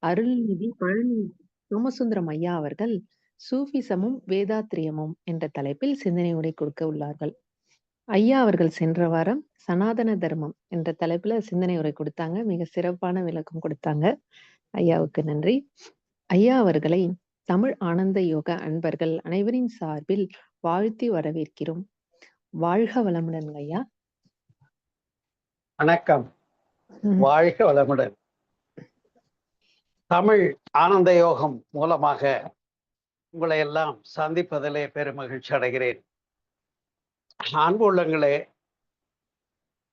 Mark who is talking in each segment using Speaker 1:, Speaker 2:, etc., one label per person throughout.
Speaker 1: அருள்நிதி பழனி சோமசுந்தரம் ஐயா அவர்கள் சூஃபிசமும் வேதாத்திரியமும் என்ற தலைப்பில் சிந்தனை உரை கொடுக்க உள்ளார்கள். ஐயா அவர்கள் சென்ற வாரம் சனாதன தர்மம் என்ற தலைப்புல சிந்தனை உரை கொடுத்தாங்க. மிக சிறப்பான விளக்கம் கொடுத்தாங்க. ஐயாவுக்கு நன்றி. ஐயா அவர்களை தமிழ் ஆனந்த யோக அன்பர்கள் அனைவரின் சார்பில் வாழ்த்தி வரவேற்கிறோம். வாழ்க வளமுடன் ஐயா.
Speaker 2: வணக்கம். வாழ்க வளமுடன். தமிழ் ஆனந்த யோகம் மூலமாக உங்களை எல்லாம் சந்திப்பதிலே பெருமகிழ்ச்சி அடைகிறேன். அன்பு உள்ளங்களே,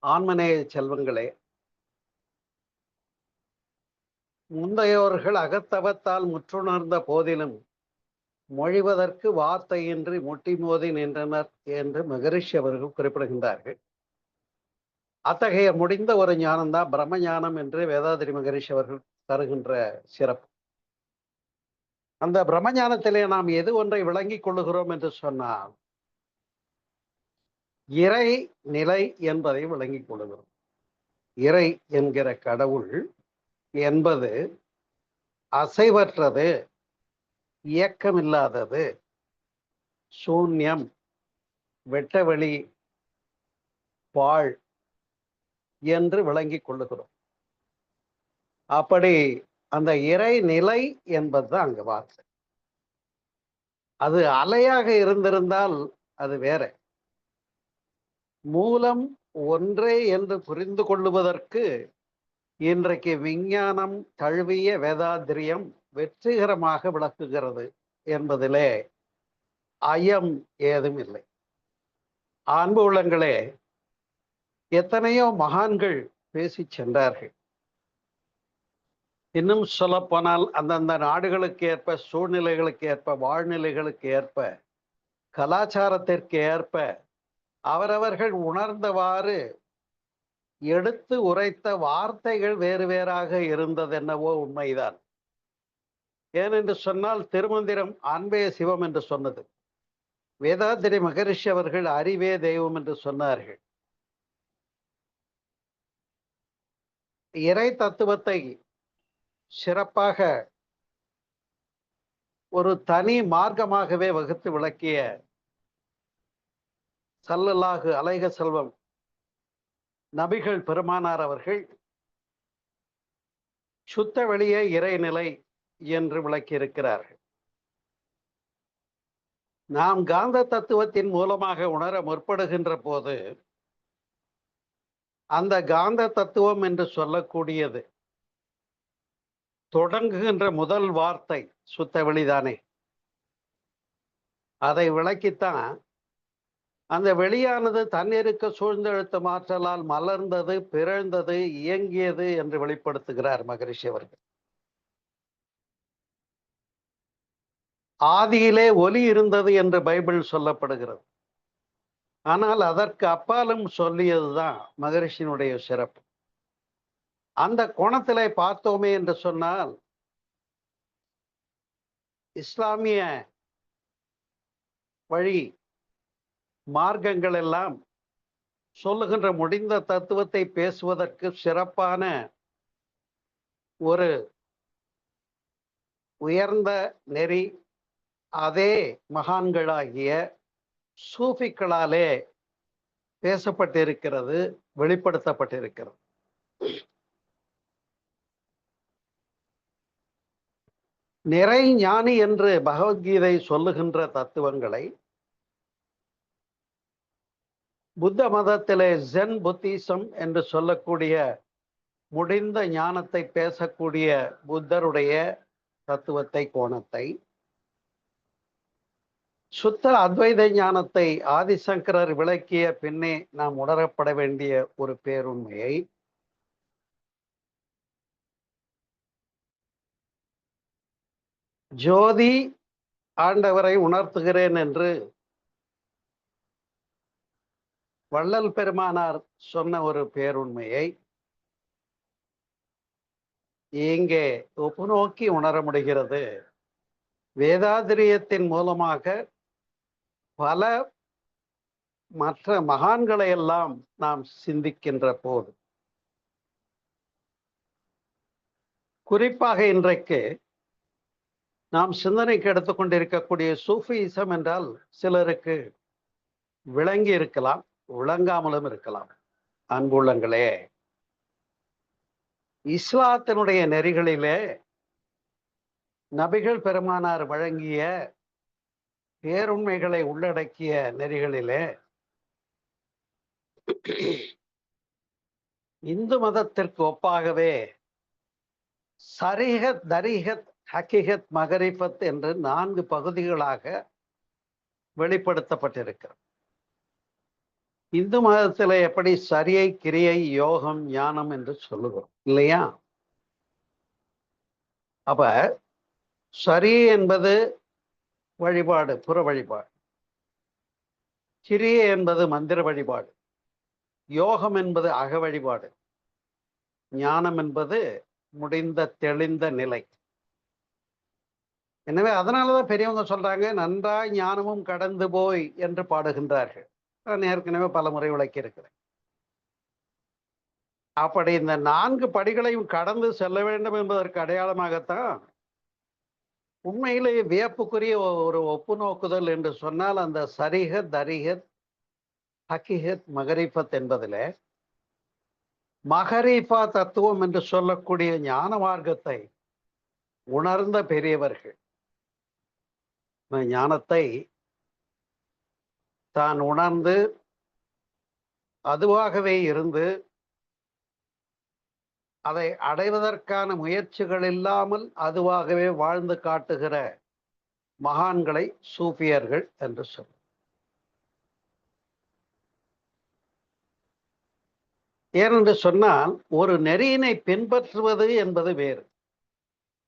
Speaker 2: ஆன்மநேய செல்வங்களே, முந்தையோர்கள் அகத்தவத்தால் முற்றுணர்ந்த போதிலும் மொழிவதற்கு வார்த்தையின்றி முட்டி மோதி நின்றனர் என்று மகரிஷி அவர்கள் குறிப்பிடுகின்றார்கள். அத்தகைய முடிந்த ஒரு ஞானம்தான் பிரம்ம ஞானம் என்று வேதாதிரி மகரிஷி அவர்கள் தருகின்ற சிறப்பு. அந்த பிரம்ம ஞானத்திலே நாம் எது ஒன்றை விளங்கிக் கொள்ளுகிறோம் என்று சொன்னால் இறை நிலை என்பதை விளங்கிக் கொள்ளுகிறோம். இறை என்கிற கடவுள் என்பது அசைவற்றது, இயக்கமில்லாதது, சூன்யம், வெட்டவெளி, பாழ் என்று விளங்கிக் கொள்ளுகிறோம். அப்படி அந்த இறை நிலை என்பதுதான் அங்கு வார்த்தை. அது அலையாக இருந்திருந்தால் அது வேற. மூலம் ஒன்றே என்று புரிந்து கொள்ளுவதற்கு இன்றைக்கு விஞ்ஞானம் தழுவிய வேதாத்திரியம் வெற்றிகரமாக விளக்குகிறது என்பதிலே ஐயம் ஏதும் இல்லை. அன்பு உள்ளங்களே, எத்தனையோ மகான்கள் பேசி சென்றார்கள். இன்னும் சொல்ல போனால் அந்தந்த நாடுகளுக்கு ஏற்ப, சூழ்நிலைகளுக்கு ஏற்ப, வாழ்நிலைகளுக்கு ஏற்ப, கலாச்சாரத்திற்கு ஏற்ப அவரவர்கள் உணர்ந்தவாறு எடுத்து உரைத்த வார்த்தைகள் வேறு வேறாக இருந்ததென்னவோ உண்மைதான். ஏனென்று சொன்னால் திருமந்திரம் அன்பே சிவம் என்று சொன்னது. வேதாத்திரி மகரிஷி அவர்கள் அறிவே தெய்வம் என்று சொன்னார்கள். இறை தத்துவத்தை சிறப்பாக ஒரு தனி மார்க்கமாகவே வகுத்து விளக்கிய ஸல்லல்லாஹு அலைஹி வஸல்லம் நபிகள் பெருமானார் அவர்கள் சுத்த வெளியே இறைநிலை என்று விளக்கியிருக்கிறார்கள். நாம் காந்த தத்துவத்தின் மூலமாக உணர முற்படுகின்ற போது அந்த காந்த தத்துவம் என்று சொல்லக்கூடியது தொடங்குகின்ற முதல் வார்த்தை சுத்த வெளிதானே. அதை விளக்கித்தான் அந்த வெளியானது தன்னிருக்க சூழ்ந்தெழுத்து மாற்றலால் மலர்ந்தது, பிறழ்ந்தது, இயங்கியது என்று வெளிப்படுத்துகிறார் மகரிஷி அவர்கள். ஆதியிலே ஒலி இருந்தது என்று பைபிள் சொல்லப்படுகிறது. ஆனால் அதற்கு அப்பாலும் சொல்லியதுதான் மகரிஷியினுடைய சிறப்பு. அந்த கோணத்திலே பார்த்தோமே என்று சொன்னால் இஸ்லாமிய வழி மார்க்கங்கள் எல்லாம் சொல்லுகின்ற முடிந்த தத்துவத்தை பேசுவதற்கு சிறப்பான ஒரு உயர்ந்த நெறி அதே மகான்களாகிய சூஃபிக்களாலே பேசப்பட்டிருக்கிறது, வெளிப்படுத்தப்பட்டிருக்கிறது. நிறை ஞானி என்று பகவத்கீதை சொல்லுகின்ற தத்துவங்களை புத்த மதத்திலே ஜென் புத்திசம் என்று சொல்லக்கூடிய முடிந்த ஞானத்தை பேசக்கூடிய புத்தருடைய தத்துவத்தை, கோணத்தை, சுத்த அத்வைத ஞானத்தை ஆதிசங்கரர் விளக்கிய பின்னே நாம் உணரப்பட வேண்டிய ஒரு பேருண்மையை, ஜோதி ஆண்டவரை உணர்த்துகிறேன் என்று வள்ளல் பெருமானார் சொன்ன ஒரு பேருண்மையை இங்கே ஒப்புநோக்கி உணர முடிகிறது. வேதாத்திரியத்தின் மூலமாக பல மற்ற மகான்களை எல்லாம் நாம் சிந்திக்கின்ற போது குறிப்பாக இன்றைக்கு நாம் சிந்தனைக்கு எடுத்துக்கொண்டிருக்கக்கூடிய சூஃபியிசம் என்றால் சிலருக்கு விளங்கி இருக்கலாம், விளங்காமலும் இருக்கலாம். அன்புள்ளங்களே, இஸ்லாத்தினுடைய நெறிகளிலே நபிகள் பெருமானார் வழங்கிய பேருண்மைகளை உள்ளடக்கிய நெறிகளிலே இந்து மதத்திற்கு ஒப்பாகவே சரிகத், தரிகத், ஹக்கிகத், மகரிஃபத் என்று 4 பகுதிகளாக வெளிப்படுத்தப்பட்டிருக்கிறது. இந்து மதத்தில் எப்படி சரியை, கிரியை, யோகம், ஞானம் என்று சொல்லுகிறோம் இல்லையா? அப்ப சரி என்பது வழிபாடு, புற வழிபாடு. கிரியை என்பது மந்திர வழிபாடு. யோகம் என்பது அக வழிபாடு. ஞானம் என்பது முடிந்த தெளிந்த நிலை. எனவே அதனாலதான் பெரியவங்க சொல்றாங்க, நன்றாய் ஞானமும் கடந்து போய் என்று பாடுகின்றார்கள். நான் ஏற்கனவே பல முறை விளக்கி இருக்கிறேன். அப்படி இந்த 4 படிகளையும் கடந்து செல்ல வேண்டும் என்பதற்கு அடையாளமாகத்தான் உண்மையிலேயே வியப்புக்குரிய ஒரு ஒப்பு நோக்குதல் என்று சொன்னால் அந்த சரிகத், தரிகத், ஹக்கிகத், மகரிஃபத் என்பதில் மகரிஃபா தத்துவம் என்று சொல்லக்கூடிய ஞான மார்க்கத்தை உணர்ந்த பெரியவர்கள் ஞானத்தை தான் உணர்ந்து அதுவாகவே இருந்து அதை அடைவதற்கான முயற்சிகள் இல்லாமல் அதுவாகவே வாழ்ந்து காட்டுகிற மகான்களை சூஃபியர்கள் என்று சொல்லும். ஏனென்று சொன்னால் ஒரு நெறியினை பின்பற்றுவது என்பது வேறு.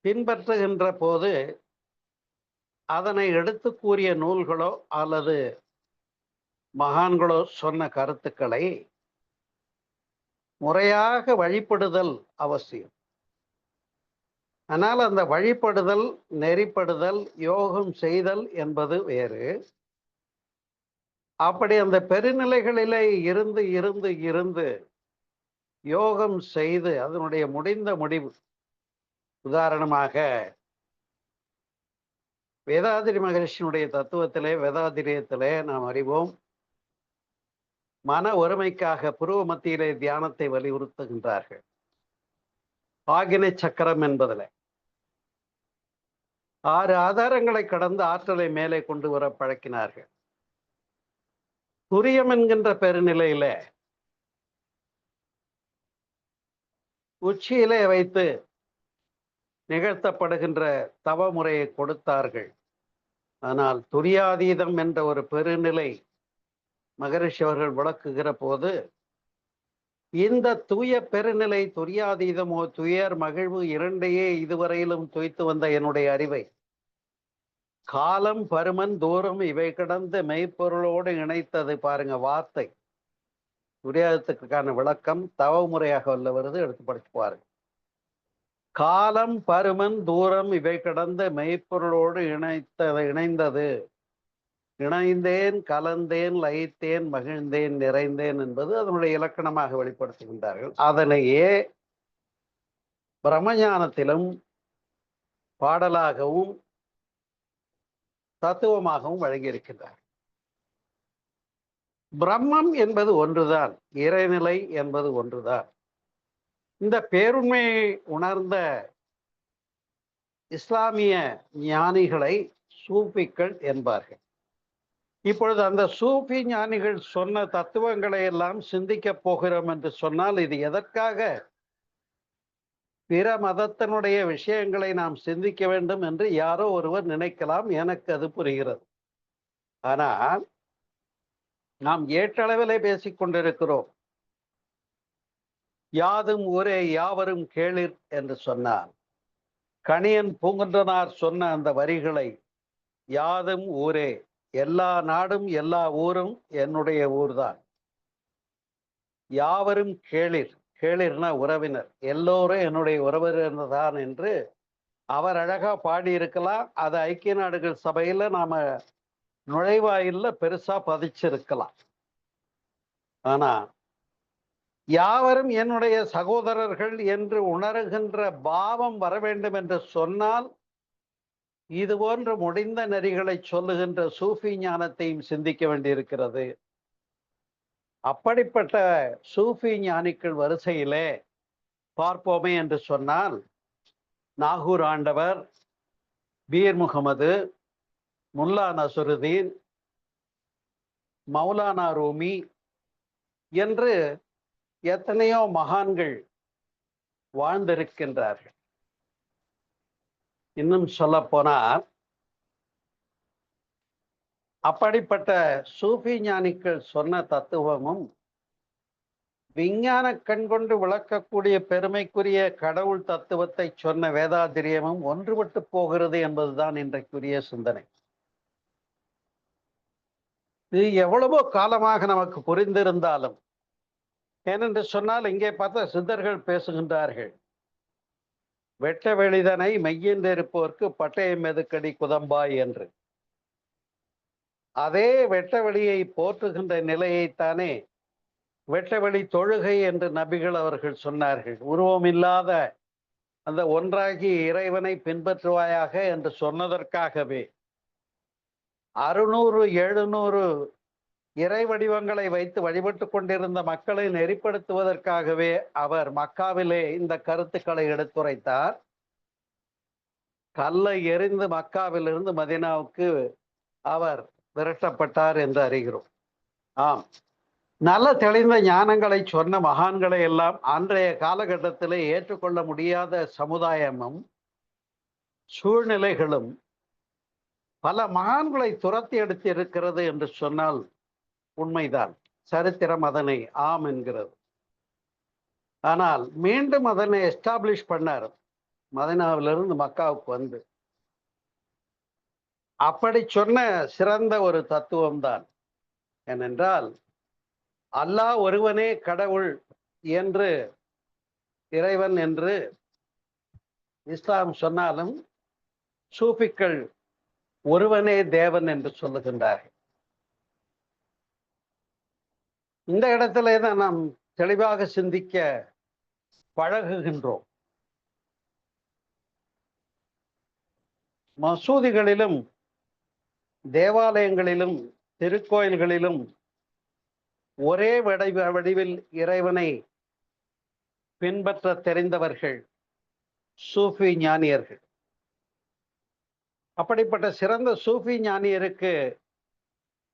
Speaker 2: பின்பற்றுகின்ற போது அதனை எடுத்து கூறிய நூல்களோ அல்லது மகான்களோ சொன்ன கருத்துக்களை முறையாக வழிபடுதல் அவசியம். ஆனால் அந்த வழிபடுதல், நெறிப்படுதல், யோகம் செய்தல் என்பது வேறு. அப்படி அந்த பெருநிலைகளிலே இருந்து இருந்து இருந்து யோகம் செய்து அதனுடைய முடிந்த முடிவு, உதாரணமாக வேதாதிரி மகரிஷியினுடைய தத்துவத்திலே, வேதாதிரியத்திலே நாம் அறிவோம், மன ஒருமைக்காக புருவ மத்தியிலே தியானத்தை வலியுறுத்துகின்றார்கள். ஆகினை சக்கரம் என்பதில் 6 ஆதாரங்களை கடந்து ஆற்றலை மேலே கொண்டு வர பழக்கினார்கள். துரியம் என்கின்ற பெருநிலையில உச்சியிலே வைத்து நிகழ்த்தப்படுகின்ற தவ முறையை கொடுத்தார்கள். ஆனால் துரியாதீதம் என்ற ஒரு பெருநிலை மகரிஷி அவர்கள் விளக்குகிற போது, இந்த தூய பெருநிலை துரியாதீதமோ துயர் மகிழ்வு இரண்டையே இதுவரையிலும் துய்த்து வந்த என்னுடைய அறிவை காலம், பருமன், தூரம் இவை கடந்து மெய்ப்பொருளோடு இணைத்தது. பாருங்க, வார்த்தை துரியாதத்துக்கான விளக்கம் தவ முறையாக உள்ள வருது, எடுத்து படிச்சு பாருங்க. காலம், பருமன், தூரம் இவை கடந்த மெய்ப்பொருளோடு இணைந்தது. இணைந்தேன், கலந்தேன், லயித்தேன், மகிழ்ந்தேன், நிறைந்தேன் என்பது அதனுடைய இலக்கணமாக வெளிப்படுத்துகின்றார்கள். அதனையே பிரம்மஞானத்திலும் பாடலாகவும் தத்துவமாகவும் வழங்கியிருக்கின்றார். பிரம்மம் என்பது ஒன்றுதான், இறைநிலை என்பது ஒன்றுதான். இந்த பேருண்மையை உணர்ந்த இஸ்லாமிய ஞானிகளை சூஃபிக்கள் என்பார்கள். இப்பொழுது அந்த சூஃபி ஞானிகள் சொன்ன தத்துவங்களை எல்லாம் சிந்திக்க போகிறோம் என்று சொன்னால், இது எதற்காக பிற மதத்தினுடைய விஷயங்களை நாம் சிந்திக்க வேண்டும் என்று யாரோ ஒருவர் நினைக்கலாம். எனக்கு அது புரிகிறது. ஆனால் நாம் ஏற்றளவிலே பேசிக் கொண்டிருக்கிறோம். யாதும் ஊரே யாவரும் கேளிர் என்று சொன்னார். கணியன் பூங்குன்றனார் சொன்ன அந்த வரிகளை, யாதும் ஊரே, எல்லா நாடும் எல்லா ஊரும் என்னுடைய ஊர்தான். யாவரும் கேளிர், கேளிர்னா உறவினர், எல்லோரும் என்னுடைய உறவினர் தான் என்று அவர் அழகா பாடியிருக்கலாம். அது ஐக்கிய நாடுகள் சபையில நாம நுழைவாயில்ல பெருசா பதிச்சிருக்கலாம். ஆனா யாவரும் என்னுடைய சகோதரர்கள் என்று உணர்கின்ற பாவம் வர வேண்டும் என்று சொன்னால் இது போன்ற முடிந்த நெறிகளை சொல்லுகின்ற சூஃபி ஞானத்தையும் சிந்திக்க வேண்டியிருக்கிறது. அப்படிப்பட்ட சூஃபி ஞானிகள் வரிசையிலே பார்ப்போமே என்று சொன்னால் நாகூர் ஆண்டவர், பீர் முகமது, முல்லா நசுருதீன், மௌலானா ரூமி என்று எத்தனையோ மகான்கள் வாழ்ந்திருக்கின்றார்கள். இன்னும் சொல்ல போனால் அப்படிப்பட்ட சூஃபி ஞானிகள் சொன்ன தத்துவமும் விஞ்ஞான கண்கொண்டு விளக்கக்கூடிய பெருமைக்குரிய கடவுள் தத்துவத்தை சொன்ன வேதாத்திரியமும் ஒன்றுபட்டு போகிறது என்பதுதான் இன்றைக்குரிய சிந்தனை. இது எவ்வளவோ காலமாக நமக்கு புரிந்திருந்தாலும், ஏனென்று சொன்னால் இங்கே பார்த்த சித்தர்கள் பேசுகின்றார்கள், வெட்ட வெளிதனை மெய்யென்றிருப்போர்க்கு பட்டயம் எதுக்கடி குதம்பாய் என்று. அதே வெட்ட வெளியை போற்றுகின்ற நிலையைத்தானே வெட்டவெளி தொழுகை என்று நபிகள் அவர்கள் சொன்னார்கள். உருவமில்லாத அந்த ஒன்றாகி இறைவனை பின்பற்றுவாயாக என்று சொன்னதற்காகவே 600-700 இறை வடிவங்களை வைத்து வழிபட்டு கொண்டிருந்த மக்களை நெறிப்படுத்துவதற்காகவே அவர் மக்காவிலே இந்த கருத்துக்களை எடுத்துரைத்தார். கல்லை எறிந்து மக்காவிலிருந்து மதீனாவுக்கு அவர் விரட்டப்பட்டார் என்று அறிகிறோம். ஆம், நல்ல தெளிந்த ஞானங்களை சொன்ன மகான்களை எல்லாம் அன்றைய காலகட்டத்திலே ஏற்றுக்கொள்ள முடியாத சமுதாயமும் சூழ்நிலைகளும் பல மகான்களை துரத்தி எடுத்து இருக்கிறது என்று சொன்னால் உண்மைதான். சரித்திரம் அதனை ஆம் என்கிறது. ஆனால் மீண்டும் அதனை எஸ்டாப்ளிஷ் பண்ணார் மதீனாவிலிருந்து மக்காவுக்கு வந்து. அப்படி சொன்ன சிறந்த ஒரு தத்துவம் தான். ஏனென்றால் அல்லாஹ் ஒருவனே கடவுள் என்று, இறைவன் என்று இஸ்லாம் சொன்னாலும் சூஃபிக்கள் ஒருவனே தேவன் என்று சொல்லுகின்றார்கள். இந்த இடத்திலே தான் நாம் தெளிவாக சிந்திக்க பழகுகின்றோம். மசூதிகளிலும் தேவாலயங்களிலும் திருக்கோயில்களிலும் ஒரே வடிவில் இறைவனை பின்பற்ற தெரிந்தவர்கள் சூஃபி ஞானியர்கள். அப்படிப்பட்ட சிறந்த சூஃபி ஞானியருக்கு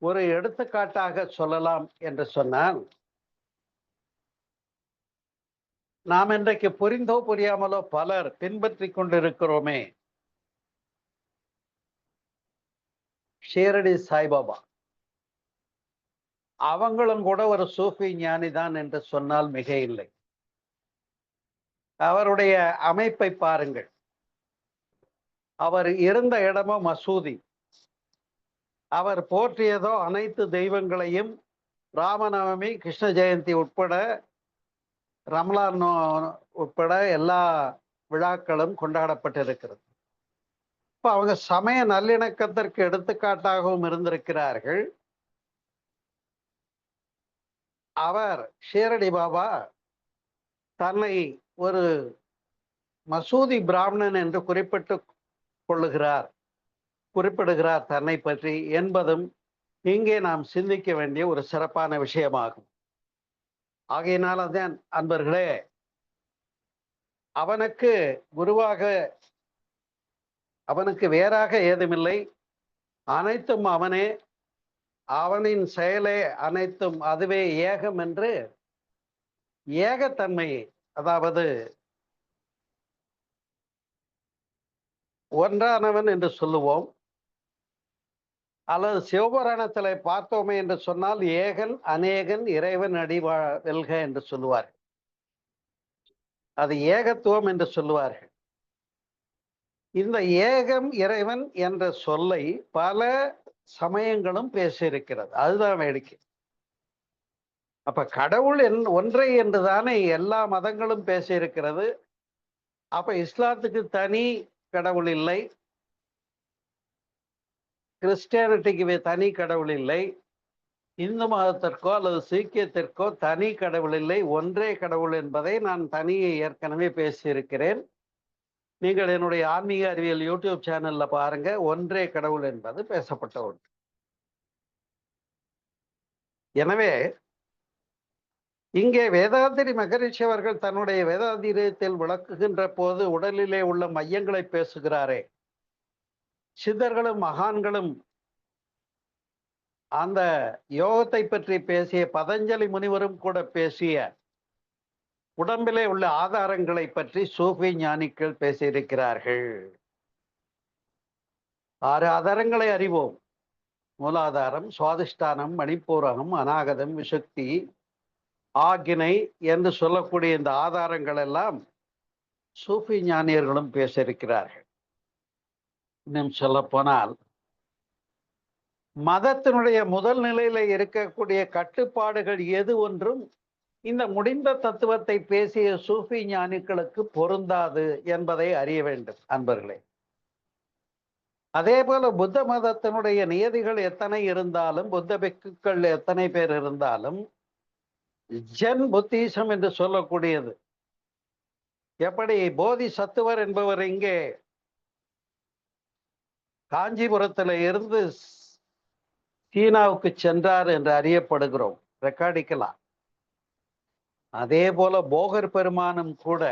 Speaker 2: ஒரு எடுத்துக்காட்டாக சொல்லலாம் என்று சொன்னால், நாம் இன்றைக்கு புரிந்தோ புரியாமலோ பலர் பின்பற்றி கொண்டிருக்கிறோமே ஷீரடி சாய்பாபா. அவங்களும் கூட ஒரு சூஃபி ஞானி தான் என்று சொன்னால் மிக இல்லை. அவருடைய அமைப்பை பாருங்கள். அவர் இருந்த இடமோ மசூதி. அவர் போற்றியதோ அனைத்து தெய்வங்களையும் ராமநவமி, கிருஷ்ண ஜெயந்தி உட்பட, ரம்லான் உட்பட எல்லா விழாக்களும் கொண்டாடப்பட்டிருக்கிறது. இப்போ அவங்க சமய நல்லிணக்கத்திற்கு எடுத்துக்காட்டாகவும் இருந்திருக்கிறார்கள். அவர் ஷீரடி பாபா தன்னை ஒரு மசூதி பிராமணன் என்று குறிப்பிடுகிறார் தன்னை பற்றி என்பதும் இங்கே நாம் சிந்திக்க வேண்டிய ஒரு சிறப்பான விஷயமாகும். ஆகையினால் தான் அன்பர்களே, அவனுக்கு குருவாக, அவனுக்கு வேறாக ஏதுமில்லை, அனைத்தும் அவனே, அவனின் செயலே அனைத்தும் அதுவே ஏகம் என்று ஏகத்தன்மையை, அதாவது ஒன்றானவன் என்று சொல்லுவோம், அல்லது சிவபுராணத்தில் பார்த்தோமே என்று சொன்னால் ஏகன் அநேகன் இறைவன் அடி வெல்க என்று சொல்லுவார்கள். அது ஏகத்துவம் என்று சொல்லுவார்கள். இந்த ஏகம் இறைவன் என்ற சொல்லை பல சமயங்களும் பேசியிருக்கிறது. அதுதான் வேடிக்கை. அப்ப கடவுள் ஒன்றை என்றுதானே எல்லா மதங்களும் பேசியிருக்கிறது. அப்ப இஸ்லாத்துக்கு தனி கடவுள் இல்லை, கிறிஸ்டியானிட்டிக்கு தனி கடவுள் இல்லை, இந்து மதத்திற்கோ அல்லது சீக்கியத்திற்கோ தனி கடவுள் இல்லை, ஒன்றே கடவுள் என்பதை நான் தனியே ஏற்கனவே பேசியிருக்கிறேன். நீங்கள் என்னுடைய ஆன்மீக அறிவியல் யூடியூப் சேனல்ல பாருங்க, ஒன்றே கடவுள் என்பது பேசப்பட்ட ஒன்று. எனவே இங்கே வேதாத்திரி மகரிஷி அவர்கள் தன்னுடைய வேதாத்திரியத்தில் விளக்குகின்ற போது உடலிலே உள்ள மையங்களை பேசுகிறாரே, சித்தர்களும் மகான்களும் அந்த யோகத்தை பற்றி பேசிய பதஞ்சலி முனிவரும் கூட பேசிய உடம்பிலே உள்ள ஆதாரங்களை பற்றி சூஃபி ஞானிகள் பேசியிருக்கிறார்கள். 6 ஆதாரங்களை அறிவோம். மூலாதாரம், சுவாதிஷ்டானம், மணிப்பூரகம், அநாகதம், விசுக்தி, ஆக்கினை என்று சொல்லக்கூடிய இந்த ஆதாரங்கள் எல்லாம் சூஃபி ஞானியர்களும் பேசியிருக்கிறார்கள். இன்னும் சொல்ல போனால் மதத்தினுடைய முதல் நிலையில இருக்கக்கூடிய கட்டுப்பாடுகள் எது ஒன்றும் இந்த முடிந்த தத்துவத்தை பேசிய சூஃபி ஞானிகளுக்கு பொருந்தாது என்பதை அறிய வேண்டும் அன்பர்களே. அதே போல புத்த மதத்தினுடைய நியதிகள் எத்தனை இருந்தாலும், புத்த பிக்குகள் எத்தனை பேர் இருந்தாலும், ஜென் புத்திசம் என்று சொல்லக்கூடியது, எப்படி போதி சத்துவர் என்பவர் இங்கே காஞ்சிபுரத்தில் இருந்து சீனாவுக்கு சென்றார் என்று அறியப்படுகிறோம், ரெக்கார்டிக்கலாம். அதே போல போகர் பெருமானும் கூட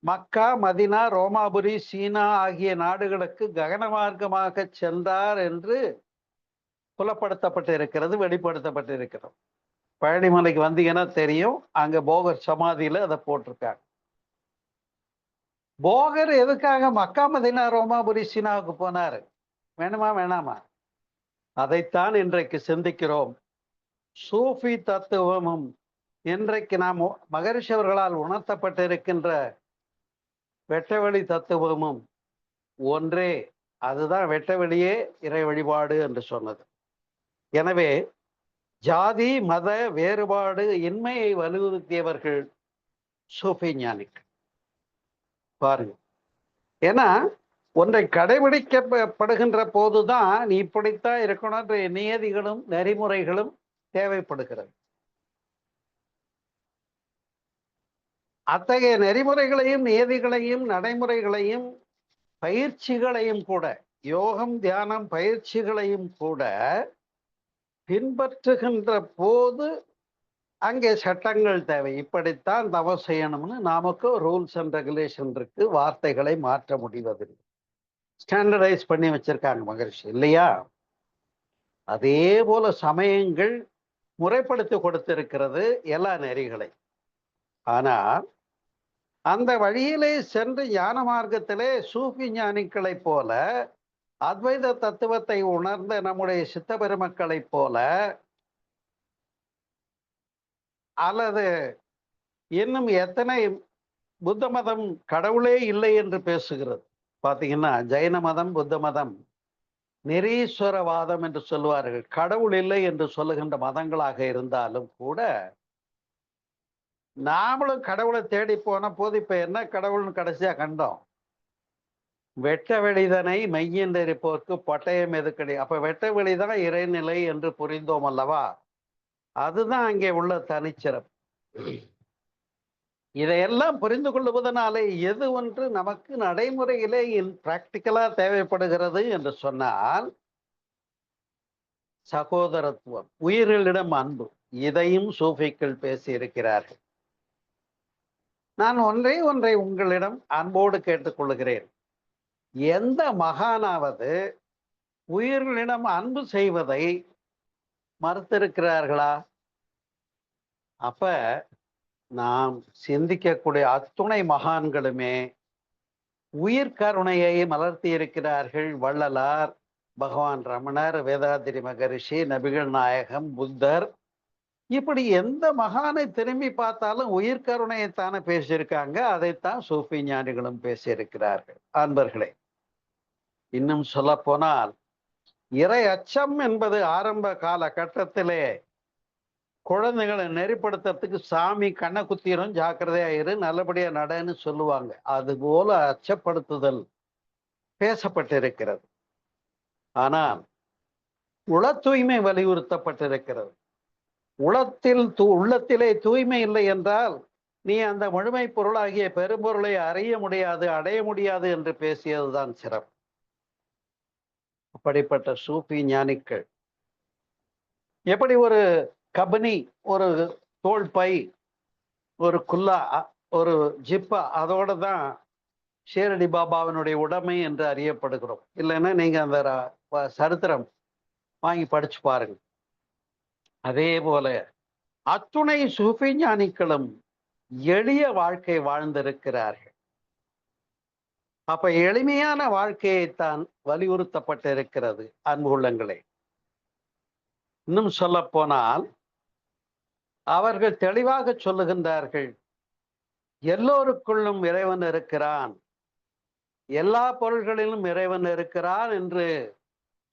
Speaker 2: மக்கா, மதினா, ரோமாபுரி, சீனா ஆகிய நாடுகளுக்கு ககன மார்க்கமாக சென்றார் என்று புலப்படுத்தப்பட்டிருக்கிறது, வெளிப்படுத்தப்பட்டிருக்கிறது. பழனிமலைக்கு வந்தீங்கன்னா தெரியும், அங்க போகர் சமாதியில அதை போட்டிருக்காங்க. போகர் எதுக்காக மக்கா, மதினா, ரோமாபுரி, சீனாவுக்கு போனாரு? வேணுமா வேணாமா? அதைத்தான் இன்றைக்கு சிந்திக்கிறோம். சூஃபி தத்துவமும் இன்றைக்கு நாம் மகரிஷி அவர்களால் உணர்த்தப்பட்டிருக்கின்ற வெட்டவெளி தத்துவமும் ஒன்றே. அதுதான் வெட்டவெளியே இறை வழிபாடு என்று சொன்னது. எனவே ஜாதி மத வேறுபாடு இன்மையை வலியுறுத்தியவர்கள் சூஃபி ஞானிகள். பாருங்க, ஏன்னா ஒன்றை கடைபிடிக்கப்படுகின்ற போதுதான் நீ இப்படித்தான் இருக்கணும்ன்ற நியதிகளும் நெறிமுறைகளும் தேவைப்படுகிறது. அத்தகைய நெறிமுறைகளையும் நியதிகளையும் நடைமுறைகளையும் பயிற்சிகளையும் கூட, யோகம் தியானம் பயிற்சிகளையும் கூட பின்பற்றுகின்ற போது அங்கே சட்டங்கள் தேவை. இப்படித்தான் தவம் செய்யணும்னு நமக்கு ரூல்ஸ் அண்ட் ரெகுலேஷன் இருக்கு, வார்த்தைகளை மாற்ற முடிவதில்லை. ஸ்டாண்டர்டைஸ் பண்ணி வச்சிருக்காங்க மகரிஷி, இல்லையா? அதே போல சமயங்கள் முறைப்படுத்தி கொடுத்திருக்கிறது எல்லா நெறிகளை. ஆனால் அந்த வழியிலே சென்று ஞான மார்க்கத்திலே சூஃபி ஞானிகளைப் போல, அத்வைத தத்துவத்தை உணர்ந்த நம்முடைய சித்த பெருமக்களைப் போல, அல்லது இன்னும் எத்தனை புத்த மதம் கடவுளே இல்லை என்று பேசுகிறது. பாத்தீங்கன்னா ஜைன மதம், புத்த மதம் நிரீஸ்வரவாதம் என்று சொல்லுவார்கள். கடவுள் இல்லை என்று சொல்லுகின்ற மதங்களாக இருந்தாலும் கூட நாமளும் கடவுளை தேடி போன போது இப்ப என்ன கடவுள்னு கடைசியா கண்டோம்? வெட்ட வெளிதனை மெய்யென்று இருப்போருக்கு பட்டயம் எதுக்கடி. அப்ப வெட்ட வெளிதான் இறைநிலை என்று புரிந்தோம் அல்லவா? அதுதான் அங்கே உள்ள தனிச்சிறப்பு. இதையெல்லாம் புரிந்து கொள்வதனாலே எது ஒன்று நமக்கு நடைமுறையிலே பிராக்டிக்கலா தேவைப்படுகிறது என்று சொன்னால் சகோதரத்துவம், உயிர்களிடம் அன்பு. இதையும் சூஃபிக்கள் பேசி இருக்கிறார்கள். நான் ஒன்றை உங்களிடம் அன்போடு கேட்டுக்கொள்கிறேன். எந்த மகானாவது உயிர்களிடம் அன்பு செய்வதை மறுத்திருக்கிறார்களா? அப்ப நாம் சிந்திக்கக்கூடிய அத்துணை மகான்களுமே உயிர் கருணையை மலர்த்தி இருக்கிறார்கள். வள்ளலார், பகவான் ரமணர், வேதாத்திரி மகரிஷி, நபிகள் நாயகம், புத்தர், இப்படி எந்த மகானை திரும்பி பார்த்தாலும் உயிர் கருணையைத்தானே பேசியிருக்காங்க. அதைத்தான் சூஃபி ஞானிகளும் பேசியிருக்கிறார்கள். அன்பர்களே, இன்னும் சொல்ல போனால் இறை அச்சம் என்பது ஆரம்ப காலகட்டத்திலே குழந்தைகளை நெறிப்படுத்துறதுக்கு சாமி கண்ணை குத்திரும், ஜாக்கிரதையா இரு, நல்லபடியா நடன்னு சொல்லுவாங்க. அதுபோல அச்சப்படுத்துதல் பேசப்பட்டிருக்கிறது. ஆனால் உள தூய்மை வலியுறுத்தப்பட்டிருக்கிறது. உள்ளத்திலே தூய்மை இல்லை என்றால் நீ அந்த முழுமை பொருளாகிய பெரும்பொருளை அறிய முடியாது, அடைய முடியாது என்று பேசியதுதான் சிறப்பு. அப்படிப்பட்ட சூஃபி ஞானிகள் எப்படி ஒரு கபனி, ஒரு தோல் பை, ஒரு குல்லா, ஒரு ஜிப்பா, அதோட தான் ஷேரடி பாபாவினுடைய உடைமை என்று அறியப்படுகிறோம். இல்லைன்னா நீங்க அந்த சரித்திரம் வாங்கி படிச்சு பாருங்க. அதே போல அத்துணை சூஃபி ஞானிகளும் எளிய வாழ்க்கை வாழ்ந்திருக்கிறார்கள். அப்ப எளிமையான வாழ்க்கையைத்தான் வலியுறுத்தப்பட்டிருக்கிறது அன்பு உள்ளங்களே. இன்னும் சொல்ல போனால் அவர்கள் தெளிவாக சொல்லுகின்றார்கள், எல்லோருக்குள்ளும் இறைவன் இருக்கிறான், எல்லா பொருள்களிலும் இறைவன் இருக்கிறான் என்று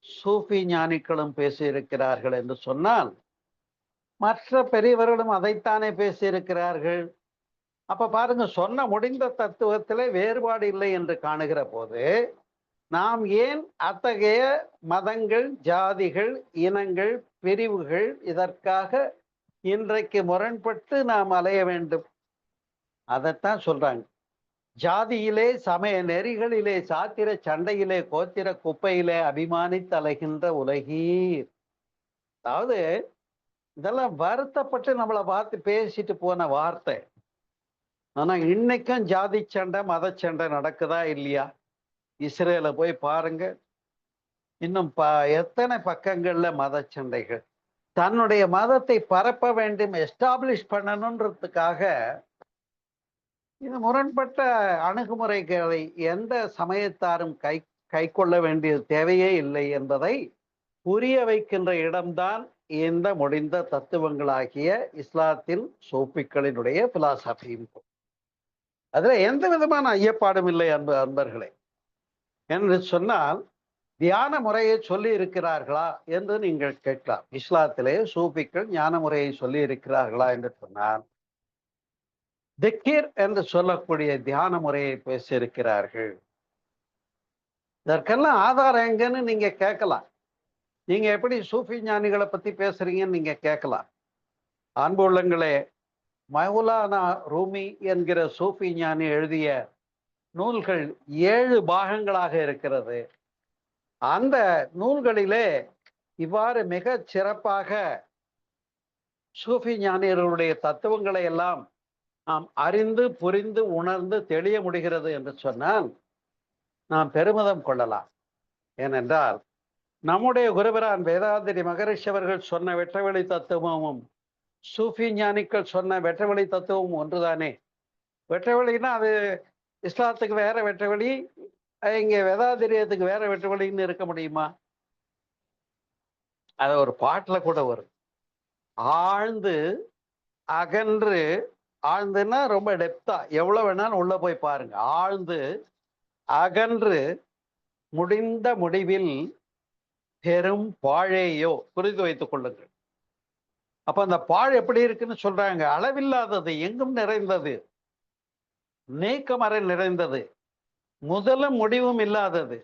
Speaker 2: சூஃபி ஞானிகளும் பேசியிருக்கிறார்கள் என்று சொன்னால், மற்ற பெரியவர்களும் அதைத்தானே பேசியிருக்கிறார்கள். அப்ப பாருங்க, சொன்ன முடிந்த தத்துவத்திலே வேறுபாடு இல்லை என்று காணுகிற போது நாம் ஏன் அத்தகைய மதங்கள், ஜாதிகள், இனங்கள், பிரிவுகள் இதற்காக இன்றைக்கு முரண்பட்டு நாம் அலைய வேண்டும்? அதைத்தான் சொல்றாங்க. ஜாதியிலே, சமய நெறிகளிலே, சாத்திர சண்டையிலே, கோத்திர குப்பையிலே அபிமானித்து அலைகின்ற உலகீர். அதாவது இதெல்லாம் வருத்தப்பட்டு நம்மளை பார்த்து பேசிட்டு போன வார்த்தை. ஆனா இன்னைக்கும் ஜாதி சண்டை, மத சண்டை நடக்குதா இல்லையா? இஸ்ரேல போய் பாருங்க, இன்னும் எத்தனை பக்கங்கள்ல மத சண்டைகள். தன்னுடைய மதத்தை பரப்ப வேண்டும், எஸ்டாப்ளிஷ் பண்ணணுன்றதுக்காக இது முரண்பட்ட அணுகுமுறைகளை எந்த சமயத்தாரும் கை கொள்ள வேண்டிய தேவையே இல்லை என்பதை புரிய வைக்கின்ற இடம்தான் இந்த முடிந்த தத்துவங்களாகிய இஸ்லாத்தில் சூஃபிகளினுடைய பிலாசபியும். அதுல எந்த விதமான ஐயப்பாடும் இல்லை அன்பர்களே. என்று சொன்னால் தியான முறையை சொல்லி இருக்கிறார்களா என்று நீங்கள் கேட்கலாம். இஸ்லாத்திலே சூஃபிகள் ஞான முறையை சொல்லி இருக்கிறார்களா என்று சொன்னால், திக்கிர் என்று சொல்லக்கூடிய தியான முறையை பேசியிருக்கிறார்கள். இதற்கெல்லாம் ஆதாரம் எங்கன்னு நீங்க கேட்கலாம். நீங்க எப்படி சூஃபி ஞானிகளை பத்தி பேசுறீங்கன்னு நீங்க கேட்கலாம். அன்பு உள்ளங்களே, மௌலானா ரூமி என்கிற சூஃபி ஞானி எழுதிய நூல்கள் 7 பாகங்களாக இருக்கிறது. அந்த நூல்களிலே இவ்வாறு மிக சிறப்பாக சூஃபி ஞானியர்களுடைய தத்துவங்களை எல்லாம் நாம் அறிந்து, புரிந்து, உணர்ந்து தெளிய முடிகிறது என்று சொன்னால் நாம் பெருமிதம் கொள்ளலாம். ஏனென்றால் நம்முடைய குருபிரான் வேதாந்திரி மகரிஷி அவர்கள் சொன்ன வெற்றவெளி தத்துவமும் சூஃபி ஞானிகள் சொன்ன வெற்றவெளி தத்துவமும் ஒன்றுதானே. வெற்றவெளின்னா அது இஸ்லாத்துக்கு வேற வெற்றவெளி, இங்க வேதாந்திரியத்துக்கு வேற வெற்றவெளின்னு இருக்க முடியுமா? அது ஒரு பாட்டுல கூட வரும். ஆழ்ந்து அகன்று, ஆழ்ந்துன்னா ரொம்ப டெப்தா, எவ்வளவு வேணாலும் உள்ள போய் பாருங்க. ஆழ்ந்து அகன்று முடிந்த முடிவில் பெரும் பாழேயோ, புரிந்து வைத்துக் கொள்ளுங்கள். அப்ப அந்த பாழ் எப்படி இருக்குன்னு சொல்றாங்க, அளவில்லாதது, எங்கும் நிறைந்தது, நீக்கமற நிறைந்தது, முதலும் முடிவும் இல்லாதது,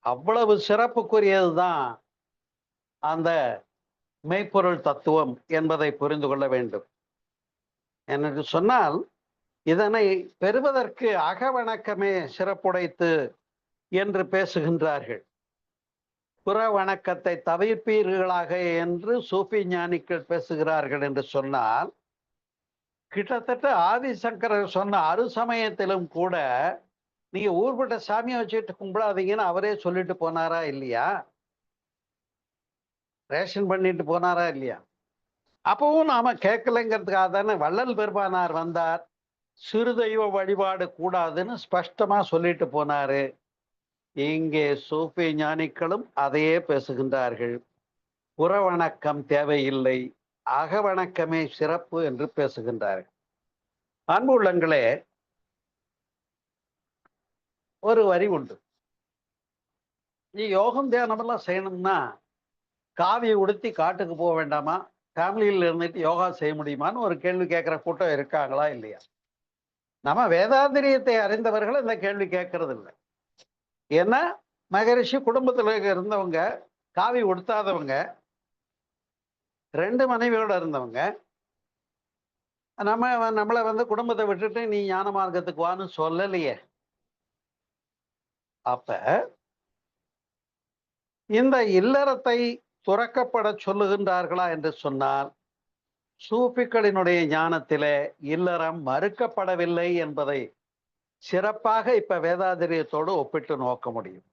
Speaker 2: அவ்வளவு சிறப்புக்குரியதுதான் அந்த மெய்ப்பொருள் தத்துவம் என்பதை புரிந்து கொள்ள வேண்டும். என்று சொன்னால் இதனை பெறுவதற்கு அகவணக்கமே சிறப்புடைத்து என்று பேசுகின்றார்கள். புற வணக்கத்தை தவிர்ப்பீர்களாக என்று சூஃபி ஞானிகள் பேசுகிறார்கள் என்று சொன்னால், கிட்டத்தட்ட ஆதிசங்கரர் சொன்ன அருசமயத்திலும் கூட நீங்க ஊர்பட்ட சாமியை வச்சுட்டு கும்பிடாதீங்கன்னு அவரே சொல்லிட்டு போனாரா இல்லையா? ரேஷன் பண்ணிட்டு போனாரா இல்லையா? அப்பவும் நாம கேட்கலைங்கிறதுக்காக தானே வள்ளல் பெருமானார் வந்தார், சிறு தெய்வ வழிபாடு கூடாதுன்னு ஸ்பஷ்டமா சொல்லிட்டு போனாரு. இங்கே சூஃபி ஞானிகளும் அதையே பேசுகின்றார்கள். புறவணக்கம் தேவையில்லை, அகவணக்கமே சிறப்பு என்று பேசுகின்றார்கள். அன்பு உள்ளங்களே, ஒரு வரி உண்டு. நீ யோகம் தியானம் எல்லாம் செய்யணும்னா காவியை உடுத்தி காட்டுக்கு போக வேண்டாமா, ஃபேமிலியில் இருந்துட்டு யோகா செய்ய முடியுமான்னு ஒரு கேள்வி கேட்கிற கூட்டம் இருக்காங்களா இல்லையா? நம்ம வேதாந்திரியத்தை அறிந்தவர்கள் இந்த கேள்வி கேட்கறது இல்லை. ஏன்னா மகரிஷி குடும்பத்துல இருந்தவங்க காவி உடுத்தாதவங்க, 2 மனைவியோட இருந்தவங்க. நம்மள குடும்பத்தை விட்டுட்டு நீ ஞான மார்க்கத்துக்கு வான்னு சொல்லலையே. அப்ப இந்த இல்லறத்தை துறக்கப்பட சொல்லுகின்றார்களா என்று சொன்னால், சூஃபிக்களினுடைய ஞானத்திலே இல்லறம் மறுக்கப்படவில்லை என்பதை சிறப்பாக இப்ப வேதாதிரியத்தோடு ஒப்பிட்டு நோக்க முடியும்.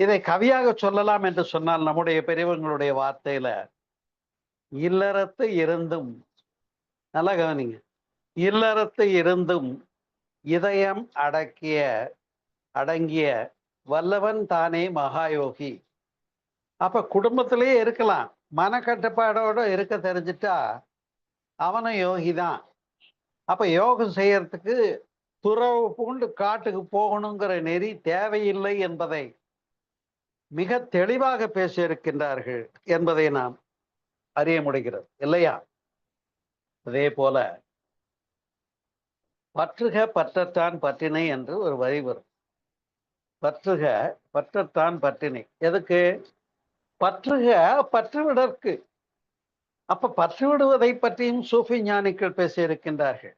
Speaker 2: இதை கவியாக சொல்லலாம் என்று சொன்னால், நம்முடைய பெரியவங்களுடைய வார்த்தையில, இல்லறத்து இருந்தும், நல்லா கவனிங்க, இல்லறத்து இருந்தும் இதயம் அடங்கிய வல்லவன் தானே மகாயோகி. அப்ப குடும்பத்திலேயே இருக்கலாம், மனக்கட்டுப்பாடோட இருக்க தெரிஞ்சிட்டா அவனும் யோகி தான். அப்ப யோகம் செய்யறதுக்கு துறவு பூண்டு காட்டுக்கு போகணுங்கிற நெறி தேவையில்லை என்பதை மிக தெளிவாக பேசியிருக்கின்றார்கள் என்பதை நாம் அறிய முடிகிறது இல்லையா? அதே போல பற்றுக பற்றத்தான் பற்றினை என்று ஒரு வரி வரும். பற்றுக பற்றத்தான் பற்றினை. எதுக்கு? பற்றுக பற்றுவிடற்கு. அப்ப பற்றுவிடுவதை பற்றியும் சூஃபி ஞானிகள் பேசியிருக்கின்றார்கள்.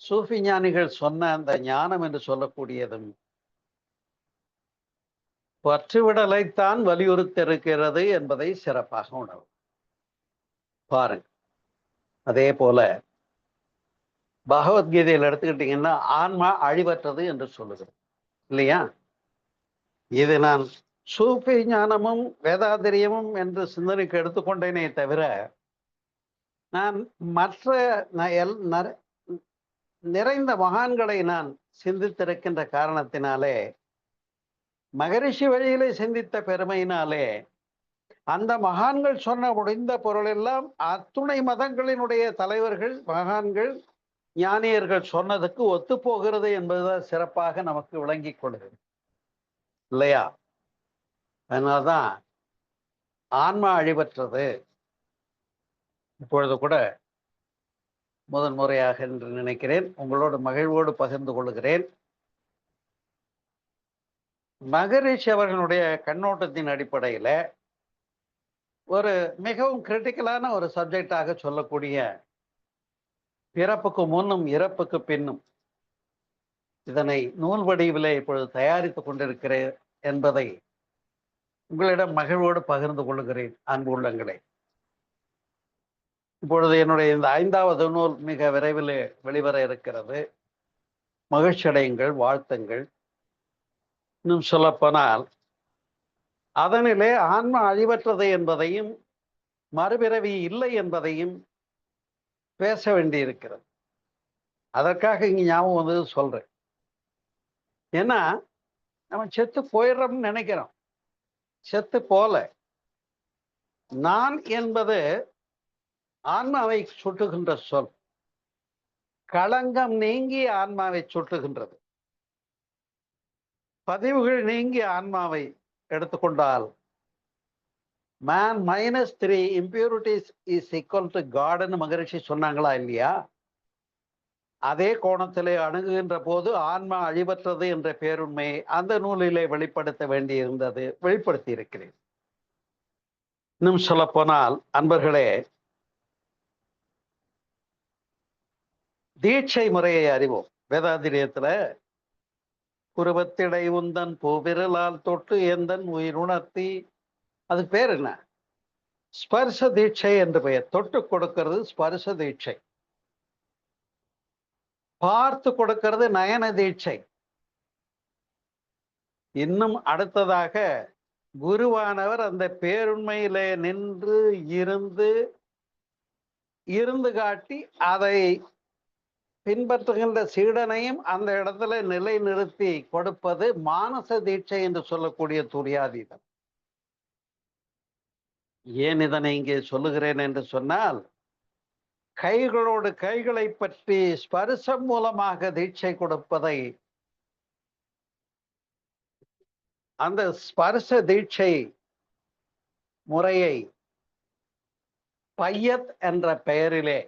Speaker 2: சூஃபி ஞானிகள் சொன்ன அந்த ஞானம் என்று சொல்லக்கூடியதும் பற்றுவிடலைத்தான் வலியுறுத்திருக்கிறது என்பதை சிறப்பாக உணரும். பாருங்க, அதே போல பகவத்கீதையில் எடுத்துக்கிட்டீங்கன்னா ஆன்மா அழிவற்றது என்று சொல்லுகிறது இல்லையா? இது நான் சூஃபி ஞானமும் வேதாதிரியமும் என்று சிந்தனைக்கு எடுத்துக்கொண்டேனே தவிர, நான் மற்ற நிறைந்த மகான்களை நான் சிந்தித்திருக்கின்ற காரணத்தினாலே, மகரிஷி வழியிலே சிந்தித்த பெருமையினாலே, அந்த மகான்கள் சொன்ன முடிந்த பொருள் எல்லாம் அத்துணை மதங்களினுடைய தலைவர்கள், மகான்கள், ஞானியர்கள் சொன்னதுக்கு ஒத்து போகிறது என்பதுதான் சிறப்பாக நமக்கு விளங்கிக் கொள்கிறது இல்லையா? அதனால்தான் ஆன்மா அழிவற்றது. இப்பொழுது கூட முதன் முறையாக என்று நினைக்கிறேன், உங்களோடு மகிழ்வோடு பகிர்ந்து கொள்கிறேன். மகரிஷி அவர்களுடைய கண்ணோட்டத்தின் அடிப்படையில ஒரு மிகவும் கிரிட்டிக்கலான ஒரு சப்ஜெக்டாக சொல்லக்கூடிய பிறப்புக்கு முன்னும் இறப்புக்கு பின்னும், இதனை நூல் வடிவிலே இப்பொழுது தயாரித்துக் கொண்டிருக்கிறேன் என்பதை உங்களிடம் மகிழ்வோடு பகிர்ந்து கொள்கிறேன் அன்பு உள்ளங்களே. இப்பொழுது என்னுடைய இந்த 5வது நூல் மிக விரைவில் வெளிவர இருக்கிறது. மகிழ்ச்சி அடையுங்கள், வாழ்த்துங்கள். இன்னும் சொல்லப்போனால் அதனிலே ஆன்மா அழிவற்றது என்பதையும் மறுபிறவி இல்லை என்பதையும் பேச வேண்டியிருக்கிறது. அதற்காக இங்க ஞாபகம் வந்தது சொல்றேன். ஏன்னா நம்ம செத்து போயிடுறோம்னு நினைக்கிறோம். செத்து போல. நான் என்பது ஆன்மாவை சுட்டுகின்ற சொல். களங்கம் நீங்கி ஆன்மாவை சுட்டுகின்றது. பதிவுகள் நீங்கி ஆன்மாவை எடுத்துக்கொண்டால் man -3 impurities is equal to God ன்னு மகரிஷி சொன்னாங்களா இல்லையா? அதே கோணத்திலே அணுகுகின்ற போது ஆன்மா அழிவற்றது என்ற பேருண்மையை அந்த நூலிலே வெளிப்படுத்த வேண்டியிருந்தது, வெளிப்படுத்தி இருக்கிறேன். இன்னும் சொல்ல போனால் அன்பர்களே, தீட்சை முறையை அறிவோம். வேதாதிரியத்துல குருவத்திடை உந்தன் பூவிரலால் தொட்டு எந்தன் உயிருணர்த்தி, அது பேர் என்ன? ஸ்பர்ச தீட்சை என்று பெயர். தொட்டு கொடுக்கிறது ஸ்பர்ச தீட்சை, பார்த்து கொடுக்கிறது நயன தீட்சை. இன்னும் அடுத்ததாக குருவானவர் அந்த பேருண்மையிலே நின்று இருந்து காட்டி அதை பின்பற்றுகின்ற சீடனையும் அந்த இடத்துல நிலை நிறுத்தி கொடுப்பது மானச தீட்சை என்று சொல்லக்கூடிய துரியாதீதம். ஏன் இதனை இங்கே சொல்லுகிறேன் என்று சொன்னால், கைகளோடு கைகளை பற்றி ஸ்பர்சம் மூலமாக தீட்சை கொடுப்பதை, அந்த ஸ்பர்ச தீட்சை முறையை பையத் என்ற பெயரிலே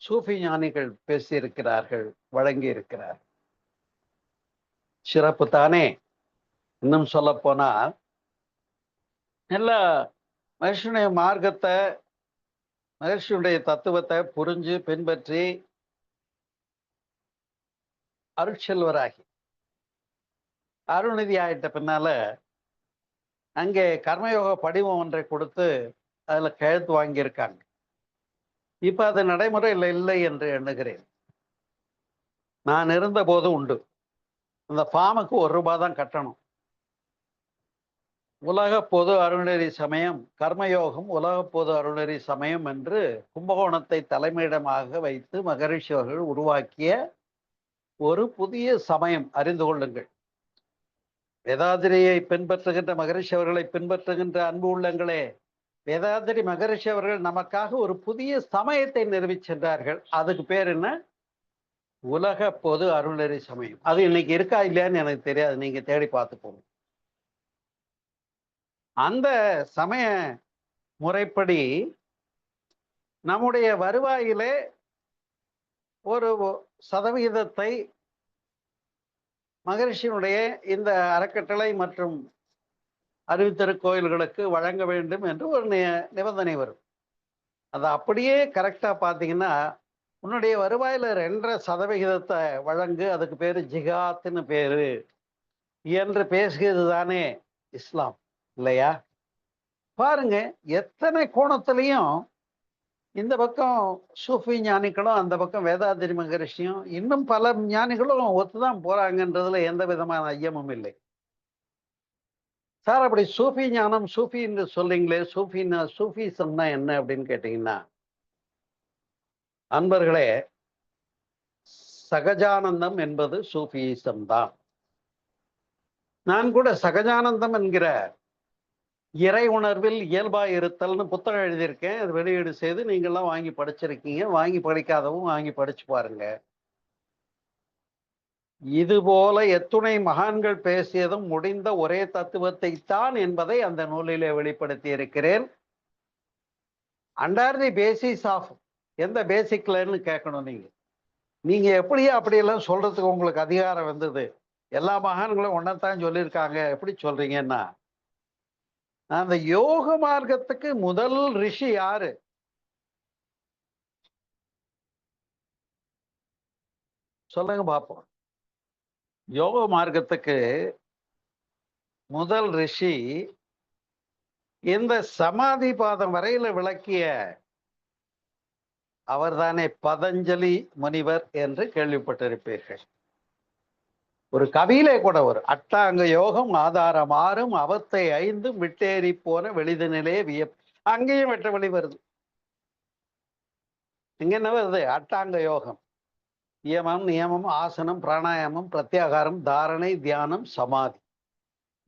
Speaker 2: சூஃபி ஞானிகள் பேசியிருக்கிறார்கள், வழங்கி இருக்கிறார். சிறப்பு தானே? இன்னும் சொல்ல போனால் எல்லா மனுஷனுடைய மார்க்கத்தை, மகிழ்ச்சியுடைய தத்துவத்தை புரிஞ்சு பின்பற்றி அருட்செல்வராகி அருள்நிதி ஆயிட்ட பின்னால அங்கே கர்மயோக படிவம் ஒன்றை கொடுத்து அதுல கையெழுத்து வாங்கியிருக்காங்க. இப்ப அது நடைமுறையில் இல்லை என்று எண்ணுகிறேன். நான் இருந்த போது உண்டு. அந்த ஃபார்முக்கு ₹1 தான் கட்டணும். உலக பொது அருள்நெறி சமயம், கர்மயோகம் உலக பொது அருள்நெறி சமயம் என்று கும்பகோணத்தை தலைமையிடமாக வைத்து மகரிஷி அவர்கள் உருவாக்கிய ஒரு புதிய சமயம். அறிந்து கொள்ளுங்கள். வேதாதிரியை பின்பற்றுகின்ற மகரிஷி அவர்களை பின்பற்றுகின்ற அன்பு உள்ளங்களே, வேதாதிரி மகரிஷி அவர்கள் நமக்காக ஒரு புதிய சமயத்தை நிறுவி சென்றார்கள். அதுக்கு பேர் என்ன? உலக பொது அருள்நெறி சமயம். அது இன்னைக்கு இருக்கா இல்லையான்னு எனக்கு தெரியாது, நீங்க தேடி பார்த்துக்கோங்க. அந்த சமய முறைப்படி நம்முடைய வருவாயிலே ஒரு சதவிகிதத்தை மகரிஷியினுடைய இந்த அறக்கட்டளை மற்றும் அறிவுத்திருக்கோயில்களுக்கு வழங்க வேண்டும் என்று ஒரு நிபந்தனை வரும். அது அப்படியே கரெக்டா பார்த்தீங்கன்னா, உன்னுடைய வருவாயில 2.5% வழங்கு, அதுக்கு பேரு ஜிகாத்துன்னு பேரு என்று பேசுகிறது தானே இஸ்லாம், இல்லையா? பாருங்க, எத்தனை கோணத்திலையும் இந்த பக்கம் சூஃபி ஞானிகளும், அந்த பக்கம் வேதாதிரி மகரிஷியும், இன்னும் பல ஞானிகளும் ஒத்துதான் போறாங்கன்றதுல எந்த விதமான ஐயமும் இல்லை. சார், அப்படி சூஃபி ஞானம், சூஃபி என்று சொல்றீங்களே, சூஃபிசம்னா என்ன அப்படின்னு கேட்டீங்கன்னா, அன்பர்களே, சகஜானந்தம் என்பது சூஃபிசம் தான். நான் கூட சகஜானந்தம் என்கிற இறை உணர்வில் இயல்பாய் இருத்தல்னு புத்தகம் எழுதியிருக்கேன். அது வெளியீடு செய்து நீங்கள்லாம் வாங்கி படிச்சிருக்கீங்க. வாங்கி படிக்காதவும் வாங்கி படிச்சு பாருங்க. இது போல எத்துணை மகான்கள் பேசியதும் முடிந்த ஒரே தத்துவத்தை தான் என்பதை அந்த நூலிலே வெளிப்படுத்தி இருக்கிறேன். அண்டர் தி பேசிஸ் ஆஃப், எந்த பேசிக்லன்னு கேட்கணும். நீங்க எப்படியா அப்படியெல்லாம் சொல்றதுக்கு உங்களுக்கு அதிகாரம் வந்தது? எல்லா மகான்களும் ஒன்னத்தான் சொல்லியிருக்காங்க, எப்படி சொல்றீங்கன்னா, அந்த யோக மார்க்கத்துக்கு முதல் ரிஷி யாரு? சொல்லுங்க பார்ப்போம். யோக மார்க்கத்துக்கு முதல் ரிஷி இந்த சமாதி பாதம் வரையில விளக்கிய அவர்தானே பதஞ்சலி முனிவர் என்று கேள்விப்பட்டிருப்பீர்கள். ஒரு கவியிலே கூட ஒரு அட்டாங்க யோகம் ஆதாரம் 6 அவத்தை 5 விட்டேறி போன வெளிதனிலே வியப், அங்கேயும் வெட்ட வழி வருது. இங்க என்ன வருது? அட்டாங்க யோகம், நியமம், நியமம், ஆசனம், பிராணாயாமம், பிரத்யாகாரம், தாரணை, தியானம், சமாதி,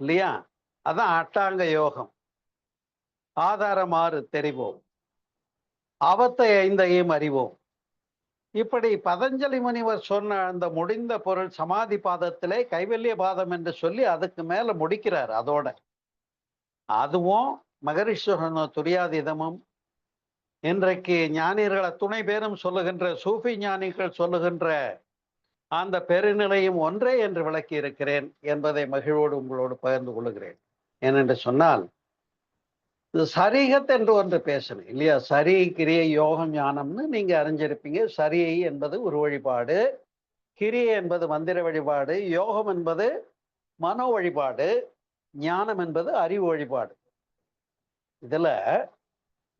Speaker 2: இல்லையா? அதான் அட்டாங்க யோகம். ஆதாரம் 6 தெரிவோம், அவத்தை 5 அறிவோம். இப்படி பதஞ்சலி முனிவர் சொன்ன அந்த முடிந்த பொருள் சமாதி பாதத்திலே கைவல்ய பாதம் என்று சொல்லி அதுக்கு மேல முடிக்கிறார். அதோட அதுவும் மகரிஷி துரியாதீதமும் இன்றைக்கு ஞானிகளை துணை பேரும் சொல்லுகின்ற சூஃபி ஞானிகள் சொல்லுகின்ற அந்த பெருநிலையும் ஒன்றே என்று விளக்கி இருக்கிறேன் என்பதை மகிழ்வோடு உங்களோடு பகிர்ந்து கொள்ளுகிறேன். ஏனென்று சொன்னால், இது சரிகத் என்று ஒன்று பேசணும், இல்லையா? சரி, கிரியை, யோகம், ஞானம்னு நீங்க அறிஞ்சிருப்பீங்க. சரியை என்பது ஒரு வழிபாடு, கிரியை என்பது மந்திர வழிபாடு, யோகம் என்பது மனோ வழிபாடு, ஞானம் என்பது அறிவு வழிபாடு. இதுல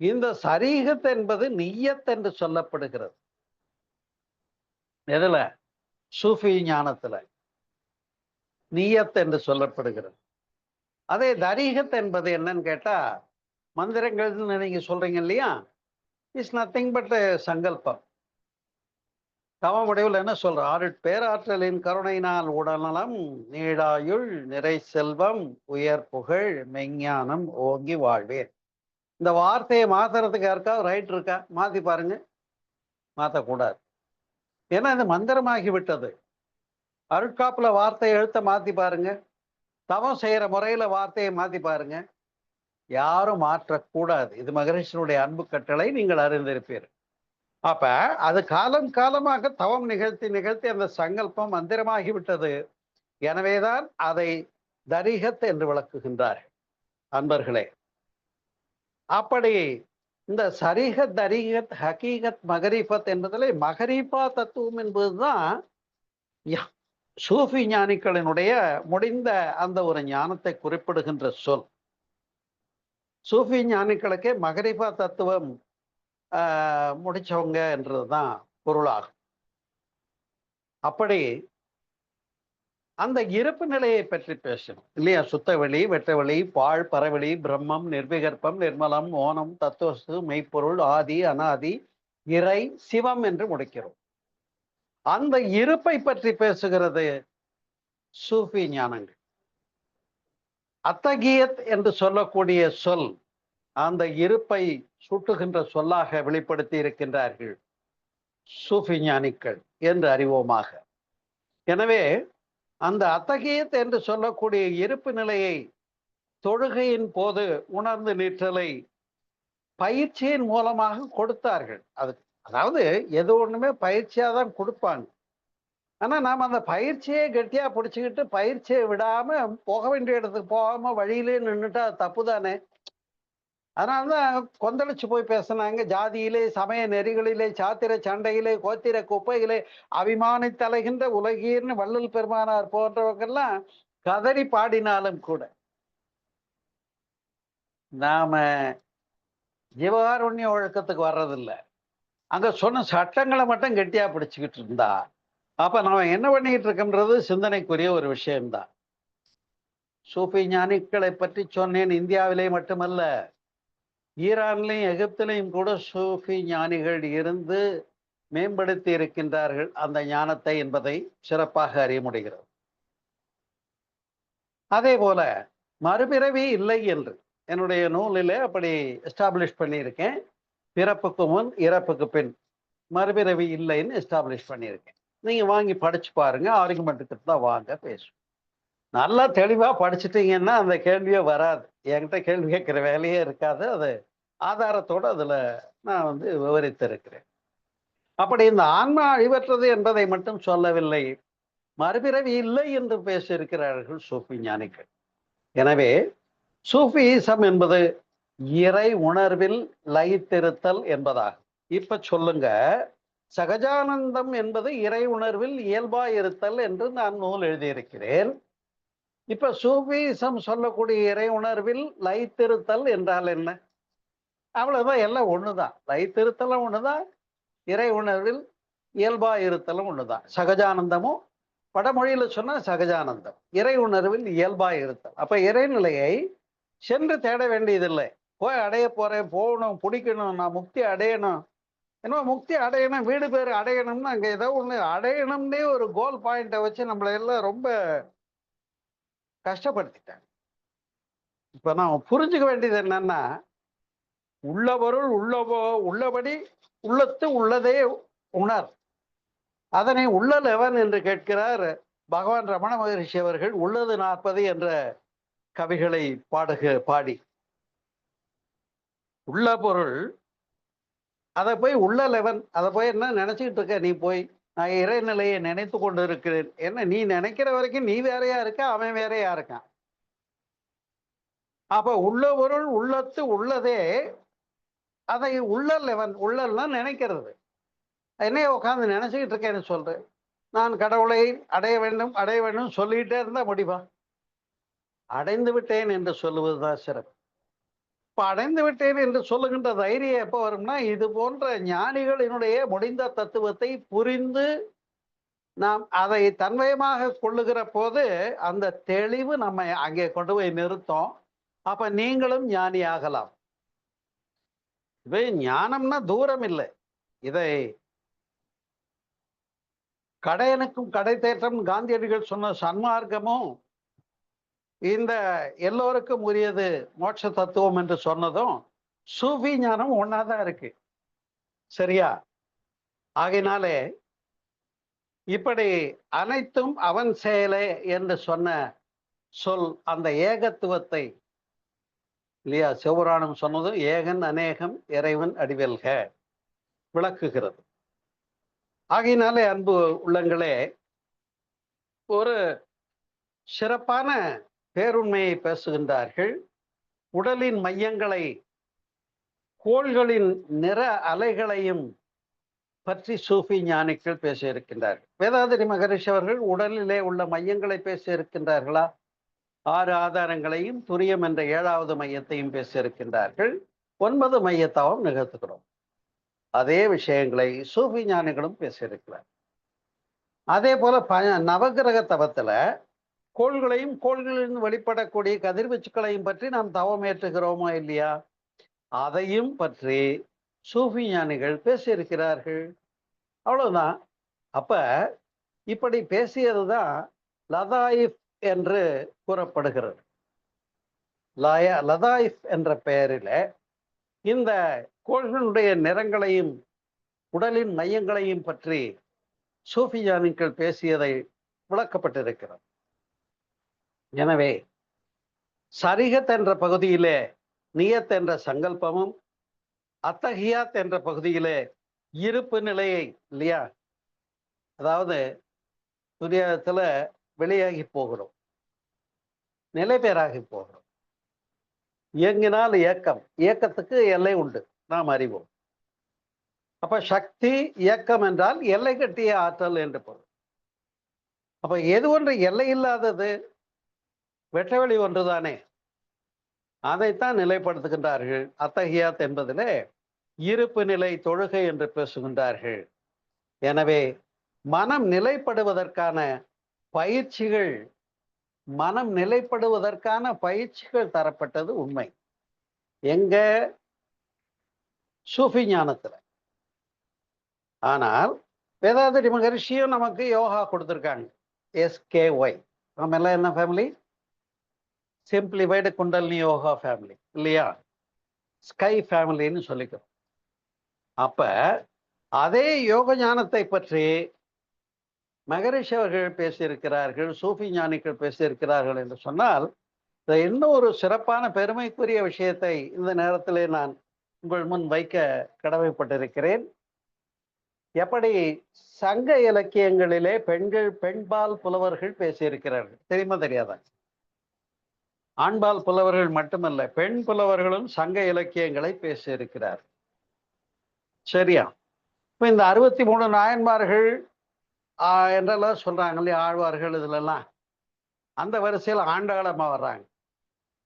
Speaker 2: இந்த சரீகத் என்பது நிய்யத் என்று சொல்லப்படுகிறது. எதுல? சூஃபி ஞானத்துல நிய்யத் என்று சொல்லப்படுகிறது. அதே தரீகத் என்பது என்னன்னு கேட்டா, மந்திரங்கள்னு நீங்க சொல்றீங்க இல்லையா, இட்ஸ் நத்திங் பட் சங்கல்பம். தவமுடைவில் என்ன சொல்ற? பேராற்றலின் கருணையினால் உடல்நலம், நீடாயுள், நிறை செல்வம், உயர் புகழ், மெஞ்ஞானம் ஓங்கி வாழ்வேன். இந்த வார்த்தையை மாத்துறதுக்கு யாருக்காவது ரைட் இருக்கா? மாத்தி பாருங்க. மாத்தக்கூடாது. ஏன்னா இது மந்திரமாகி விட்டது. அருட்காப்புல வார்த்தையை எழுத்த மாத்தி பாருங்க. தவம் செய்யற முறையில வார்த்தையை மாத்தி பாருங்க. யாரும் மாற்றக்கூடாது. இது மகரிஷியினுடைய அன்பு கட்டளை, நீங்கள் அறிந்திருப்பீர்கள். அப்ப அது காலம் காலமாக தவம் நிகழ்த்தி நிகழ்த்தி அந்த சங்கல்பம் மந்திரமாகிவிட்டது. எனவேதான் அதை தரிகத் என்று விளக்குகின்றார்கள். அன்பர்களே, அப்படி இந்த சரிகத், தரிகத், ஹகீகத், மகரிஃபத் என்பதிலே மகரிஃபா தத்துவம் என்பதுதான் சூஃபி ஞானிகளினுடைய முடிந்த அந்த ஒரு ஞானத்தை குறிப்பிடுகின்ற சொல். சூஃபி ஞானிகளுக்கே மகரிஃபா தத்துவம் முடிச்சவங்க என்றதுதான் பொருளாகும். அப்படி அந்த இருப்பு நிலையை பற்றி பேசணும் இல்லையா? சுத்தவெளி, வெட்டவெளி, பாழ், பரவெளி, பிரம்மம், நிர்விகற்பம், நிர்மலம், மோனம், தத்துவஸ்து, மெய்ப்பொருள், ஆதி, அனாதி, இறை, சிவம் என்று முடிக்கிறோம். அந்த இருப்பை பற்றி பேசுகிறது சூஃபி ஞானங்கள். அத்தகியத் என்று சொல்லக்கூடிய சொல் அந்த இருப்பை சுட்டுகின்ற சொல்லாக வெளிப்படுத்தி இருக்கின்றார்கள் சூஃபி ஞானிகள் என்று அறிவோமாக. எனவே அந்த அத்தகியத் என்று சொல்லக்கூடிய இருப்பு நிலையை தொழுகையின் போது உணர்ந்து நிற்றலை பயிற்சியின் மூலமாக கொடுத்தார்கள். அதாவது எது ஒண்ணுமே பயிற்சியா தான் கொடுப்பாங்க. ஆனா நாம் அந்த பயிற்சியை கெட்டியா பிடிச்சுக்கிட்டு பயிற்சியை விடாம போக வேண்டிய இடத்துக்கு போகாம வழியிலே நின்றுட்டா அது தப்பு தானே. அதனாலதான் கொந்தளிச்சு போய் பேசினாங்க. ஜாதியிலே, சமய நெறிகளிலே, சாத்திர சண்டையிலே, கோத்திர குப்பையிலே அபிமானித்தலைகின்ற உலகீர்னு வள்ளல் பெருமானார் போன்றவங்கெல்லாம் கதறி பாடினாலும் கூட நாம ஜீவகாருண்ய ஒழுக்கத்துக்கு வர்றதில்லை. அங்க சொன்ன சட்டங்களை மட்டும் கெட்டியா பிடிச்சுக்கிட்டு இருந்தா அப்ப நாம என்ன பண்ணிக்கிட்டு இருக்கோம்ன்றது சிந்தனைக்குரிய ஒரு விஷயம்தான். சூஃபி ஞானிகளை பற்றி சொன்னேன். இந்தியாவிலே மட்டுமல்ல, ஈரான்லையும் எகிப்திலையும் கூட சூஃபி ஞானிகள் இருந்து மேம்படுத்தி இருக்கின்றார்கள் அந்த ஞானத்தை என்பதை சிறப்பாக அறிய முடிகிறது. அதே போல மறுபிறவி இல்லை என்று என்னுடைய நூலிலே அப்படி எஸ்டாப்ளிஷ் பண்ணியிருக்கேன். பிறப்புக்கு முன் இறப்புக்கு பின் மறுபிறவி இல்லைன்னு எஸ்டாப்ளிஷ் பண்ணியிருக்கேன். நீங்க வாங்கி படிச்சு பாருங்க. ஆர்குமெண்ட்டுக்கு தான் வாங்க பேசும். நல்லா தெளிவா படிச்சுட்டீங்கன்னா அந்த கேள்வியே வராது. என்கிட்ட கேள்வி கேட்கிற வேலையே இருக்காது. அது ஆதாரத்தோடு அதுல நான் விவரித்திருக்கிறேன். அப்படி இந்த ஆன்மா அழிவற்றது என்பதை மட்டும் சொல்லவில்லை, மறுபிறவி இல்லை என்று பேசியிருக்கிறார்கள் சூஃபி ஞானிகள். எனவே சூஃபியிசம் என்பது இறை உணர்வில் லயித்திருத்தல் என்பதாகும். இப்ப சொல்லுங்க, சகஜானந்தம் என்பது இறை உணர்வில் இயல்பாயிருத்தல் என்று நான் நூல் எழுதியிருக்கிறேன். இப்ப சூஃபியிசம் சொல்லக்கூடிய இறை உணர்வில் லயித்திருத்தல் என்றால் என்ன? அவ்வளவுதான், எல்லாம் ஒண்ணுதான். லயித்திருத்தலும் ஒண்ணுதான், இறை உணர்வில் இயல்பா இருத்தலும் ஒண்ணுதான். சகஜானந்தமும் வடமொழியில சொன்னா சகஜானந்தம், இறை உணர்வில் இயல்பா இருத்தல். அப்ப இறைநிலையை சென்று தேட வேண்டியதில்லை. போய் அடைய போறேன், போகணும், பிடிக்கணும், நான் முக்தி அடையணும், ஏன்னா முக்தி அடையணும், வீடு பேர் அடையணும்னு அங்க ஏதோ ஒண்ணு அடையணும்னே ஒரு கோல் பாயிண்ட வச்சு நம்மளை எல்லாம் ரொம்ப கஷ்டப்படுத்திட்டாங்க. இப்ப நான் புரிஞ்சுக்க வேண்டியது என்னன்னா, உள்ள பொருள் உள்ளபடி உள்ளத்து உள்ளதே உணர், அதனை உள்ளல் எவன் என்று கேட்கிறார் பகவான் ரமண மகரிஷி அவர்கள் உள்ளது 40 என்ற கவிகளை பாடி. உள்ள பொருள் அதை போய் உள்ளல் எவன், அதை போய் என்ன நினைச்சுக்கிட்டு இருக்க நீ? போய் நான் இறைநிலையை நினைத்து கொண்டு இருக்கிறேன். என்ன நீ நினைக்கிற வரைக்கும் நீ வேறையா இருக்க, அவன் வேறையா இருக்கான். அப்ப உள்ள பொருள் உள்ளத்து உள்ளதே, அதை உள்ளல் எவன், உள்ளல்னா நினைக்கிறது. என்னைய உட்காந்து நினைச்சுக்கிட்டு இருக்கேன்னு சொல்றேன். நான் கடவுளை அடைய வேண்டும் சொல்லிக்கிட்டே இருந்தா முடிவா? அடைந்து விட்டேன் என்று சொல்லுவதுதான் சிறப்பு. இப்ப அடைந்து விட்டேன் என்று சொல்லுகின்ற தைரியம் எப்ப வரும்னா, இது போன்ற ஞானிகளினுடைய முடிந்த தத்துவத்தை புரிந்து நாம் அதை தன்மயமாக கொள்ளுகிற போது அந்த தெளிவு நம்ம அங்கே கொண்டு போய் நிறுத்தோம். அப்ப நீங்களும் ஞானி ஆகலாம். இது ஞானம்னா தூரம் இல்லை. இதை கடையனுக்கும் கடை தேற்றம் காந்தியடிகள் சொன்ன சன்மார்க்கமும் இந்த எல்லோருக்கும் உரியது மோட்ச தத்துவம் என்று சொன்னதும் சூஃபி ஞானம் ஒன்னாதான் இருக்கு. சரியா? ஆகையினாலே இப்படி அனைத்தும் அவன் செயலே என்று சொன்ன சொல் அந்த ஏகத்துவத்தை, இல்லையா, சிவபுராணம் சொன்னதும் ஏகன் அநேகம் இறைவன் அடிவெல்க விளக்குகிறது. ஆகையினாலே அன்பு உள்ளங்களே, ஒரு சிறப்பான பேருண்மையை பேசுகின்றார்கள். உடலின் மையங்களை, கோள்களின் நிற அலைகளையும் பற்றி சூஃபி ஞானிகள் பேசியிருக்கின்றார்கள். வேதாத்திரி மகரிஷி அவர்கள் உடலிலே உள்ள மையங்களை பேசியிருக்கின்றார்களா? 6 ஆதாரங்களையும், துரியம் என்ற 7வது மையத்தையும் பேசியிருக்கின்றார்கள். 9 மையத்தாவும் நிகழ்த்துகிறோம். அதே விஷயங்களை சூஃபி ஞானிகளும் பேசியிருக்கிறார். அதே போல நவகிரக தவத்துல கோள்களையும், கோள்களிலிருந்து வெளிப்படக்கூடிய கதிர்வீச்சுக்களையும் பற்றி நாம் தவம் ஏற்றுகிறோமா இல்லையா? அதையும் பற்றி சூஃபி ஞானிகள் பேசியிருக்கிறார்கள். அவ்வளவுதான். அப்ப இப்படி பேசியதுதான் லதாயிஃப் என்று கூறப்படுகிறது. லதாயிஃப் என்ற பெயரில் இந்த கோள்களுடைய நிறங்களையும் உடலின் மையங்களையும் பற்றி சூஃபி ஞானிகள் பேசியதை விளக்கப்பட்டிருக்கிறது. எனவே சரிகத் என்ற பகுதியிலே நியத் என்ற சங்கல்பமும், அத்தஹியாத் என்ற பகுதியிலே இருப்பு நிலையை, இல்லையா, அதாவது துரியத்துல வெளியாகி போகிறோம், நிலை பெயராகி போகிறோம். இயங்கினால் இயக்கம், இயக்கத்துக்கு எல்லை உண்டு, நாம் அறிவோம். அப்ப சக்தி இயக்கம் என்றால் எல்லை கட்டிய ஆற்றல் என்று பொருள். அப்ப எது ஒன்று எல்லை இல்லாதது? வெட்டவெளி ஒன்றுதானே. அதைத்தான் நிலைப்படுத்துகின்றார்கள். அத்தஹியாத் என்பதிலே இருப்பு நிலை தொழுகை என்று பேசுகின்றார்கள். எனவே மனம் நிலைப்படுவதற்கான பயிற்சிகள், மனம் நிலைப்படுவதற்கான பயிற்சிகள் தரப்பட்டது உண்மை. எங்க? சூஃபி ஞானத்துல. ஆனால் வேதாத்திரி மகரிஷியும் நமக்கு யோகா கொடுத்திருக்காங்க. SKY. நம்ம எல்லாம் என்ன family? Simplified kundalini yoga family, இல்லையா? ஸ்கை ஃபேமிலின்னு சொல்லிக்கிறோம். அப்ப அதே யோக ஞானத்தை பற்றி மகரிஷி அவர்கள் பேசியிருக்கிறார்கள், சூஃபி ஞானிகள் பேசியிருக்கிறார்கள் என்று சொன்னால், இன்னும் ஒரு சிறப்பான பெருமைக்குரிய விஷயத்தை இந்த நேரத்திலே நான் உங்கள் முன் வைக்க கடமைப்பட்டிருக்கிறேன். எப்படி சங்க இலக்கியங்களிலே பெண்பால் புலவர்கள் பேசியிருக்கிறார்கள் தெரியுமா தெரியாதா? ஆண்பால் புலவர்கள் மட்டுமல்ல, பெண் புலவர்களும் சங்க இலக்கியங்களை பேசியிருக்கிறார். சரியா? இப்ப இந்த 63 நாயன்மார்கள் என்றெல்லாம் சொல்றாங்க இல்லையா, ஆழ்வார்கள், இதுலெல்லாம் அந்த வரிசையில் ஆண்டாளம்மா வர்றாங்க.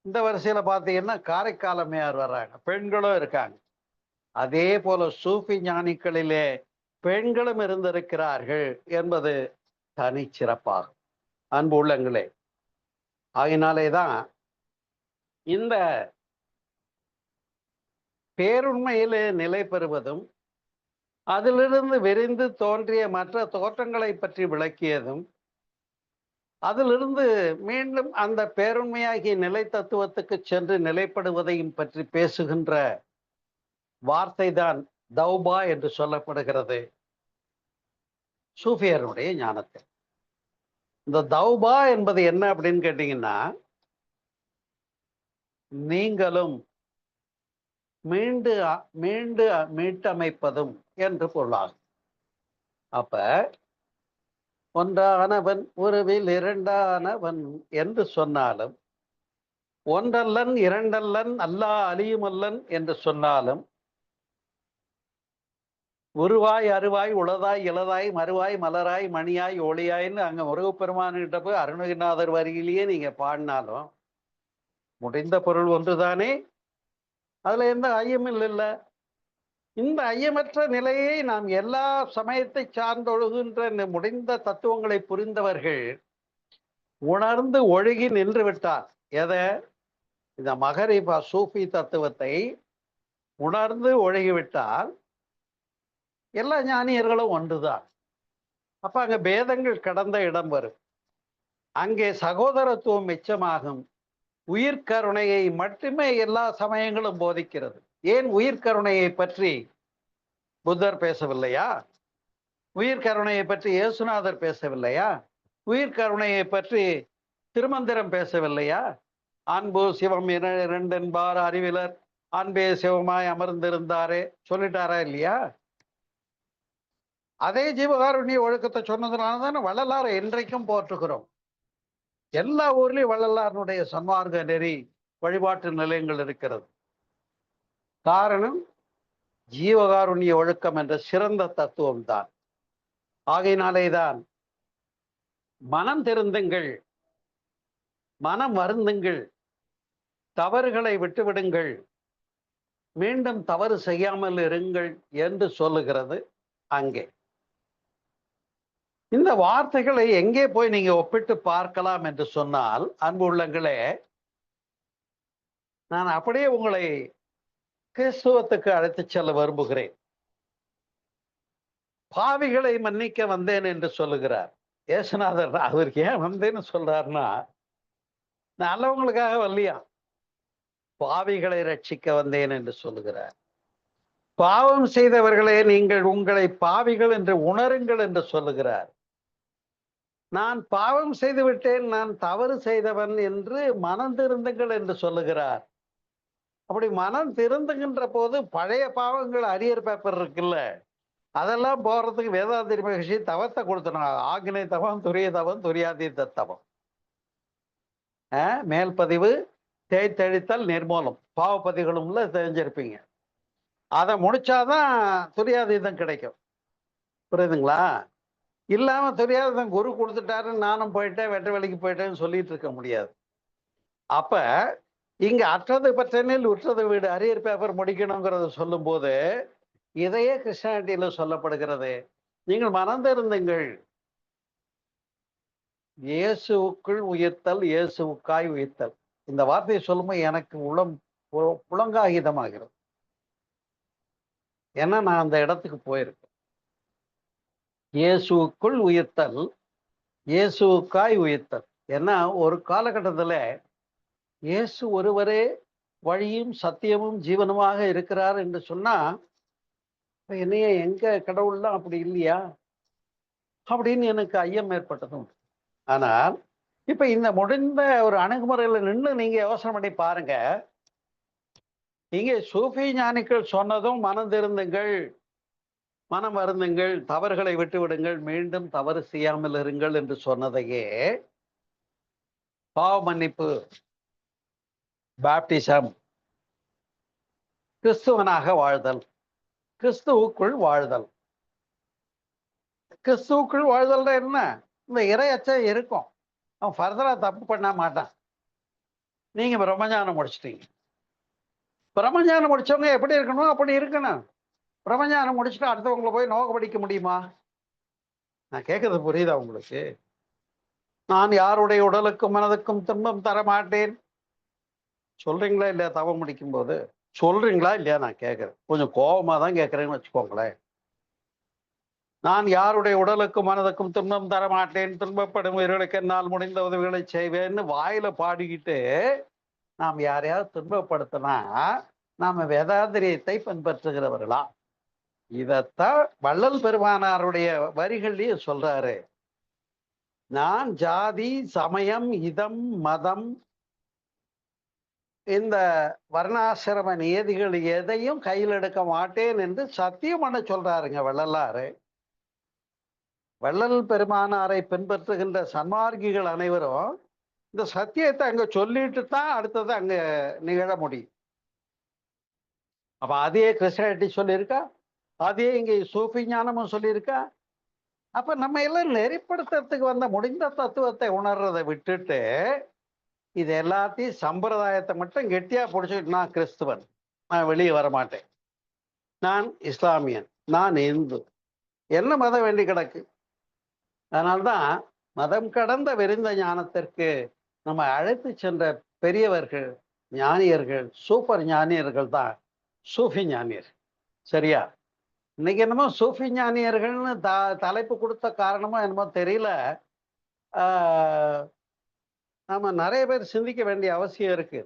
Speaker 2: இந்த வரிசையில பார்த்தீங்கன்னா காரைக்காலம்மையார் வர்றாங்க. பெண்களும் இருக்காங்க. அதே போல சூஃபி ஞானிகளிலே பெண்களும் இருந்திருக்கிறார்கள் என்பது தனிச்சிறப்பாகும். அன்பு உள்ளங்களே, ஆகினாலேதான் இந்த பேருண்மையிலே நிலை பெறுவதும், அதிலிருந்து விரிந்து தோன்றிய மற்ற தோற்றங்களை பற்றி விளக்கியதும், அதிலிருந்து மீண்டும் அந்த பேருண்மையாகிய நிலை தத்துவத்துக்கு சென்று நிலைப்படுவதையும் பற்றி பேசுகின்ற வார்த்தை தான் தௌபா என்று சொல்லப்படுகிறது சூஃபியருடைய ஞானத்தில். இந்த தௌபா என்பது என்ன அப்படின்னு கேட்டீங்கன்னா, நீங்களும் மீட்டமைப்பதும் என்று பொருளாகும். அப்ப ஒன்றானவன் உருவில் இரண்டானவன் என்று சொன்னாலும், ஒன்றல்லன் இரண்டல்லன் அல்லா அழியுமல்லன் என்று சொன்னாலும், உருவாய் அருவாய் உளதாய் இளதாய் மறுவாய் மலராய் மணியாய் ஒளியாய்ன்னு அங்க முருகப்பெருமான்கிட்ட போய் அருணகிரிநாதர் வரியிலேயே நீங்க பாடினாலும் முடிந்த பொருள் ஒன்றுதானே. அதுல எந்த ஐயமும் இல்லை. இந்த ஐயமற்ற நிலையை நாம் எல்லா சமயத்தை சார்ந்தொழுகின்ற முடிந்த தத்துவங்களை புரிந்தவர்கள் உணர்ந்து ஒழுகி நின்று விட்டார். எதை? இந்த மகரிபா சூஃபி தத்துவத்தை உணர்ந்து ஒழுகிவிட்டால் எல்லா ஞானியர்களும் ஒன்றுதான். அப்ப அங்க பேதங்கள் கடந்த இடம் வரும். அங்கே சகோதரத்துவம் மிச்சமாகும். உயிர்கருணையை மட்டுமே எல்லா சமயங்களும் போதிக்கிறது. ஏன் உயிர்கருணையை பற்றி புத்தர் பேசவில்லையா? உயிர்கருணையை பற்றி இயேசுநாதர் பேசவில்லையா? உயிர்கருணையை பற்றி திருமந்திரம் பேசவில்லையா? அன்பு சிவம் இரண்டென்பார் அறிவிலர், அன்பே சிவமாய் அமர்ந்திருந்தாரே சொல்லிட்டாரா இல்லையா? அதே ஜீவகாருண்ய ஒழுக்கத்தை சொன்னதுனால தானே வள்ளலாரை இன்றைக்கும் போற்றுகிறோம். எல்லா ஊர்லயும் வள்ளலாருடைய சன்மார்க்க நெறி வழிபாட்டு நிலையங்கள் இருக்கிறது. காரணம் ஜீவகாருண்ய ஒழுக்கம் என்ற சிறந்த தத்துவம் தான். ஆகையினாலேதான் மனம் திருந்துங்கள், மனம் வருந்துங்கள், தவறுகளை விட்டுவிடுங்கள், மீண்டும் தவறு செய்யாமல் இருங்கள் என்று சொல்லுகிறது. அங்கே இந்த வார்த்தைகளை எங்கே போய் நீங்க ஒப்பிட்டு பார்க்கலாம் என்று சொன்னால், அன்பு உள்ளங்களே, நான் அப்படியே உங்களை கிறிஸ்துவத்துக்கு அழைத்துச் செல்ல விரும்புகிறேன். பாவிகளை மன்னிக்க வந்தேன் என்று சொல்லுகிறார் இயேசுநாதர். அவருக்கு ஏன் வந்தேன்னு சொல்றாருன்னா, நல்லவங்களுக்காக வரலையா, பாவிகளை ரட்சிக்க வந்தேன் என்று சொல்லுகிறார். பாவம் செய்தவர்களே, நீங்கள் உங்களை பாவிகள் என்று உணருங்கள் என்று சொல்லுகிறார். நான் பாவம் செய்து விட்டேன், நான் தவறு செய்தவன் என்று மனம் திருந்துங்கள் என்று சொல்லுகிறார். அப்படி மனம் திருந்துகின்ற போது பழைய பாவங்கள் அரியர் பேப்பர் இருக்குல்ல, அதெல்லாம் போறதுக்கு வேதாந்திரி மகிழ்ச்சி தவத்தை கொடுத்துனாங்க. ஆக்னை தவம், துரிய தவம், துரியாதீத தவம், மேல் பதிவு, தேய்த்தழித்தல், நிர்மூலம், பாவப்பதிகளும்ல தெரிஞ்சிருப்பீங்க. அதை முடிச்சாதான் துரியாதீதம் கிடைக்கும். புரியுதுங்களா? இல்லாம துரியாதீதம் குரு கொடுத்துட்டாரு, நானும் போயிட்டேன், வெட்ட வேலைக்கு போயிட்டேன்னு சொல்லிட்டு இருக்க முடியாது. அப்ப இங்க அற்றது பற்றனில் உற்றது வீடு, அரியர் பேப்பர் முடிக்கணுங்கிறத சொல்லும் போது இதையே கிறிஸ்டியானிட்டியில சொல்லப்படுகிறது. நீங்கள் மறந்திருந்துங்கள், இயேசுவுக்குள் உயிர்த்தல், இயேசுவுக்காய் உயிர்த்தல். இந்த வார்த்தையை சொல்லும்போது எனக்கு புலங்காகிதமாகிறது. ஏன்னா நான் அந்த இடத்துக்கு போயிருக்கேன். இயேசுவுக்குள் உயிர்த்தல், இயேசுவுக்காய் உயிர்த்தல். ஏன்னா ஒரு காலகட்டத்தில் இயேசு ஒருவரே வழியும் சத்தியமும் ஜீவனுமாக இருக்கிறார் என்று சொன்னா, என்னைய எங்க கடவுள்லாம் அப்படி இல்லையா அப்படின்னு எனக்கு ஐயம் ஏற்பட்டதும். ஆனால் இப்ப இந்த முடிந்த ஒரு அணுகுமுறையில நின்று நீங்க யோசனை பண்ணி பாருங்க. இங்கே சூஃபி ஞானிகள் சொன்னதும் மனம் திருந்துங்கள், மனம் வருந்துங்கள், தவறுகளை விட்டு விடுங்கள், மீண்டும் தவறு செய்யாமல் இருங்கள் என்று சொன்னதையே பாவ மன்னிப்பு, பாப்டிசம், கிறிஸ்துவனாக வாழ்தல், கிறிஸ்துவுக்குள் வாழ்தல். கிறிஸ்துவுக்குள் வாழ்தல் என்ன? இந்த இறையச்சம் இருக்கும், அவன் ஃபர்தரா தப்பு பண்ண மாட்டான். நீங்க பிரம்மஞானம் முடிச்சிட்டீங்க. பிரம்மஞானம் முடிச்சவங்க எப்படி இருக்கணும் அப்படி இருக்கணும். பிரம்மஞானம் முடிச்சுட்டு அடுத்தவங்களை போய் நோக்க படிக்க முடியுமா? நான் கேட்கறது புரியுதா உங்களுக்கு? நான் யாருடைய உடலுக்கும் மனதுக்கும் துன்பம் தர மாட்டேன் சொல்றீங்களா இல்லையா? தவம் முடிக்கும் போது சொல்றீங்களா இல்லையா? நான் கேட்கறேன், கொஞ்சம் கோபமா தான் கேட்கறேன்னு வச்சுக்கோங்களேன். நான் யாருடைய உடலுக்கும் மனதுக்கும் துன்பம் தர மாட்டேன், துன்பப்படும் உயிர்களுக்கு என்னால் முடிந்த உதவிகளை செய்வேன்னு வாயில பாடிக்கிட்டு நாம் யாரையாவது துன்பப்படுத்தினா நாம வேதாந்திரியத்தை பின்பற்றுகிறவர்களா? இதத்தான் வள்ளல் பெருமானாருடைய வரிகள்லயே சொல்றாரு. நான் ஜாதி, சமயம், இதம், மதம், இந்த வர்ணாசிரம நியதிகள் எதையும் கையில் எடுக்க மாட்டேன் என்று சத்தியம் பண்ண சொல்றாருங்க வள்ளலாறு. வள்ளல் பெருமானாரை பின்பற்றுகின்ற சன்மார்க்கிகள் அனைவரும் இந்த சத்தியத்தை அங்க சொல்லிட்டு தான் அடுத்தது அங்க நிகழ முடியும். அப்ப அதே கிறிஸ்டியானிட்டி சொல்லியிருக்கா, அதே இங்கே சூஃபி ஞானமும் சொல்லியிருக்கா. அப்ப நம்ம எல்லாம் நெறிப்படுத்துறதுக்கு வந்த முடிந்த தத்துவத்தை உணர்றதை விட்டுட்டு இது எல்லாத்தையும் சம்பிரதாயத்தை மட்டும் கெட்டியா பிடிச்சிட்டு, நான் கிறிஸ்துவன், நான் வெளியே வர மாட்டேன், நான் இஸ்லாமியன், நான் இந்து, என்ன மதம் வேண்டி கிடக்கு? அதனால்தான் மதம் கடந்த விரிந்த ஞானத்திற்கு நம்ம அழைத்து சென்ற பெரியவர்கள், ஞானியர்கள், சூப்பர் ஞானியர்கள் தான் சூஃபி ஞானியர். சரியா? இன்னைக்கு என்னமோ சூஃபி ஞானியர்கள்னு தலைப்பு கொடுத்த காரணமோ என்னமோ தெரியல, நாம நிறைய பேர் சிந்திக்க வேண்டிய அவசியம் இருக்கு.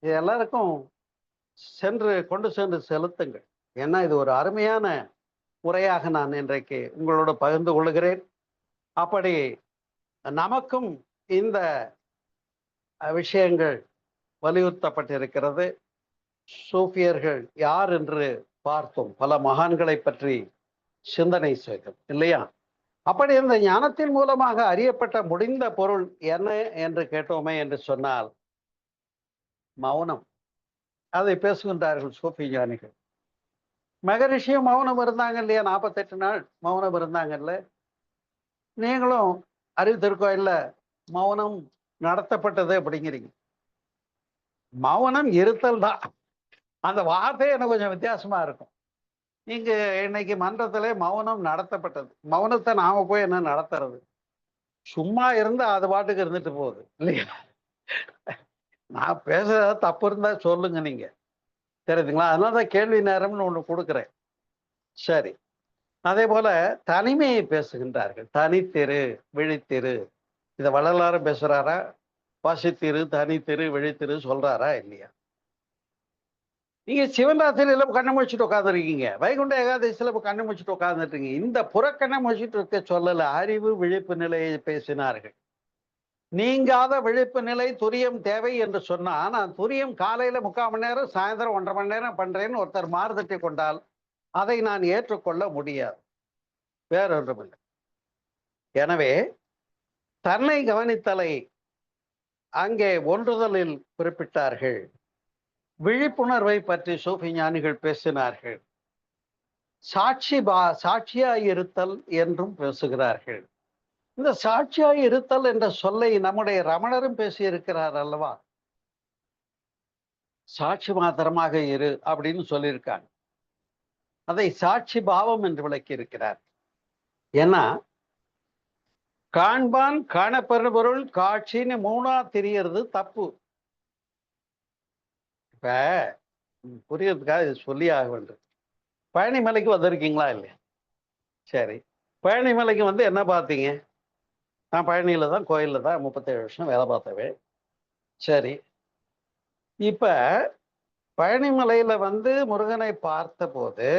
Speaker 2: இது எல்லாருக்கும் கொண்டு சென்று செலுத்துங்கள். ஏன்னா இது ஒரு அருமையான உரையாக நான் இன்றைக்கு உங்களோட பகிர்ந்து கொள்கிறேன். அப்படி நமக்கும் இந்த விஷயங்கள் வலியுறுத்தப்பட்டிருக்கிறது. சூஃபியர்கள் யார் என்று பார்த்தோம், பல மகான்களை பற்றி சிந்தனை செய்தோம் இல்லையா? அப்படி இந்த ஞானத்தின் மூலமாக அறியப்பட்ட முடிந்த பொருள் என்ன என்று கேட்டோமே என்று சொன்னால் மௌனம். அதை பேசுகின்றார்கள் சூஃபி ஞானிகள். மகரிஷியும் மௌனம் இருந்தாங்க இல்லையா? 48 நாள் மௌனம் இருந்தாங்கல்ல. நீங்களும் அறிவு திருக்கோயில்ல மௌனம் நடத்தப்பட்டது அப்படிங்கிறீங்க. மௌனம் இருத்தல் தான். அந்த வார்த்தை எனக்கு கொஞ்சம் வித்தியாசமா இருக்கும். இங்க இன்னைக்கு மன்றத்திலே மௌனம் நடத்தப்பட்டது. மௌனத்தை நாம போய் என்ன நடத்துறது? சும்மா இருந்தா அது பாட்டுக்கு இருந்துட்டு போகுது இல்லையா? நான் பேசுறது தப்பு இருந்தா சொல்லுங்க நீங்க. தெரியுதுங்களா? அதனாலதான் கேள்வி நேரம்னு ஒண்ணு கொடுக்குறேன். சரி. அதே போல தனிமையை பேசுகின்றார்கள். தனித்திரு, விழித்திரு. இத வள்ளலாரும் பேசுறாரா? பசித்திரு, தனித்திரு, விழித்திரு சொல்றாரா இல்லையா? நீங்க சிவராத்திரியில கண்ணை முடிச்சுட்டு உட்காந்துருக்கீங்க. வைகுண்ட ஏகாதசியில கண்ணை முடிச்சுட்டு உட்காந்துருக்கீங்க. இந்த புறக்கண்ணை முடிச்சுட்டு இருக்க சொல்லல. அறிவு விழிப்பு நிலையை பேசினார்கள். நீங்காத விழிப்பு நிலை துரியம் தேவை என்று சொன்னா, நான் துரியம் காலையில 3/4 மணி நேரம், சாயந்தரம் 1.5 மணி நேரம் பண்றேன்னு ஒருத்தர் மாறுதட்டி கொண்டால் அதை நான் ஏற்றுக்கொள்ள முடியாது. வேறொன்றுமில்லை. எனவே தன்னை கவனித்தலை அங்கே ஒன்றுதலில் குறிப்பிட்டார்கள். விழிப்புணர்வை பற்றி சூஃபி ஞானிகள் பேசினார்கள். சாட்சியாய் இருத்தல் என்றும் பேசுகிறார்கள். இந்த சாட்சியாய் இருத்தல் என்ற சொல்லை நம்முடைய ரமணரும் பேசியிருக்கிறார் அல்லவா? சாட்சி மாத்திரமாக இரு அப்படின்னு சொல்லியிருக்காங்க. அதை சாட்சி பாவம் என்று விளக்கி இருக்கிறார். ஏன்னா காண்பான் காணப்பெறும் பொருள் காட்சின்னு 3ஆ தெரியறது தப்பு. இப்ப புரியறதுக்காக இது சொல்லி ஆக வேண்டும். பழனி மலைக்கு வந்திருக்கீங்களா இல்லையா? சரி. பழனி மலைக்கு வந்து என்ன பார்த்தீங்க? நான் பழனியில தான், கோயில்ல தான் 37 வருஷம் வேலை பார்த்தவே. சரி. இப்ப பழனி மலையில வந்து முருகனை பார்த்த போது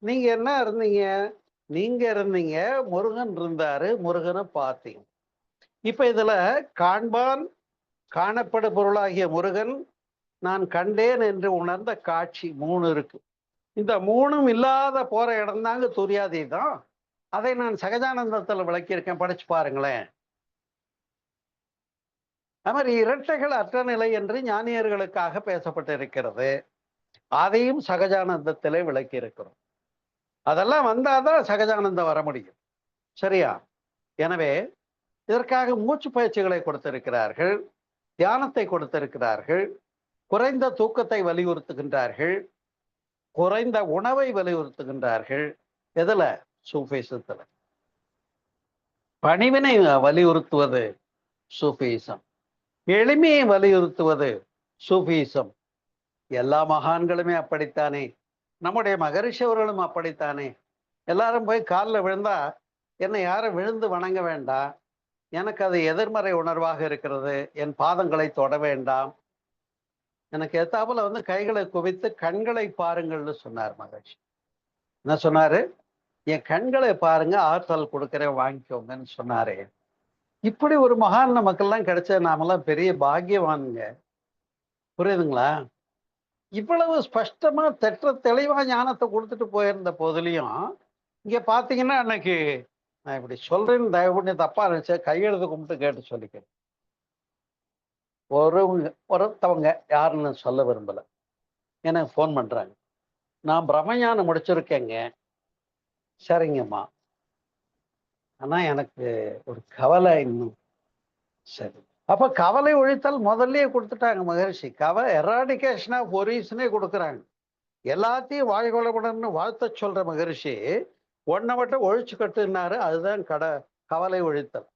Speaker 2: நீங்க என்ன இருந்தீங்க? நீங்க இருந்தீங்க, முருகன் இருந்தாரு, முருகனை பார்த்தீங்க. இப்ப இதுல காண்பான் காணப்படு பொருளாகிய முருகன், நான் கண்டேன் என்று உணர்ந்த காட்சி 3 இருக்கு. இந்த 3ம் இல்லாத போற இடம் தாங்க துரியாதீதம். அதை நான் சகஜானந்தத்துல விளக்கியிருக்கேன், படிச்சு பாருங்களேன். அது மாதிரி இரட்டைகள் அற்ற நிலை என்று ஞானியர்களுக்காக பேசப்பட்டிருக்கிறது. அதையும் சகஜானந்தத்திலே விளக்கி இருக்கிறோம். அதெல்லாம் வந்தாதான் சகஜானந்தம் வர முடியும். சரியா? எனவே இதற்காக மூச்சு பயிற்சிகளை கொடுத்திருக்கிறார்கள், தியானத்தை கொடுத்திருக்கிறார்கள், குறைந்த தூக்கத்தை வலியுறுத்துகின்றார்கள், குறைந்த உணவை வலியுறுத்துகின்றார்கள். எதுல? சூஃபிசத்துல. பணிவினை வலியுறுத்துவது சூஃபிசம், எளிமையை வலியுறுத்துவது சூஃபிசம். எல்லா மகான்களுமே அப்படித்தானே. நம்முடைய மகரிஷி அவர்களும் அப்படித்தானே. எல்லாரும் போய் காலில் விழுந்தா என்னை யாரும் விழுந்து வணங்க வேண்டாம், எனக்கு அது எதிர்மறை உணர்வாக இருக்கிறது, என் பாதங்களை தொட வேண்டாம், எனக்கு எத்தாப்புல வந்து கைகளை குவித்து கண்களை பாருங்கள்னு சொன்னார் மகரிஷி. என்ன சொன்னாரு? என் கண்களை பாருங்க, ஆற்றல் கொடுக்கிறேன், வாங்கிக்கோங்கன்னு சொன்னாரு. இப்படி ஒரு மகான் நமக்கெல்லாம் கிடைச்ச நாமெல்லாம் பெரிய பாக்கியவானுங்க. புரியுதுங்களா? இவ்வளவு ஸ்பஷ்டமா தெளிவா ஞானத்தை கொடுத்துட்டு போயிருந்த போதிலையும் இங்க பாத்தீங்கன்னா அன்னைக்கு நான் இப்படி சொல்றேன்னு தயவு பண்ணி தப்பா நினைச்ச கையெழுத்து கும்பிட்டு கேட்டு சொல்லிக்கிறேன். ஒருத்தவங்க யாருன்னு சொல்ல விரும்பல, எனக்கு ஃபோன் பண்றாங்க. நான் பிரம்மஞானம் முடிச்சிருக்கேங்க. சரிங்கம்மா, ஆனா எனக்கு ஒரு கவலை இன்னும். சரி. அப்ப கவலை ஒழித்தல் முதல்லயே கொடுத்துட்டாங்க மகரிஷி. எராடிகேஷன் ஆஃப் ஒரிஸ்னே கொடுக்குறாங்க. எல்லாத்தையும் வாழ்கொளமுடன்னு வாழ்த்த சொல்ற மகரிஷி ஒன்றை மட்டும் ஒழிச்சு கட்டுனாரு. அதுதான் கவலை ஒழித்தல்.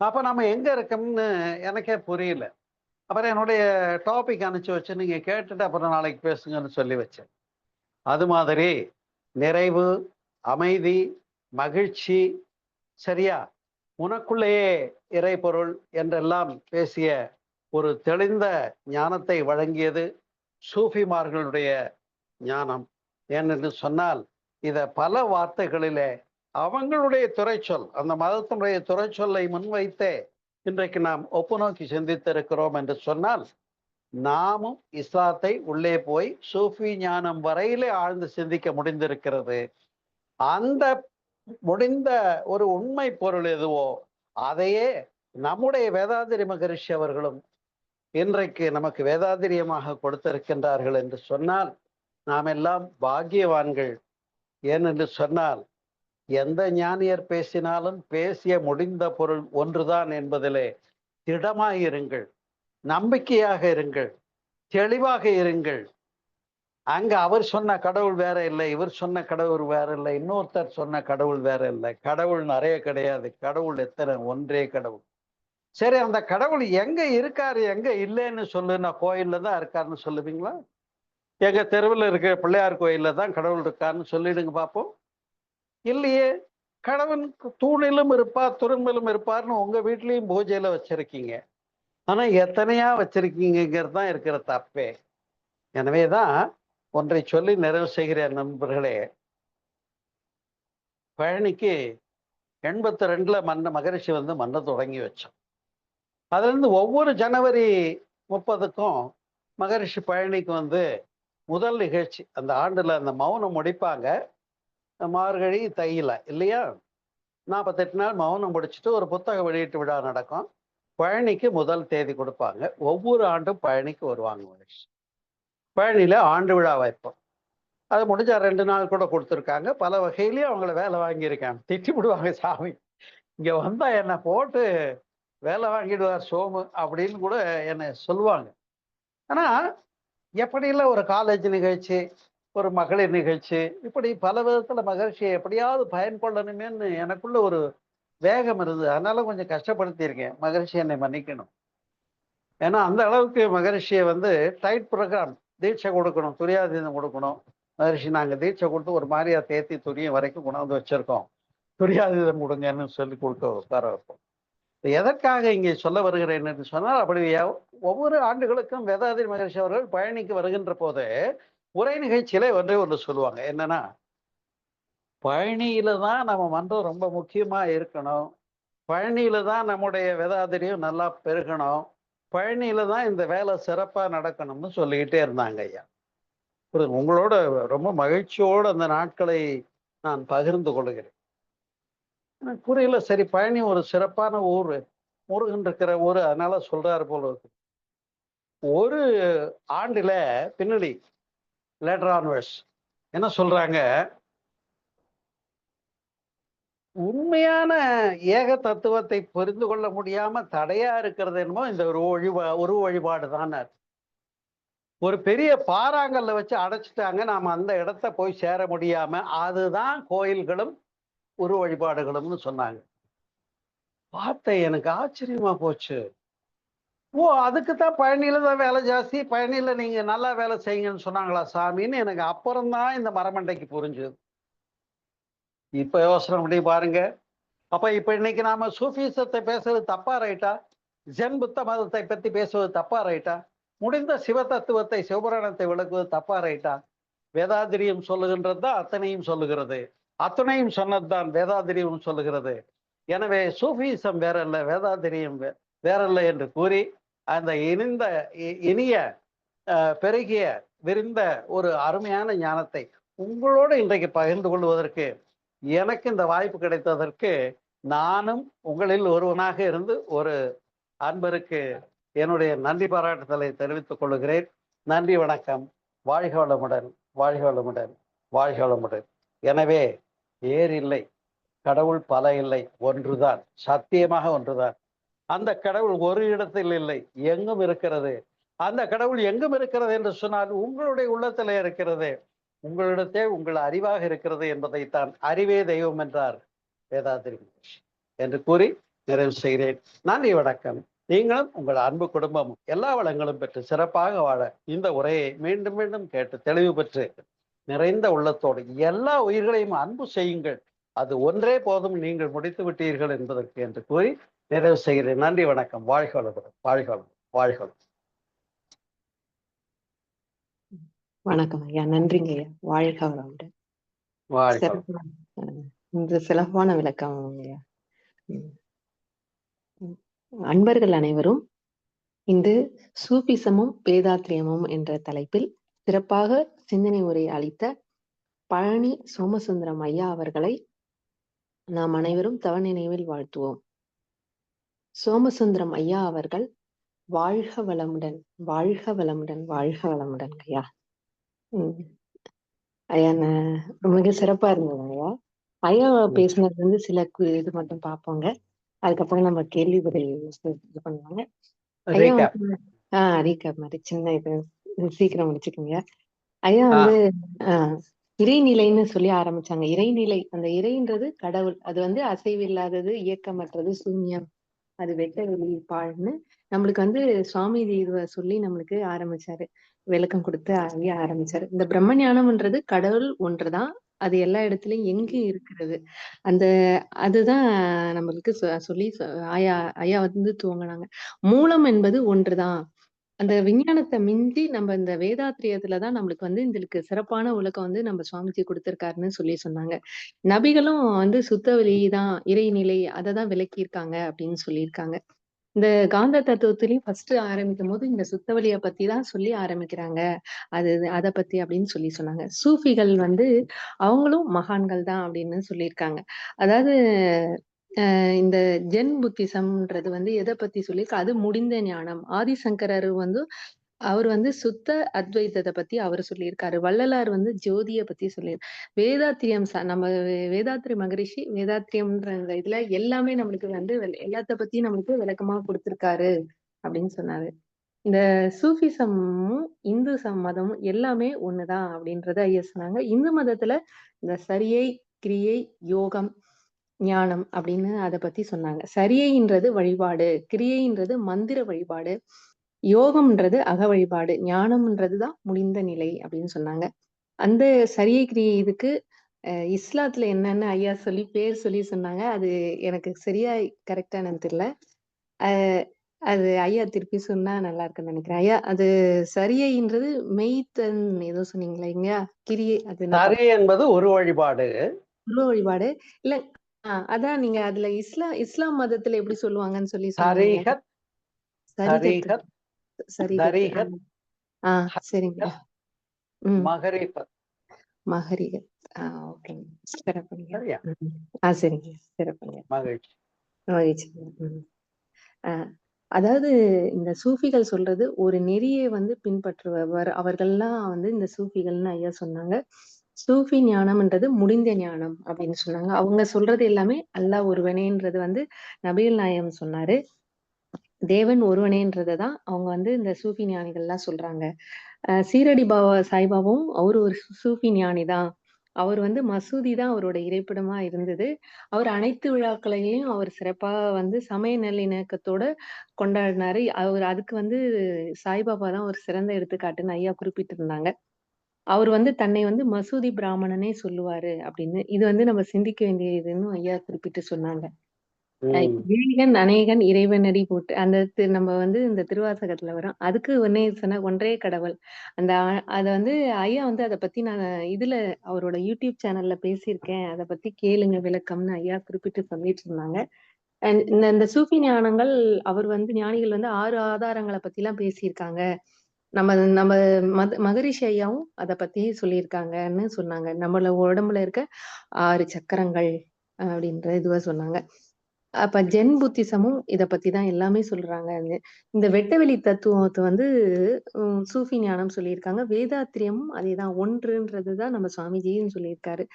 Speaker 2: அப்ப நம்ம எங்க இருக்கோம்னு எனக்கே புரியல. அப்புறம் என்னுடைய டாபிக் அனுப்பிச்சு வச்சு நீங்க கேட்டுட்டு அப்புறம் நாளைக்கு பேசுங்கன்னு சொல்லி வச்சேன். அது மாதிரி நிறைவு, அமைதி, மகிழ்ச்சி, சரியா, உனக்குள்ளேயே இறைபொருள் என்றெல்லாம் பேசிய ஒரு தெளிந்த ஞானத்தை வழங்கியது சூஃபிமார்களுடைய ஞானம். ஏனென்று சொன்னால் இத பல வார்த்தைகளிலே அவங்களுடைய துறைச்சொல், அந்த மதத்தினுடைய துறைச்சொல்லை முன்வைத்தே இன்றைக்கு நாம் ஒப்புநோக்கி சிந்தித்திருக்கிறோம் என்று சொன்னால், நாமும் இஸ்லாத்தை உள்ளே போய் சூஃபி ஞானம் வரையிலே ஆழ்ந்து சிந்திக்க முடிந்திருக்கிறது. அந்த முடிந்த ஒரு உண்மை பொருள் எதுவோ அதையே நம்முடைய வேதாத்திரி மகரிஷி அவர்களும் இன்றைக்கு நமக்கு வேதாத்திரியமாக கொடுத்திருக்கின்றார்கள் என்று சொன்னால் நாம் எல்லாம் பாக்கியவான்கள். ஏனென்று சொன்னால் எந்த ஞானியர் பேசினாலும் பேசிய முடிந்த பொருள் ஒன்றுதான் என்பதிலே திடமாயிருங்கள், நம்பிக்கையாக இருங்கள், தெளிவாக இருங்கள். அங்க அவர் சொன்ன கடவுள் வேற இல்லை, இவர் சொன்ன கடவுள் வேற இல்லை, இன்னொருத்தர் சொன்ன கடவுள் வேற இல்லை. கடவுள் நிறைய கிடையாது, கடவுள் எத்தனை, ஒன்றே கடவுள். சரி, அந்த கடவுள் எங்க இருக்காரு எங்க இல்லைன்னு சொல்லு. நான் கோயில்ல தான் இருக்காருன்னு சொல்லுவீங்களா? எங்க தெருவில் இருக்கிற பிள்ளையார் கோயில்ல தான் கடவுள் இருக்காருன்னு சொல்லிடுங்க பார்ப்போம். இல்லையே. கடவுள் தூணிலும் இருப்பார், துரும்பிலும் இருப்பார்னு உங்க வீட்லயும் பூஜையில வச்சிருக்கீங்க. ஆனா எத்தனையா வச்சிருக்கீங்கிறது தான் இருக்கிற தப்பே. எனவேதான் ஒன்றை சொல்லி நிறைவு செய்கிறேன் நண்பர்களே. பழனிக்கு 82ல மகரிஷி வந்து மன்ன தொடங்கி வச்சோம். அதுல இருந்து ஒவ்வொரு ஜனவரி 30க்கும் மகரிஷி பழனிக்கு வந்து முதல் நிகழ்ச்சி அந்த ஆண்டுல அந்த மௌனம் முடிப்பாங்க. மார்கழி தையில இல்லையா, 48 நாள் மௌனம் முடிச்சுட்டு ஒரு புத்தக வெளியீட்டு விழா நடக்கும். பழனிக்கு முதல் தேதி கொடுப்பாங்க. ஒவ்வொரு ஆண்டும் பழனிக்கு வருவாங்க மகரிஷி. பழனியில ஆண்டு விழா வைப்போம். அது முடிஞ்சா 2 நாள் கூட கொடுத்துருக்காங்க. பல வகையிலயும் அவங்கள வேலை வாங்கியிருக்காங்க. திட்டி விடுவாங்க, சாமி இங்க வந்தா என்னை போட்டு வேலை வாங்கிடுவார் சோமு அப்படின்னு கூட என்னை சொல்லுவாங்க. ஆனா எப்படிலாம் ஒரு காலேஜ் நிகழ்ச்சி, ஒரு மகளிர் நிகழ்ச்சி, இப்படி பல விதத்துல மகரிஷியை எப்படியாவது பயன்படணுமேன்னு எனக்குள்ள ஒரு வேகம் இருந்தது. அதனால கொஞ்சம் கஷ்டப்படுத்தியிருக்கேன். மகரிஷி என்னை மன்னிக்கணும். ஏன்னா அந்த அளவுக்கு மகரிஷியை வந்து டைட் ப்ரோக்ராம், தீட்சை கொடுக்கணும், துரியாதீதம் கொடுக்கணும். மகரிஷி நாங்க தீட்சை கொடுத்து ஒரு மாதிரியா தேத்தி துரியம் வரைக்கும் கொண்டாந்து வச்சிருக்கோம், துரியாதீதம் கொடுங்கன்னு சொல்லி கொடுக்க உட்கார வைப்போம். எதற்காக இங்கே சொல்ல வருகிறேன் என்று சொன்னால், அப்படி ஒவ்வொரு ஆண்டுகளுக்கும் வேதாதிரி மகரிஷி அவர்கள் பழனிக்கு வருகின்ற போது உரை நிகழ்ச்சியில ஒன்று சொல்லுவாங்க. என்னன்னா, பழனியில தான் நம்ம மன்றம் ரொம்ப முக்கியமா இருக்கணும், பழனியில தான் நம்முடைய வேதாதிரியும் நல்லா பெருகணும், பழனியில தான் இந்த வேலை சிறப்பா நடக்கணும்னு சொல்லிக்கிட்டே இருந்தாங்க ஐயா. உங்களோட ரொம்ப மகிழ்ச்சியோடு அந்த நாட்களை நான் பகிர்ந்து கொள்கிறேன். எனக்கு புரியல, சரி பழனி ஒரு சிறப்பான ஊர், முருகன் இருக்கிற ஊர், அதனால சொல்றாரு போல இருக்கு. ஒரு ஆண்டுல பின்னாடி லேட்டர் ஆன்வர்ட்ஸ் என்ன சொல்றாங்க, உண்மையான ஏக தத்துவத்தை புரிந்து கொள்ள முடியாம தடையா இருக்கிறது என்னமோ இந்த ஒரு வழிபாடு தான். ஒரு பெரிய பாறாங்கல்ல வச்சு அடைச்சிட்டாங்க, நாம அந்த இடத்த போய் சேர முடியாம, அதுதான் கோயில்களும் உரு வழிபாடுகளும்னு சொன்னாங்க. பார்த்த எனக்கு ஆச்சரியமா போச்சு. ஓ, அதுக்குத்தான் பழனியில தான் வேலை ஜாஸ்தி, பழனியில நீங்க நல்லா வேலை செய்யுங்கன்னு சொன்னாங்களா சாமின்னு எனக்கு அப்புறம்தான் இந்த மரமண்டைக்கு புரிஞ்சுது. இப்ப யோசனை பண்ணி பாருங்க. அப்ப இப்ப இன்னைக்கு நாம சூஃபிசத்தை பேசுறது தப்பா ரைட்டா? ஜென் புத்த மதத்தை பத்தி பேசுவது தப்பா ரைட்டா? முடிந்த சிவ தத்துவத்தை, சிவபுராணத்தை விளக்குவது தப்பா ரைட்டா? வேதாதிரியம் சொல்லுகின்றது தான் அத்தனையும் சொல்லுகிறது, அத்தனையும் சொன்னதுதான் வேதாதிரியம் சொல்லுகிறது. எனவே சூஃபிசம் வேறல்ல, வேதாதிரியம் வேறல்ல என்று கூறி அந்த இனிய பெருகிய விரிந்த ஒரு அருமையான ஞானத்தை உங்களோடு இன்றைக்கு பகிர்ந்து கொள்வதற்கு எனக்கு இந்த வாய்ப்பு கிடைத்ததற்கு நானும் உங்களில் ஒருவனாக இருந்து ஒரு அன்பருக்கு என்னுடைய நன்றி பாராட்டுதலை தெரிவித்துக் கொள்கிறேன். நன்றி, வணக்கம். வாழ்க வளமுடன், வாழ்க வளமுடன், வாழ்க வளமுடன். எனவே ஏர் இல்லை, கடவுள் பல இல்லை, ஒன்றுதான், சத்தியமாக ஒன்றுதான். அந்த கடவுள் ஒரு இடத்தில் இல்லை, எங்கும் இருக்கிறது. அந்த கடவுள் எங்கும் இருக்கிறது என்று சொன்னால் உங்களுடைய உள்ளத்திலே இருக்கிறது, உங்களிடத்தே உங்கள் அறிவாக இருக்கிறது என்பதைத்தான் அறிவே தெய்வம் என்றார் வேதாதிரி என்று கூறி நிறைவு செய்கிறேன். நன்றி, வணக்கம். நீங்களும் உங்கள் அன்பு குடும்பமும் எல்லா வளங்களும் பெற்று சிறப்பாக வாழ இந்த உரையை மீண்டும் மீண்டும் கேட்டு தெளிவு பெற்று நிறைந்த உள்ளத்தோடு எல்லா உயிர்களையும் அன்பு செய்யுங்கள், அது ஒன்றே போதும், நீங்கள் முடித்து விட்டீர்கள் என்பதற்கு என்று கூறி நிறைவு செய்கிறேன். நன்றி, வணக்கம். வாழ்க வளமுடன், வாழ்க வளமுடன், வாழ்க வளமுடன்.
Speaker 1: வணக்கம் ஐயா. நன்றிங்க ஐயா. வாழ்க வளமுடன்.
Speaker 2: வாழ்க.
Speaker 1: இந்த சிறப்பான விளக்கம் ஐயா. அன்பர்கள் அனைவரும் இன்று சூபிசமும் வேதாத்திரியமும் என்ற தலைப்பில் சிறப்பாக சிந்தனை உரை அளித்த பழனி சோமசுந்தரம் ஐயா அவர்களை நாம் அனைவரும் தவ நினைவில் வாழ்த்துவோம். சோமசுந்தரம் ஐயா அவர்கள் வாழ்க வளமுடன், வாழ்க வளமுடன், வாழ்க வளமுடன் ஐயா. உம் ஐயா மிக சிறப்பா இருந்தது ஐயா. ஐயா பேசினது வந்து சில இது மட்டும் பார்ப்போங்க. அதுக்கப்புறம் நம்ம கேள்வி பதில் இது பண்ணுவாங்க. ஐயா
Speaker 2: Recap.
Speaker 1: வந்து ரீகேப் மாதிரி சின்ன இது சீக்கிரம் முடிச்சுக்கோங்க. ஐயா வந்து இறைநிலைன்னு சொல்லி ஆரம்பிச்சாங்க. இறைநிலை, அந்த இறைன்றது கடவுள். அது வந்து அசைவில்லாதது, இயக்கமற்றது, சூன்யம், அது வெட்ட வெளி பாழ்னு நம்மளுக்கு வந்து சுவாமிஜி இதுவ சொல்லி நம்மளுக்கு ஆரம்பிச்சாரு, விளக்கம் கொடுத்து ஐயா ஆரம்பிச்சாரு. இந்த பிரம்ம ஞானம்ன்றது கடவுள் ஒன்றுதான், அது எல்லா இடத்துலயும் எங்கேயும் இருக்கிறது. அந்த அதுதான் நம்மளுக்கு சொல்லி ஐயா ஐயா வந்து துவங்கினாங்க. மூலம் என்பது ஒன்றுதான். அந்த விஞ்ஞானத்தை மிஞ்சி நம்ம இந்த வேதாத்திரியத்துலதான் நம்மளுக்கு வந்து இதுக்கு சிறப்பான உலகம் வந்து நம்ம சுவாமிஜி கொடுத்திருக்காருன்னு சொல்லி சொன்னாங்க. நபிகளும் வந்து சுத்த வெளிதான் இறைநிலை அததான் விளக்கியிருக்காங்க அப்படின்னு சொல்லியிருக்காங்க. இந்த காந்த தத்துவத்திலையும் ஃபர்ஸ்ட் ஆரம்பிக்கும் போது இந்த சுத்தவெளியை பத்தி தான் சொல்லி ஆரம்பிக்கிறாங்க. அது அதை பத்தி அப்படின்னு சொல்லி சொன்னாங்க. சூஃபிகள் வந்து அவங்களும் மகான்கள் தான் அப்படின்னு சொல்லியிருக்காங்க. அதாவது இந்த ஜென் புத்திசம்ன்றது வந்து எதை பத்தி சொல்லியிருக்கு, அது முடிந்த ஞானம். ஆதிசங்கரர் வந்து அவர் வந்து சுத்த அத்வைதத்தை பத்தி அவர் சொல்லியிருக்காரு. வள்ளலார் வந்து ஜோதிய பத்தி வேதாத்திரியம் நம்ம வேதாத்திரி மகரிஷி வேதாத்திரியம்ன்ற இந்த இதுல எல்லாமே நம்மளுக்கு வந்து எல்லாத்த பத்தி நம்மளுக்கு விளக்கமா கொடுத்திருக்காரு அப்படின்னு சொன்னாரு. இந்த சூஃபிசமும் இந்து மதமும் எல்லாமே ஒண்ணுதான் அப்படின்றத ஐயா சொன்னாங்க. இந்து மதத்துல இந்த சரியை, கிரியை, யோகம், ஞானம் அப்படின்னு அதை பத்தி சொன்னாங்க. சரியைன்றது வழிபாடு, கிரியைன்றது மந்திர வழிபாடு, யோகம்ன்றது அக வழிபாடு, ஞானம்ன்றதுதான் முடிந்த நிலை அப்படின்னு சொன்னாங்க. அந்த சரியை கிரியை இதுக்கு இஸ்லாத்துல என்னன்னு ஐயா சொல்லி பேர் சொல்லி சொன்னாங்க. அது எனக்கு சரியா கரெக்டா என்னன்னு தெரியல. அது ஐயா திருப்பி சொன்னா நல்லா இருக்குன்னு நினைக்கிறேன். ஐயா அது சரியைன்றது மெய்த்தன் ஏதோ சொன்னீங்களா ஐயா? கிரியை அது
Speaker 2: சரி என்பது ஒரு வழிபாடு.
Speaker 1: உருவ வழிபாடு இல்ல. அதான் நீங்க அதுல இஸ்லாம் மதத்துல எப்படி சொல்லுவாங்கன்னு சொல்லி சொன்னீங்க. சரிதத்து. சரிதத்து. சரிங்க.
Speaker 2: மகரிபத்.
Speaker 1: மகரிகத். ஓகேங்க. சிறப்புங்க.
Speaker 2: சரியா?
Speaker 1: சரிங்க. சிறப்புங்க.
Speaker 2: மகிழ்ச்சி.
Speaker 1: மகிழ்ச்சிங்க. அதாவது இந்த சூஃபிகள் சொல்றது ஒரு நெறியை வந்து பின்பற்றுபவர் அவர்கள்லாம் வந்து இந்த சூஃபிகள்னு ஐயா சொன்னாங்க. சூஃபி ஞானம்ன்றது முடிந்த ஞானம் அப்படின்னு சொன்னாங்க. அவங்க சொல்றது எல்லாமே அல்லாஹ் ஒருவனேன்றது வந்து நபிகள் நாயகம் சொன்னாரு. தேவன் ஒருவனேன்றதான் அவங்க வந்து இந்த சூஃபி ஞானிகள்லாம் சொல்றாங்க. சீரடி பாபா சாய்பாபாவும் அவரு ஒரு சூஃபி ஞானி தான். அவர் வந்து மசூதி தான் அவரோட இருப்பிடமா இருந்தது. அவர் அனைத்து விழாக்களையும் அவர் சிறப்பா வந்து சமய நல்லிணக்கத்தோட கொண்டாடினாரு. அவர் அதுக்கு வந்து சாய்பாபா தான் ஒரு சிறந்த எடுத்துக்காட்டுன்னு ஐயா குறிப்பிட்டிருந்தாங்க. அவர் வந்து தன்னை வந்து மசூதி பிராமணனே சொல்லுவாரு அப்படின்னு. இது வந்து நம்ம சிந்திக்க வேண்டியதுன்னு ஐயா குறிப்பிட்டு சொன்னாங்க. ஏகன் அநேகன் இறைவனடி போட்டு அந்த நம்ம வந்து இந்த திருவாசகத்துல வரும். அதுக்கு ஒன்னே சொன்ன ஒன்றே கடவுள். அந்த அத வந்து ஐயா வந்து அத பத்தி நான் இதுல அவரோட யூடியூப் சேனல்ல பேசியிருக்கேன். அத பத்தி கேளுங்க விளக்கம்னு ஐயா குறிப்பிட்டு சொல்லிட்டு இருந்தாங்க. இந்த இந்த சூஃபி ஞானங்கள் அவர் வந்து ஞானிகள் வந்து 6 ஆதாரங்கள பத்திலாம் பேசியிருக்காங்க. நம்ம நம்ம மகரிஷி ஐயாவும் அத பத்தி சொல்லியிருக்காங்கன்னு சொன்னாங்க. நம்மள உடம்புல இருக்க 6 சக்கரங்கள் அப்படின்ற இதுவா சொன்னாங்க. அப்ப ஜென் புத்திசமும் இத பத்தி தான் எல்லாமே சொல்றாங்க. இந்த வெட்டவெளி தத்துவத்தை வந்து சூஃபி ஞானம் சொல்லியிருக்காங்க. வேதாத்திரியமும் அதேதான் ஒன்றுன்றதுதான் நம்ம சுவாமிஜியும் சொல்லியிருக்காரு.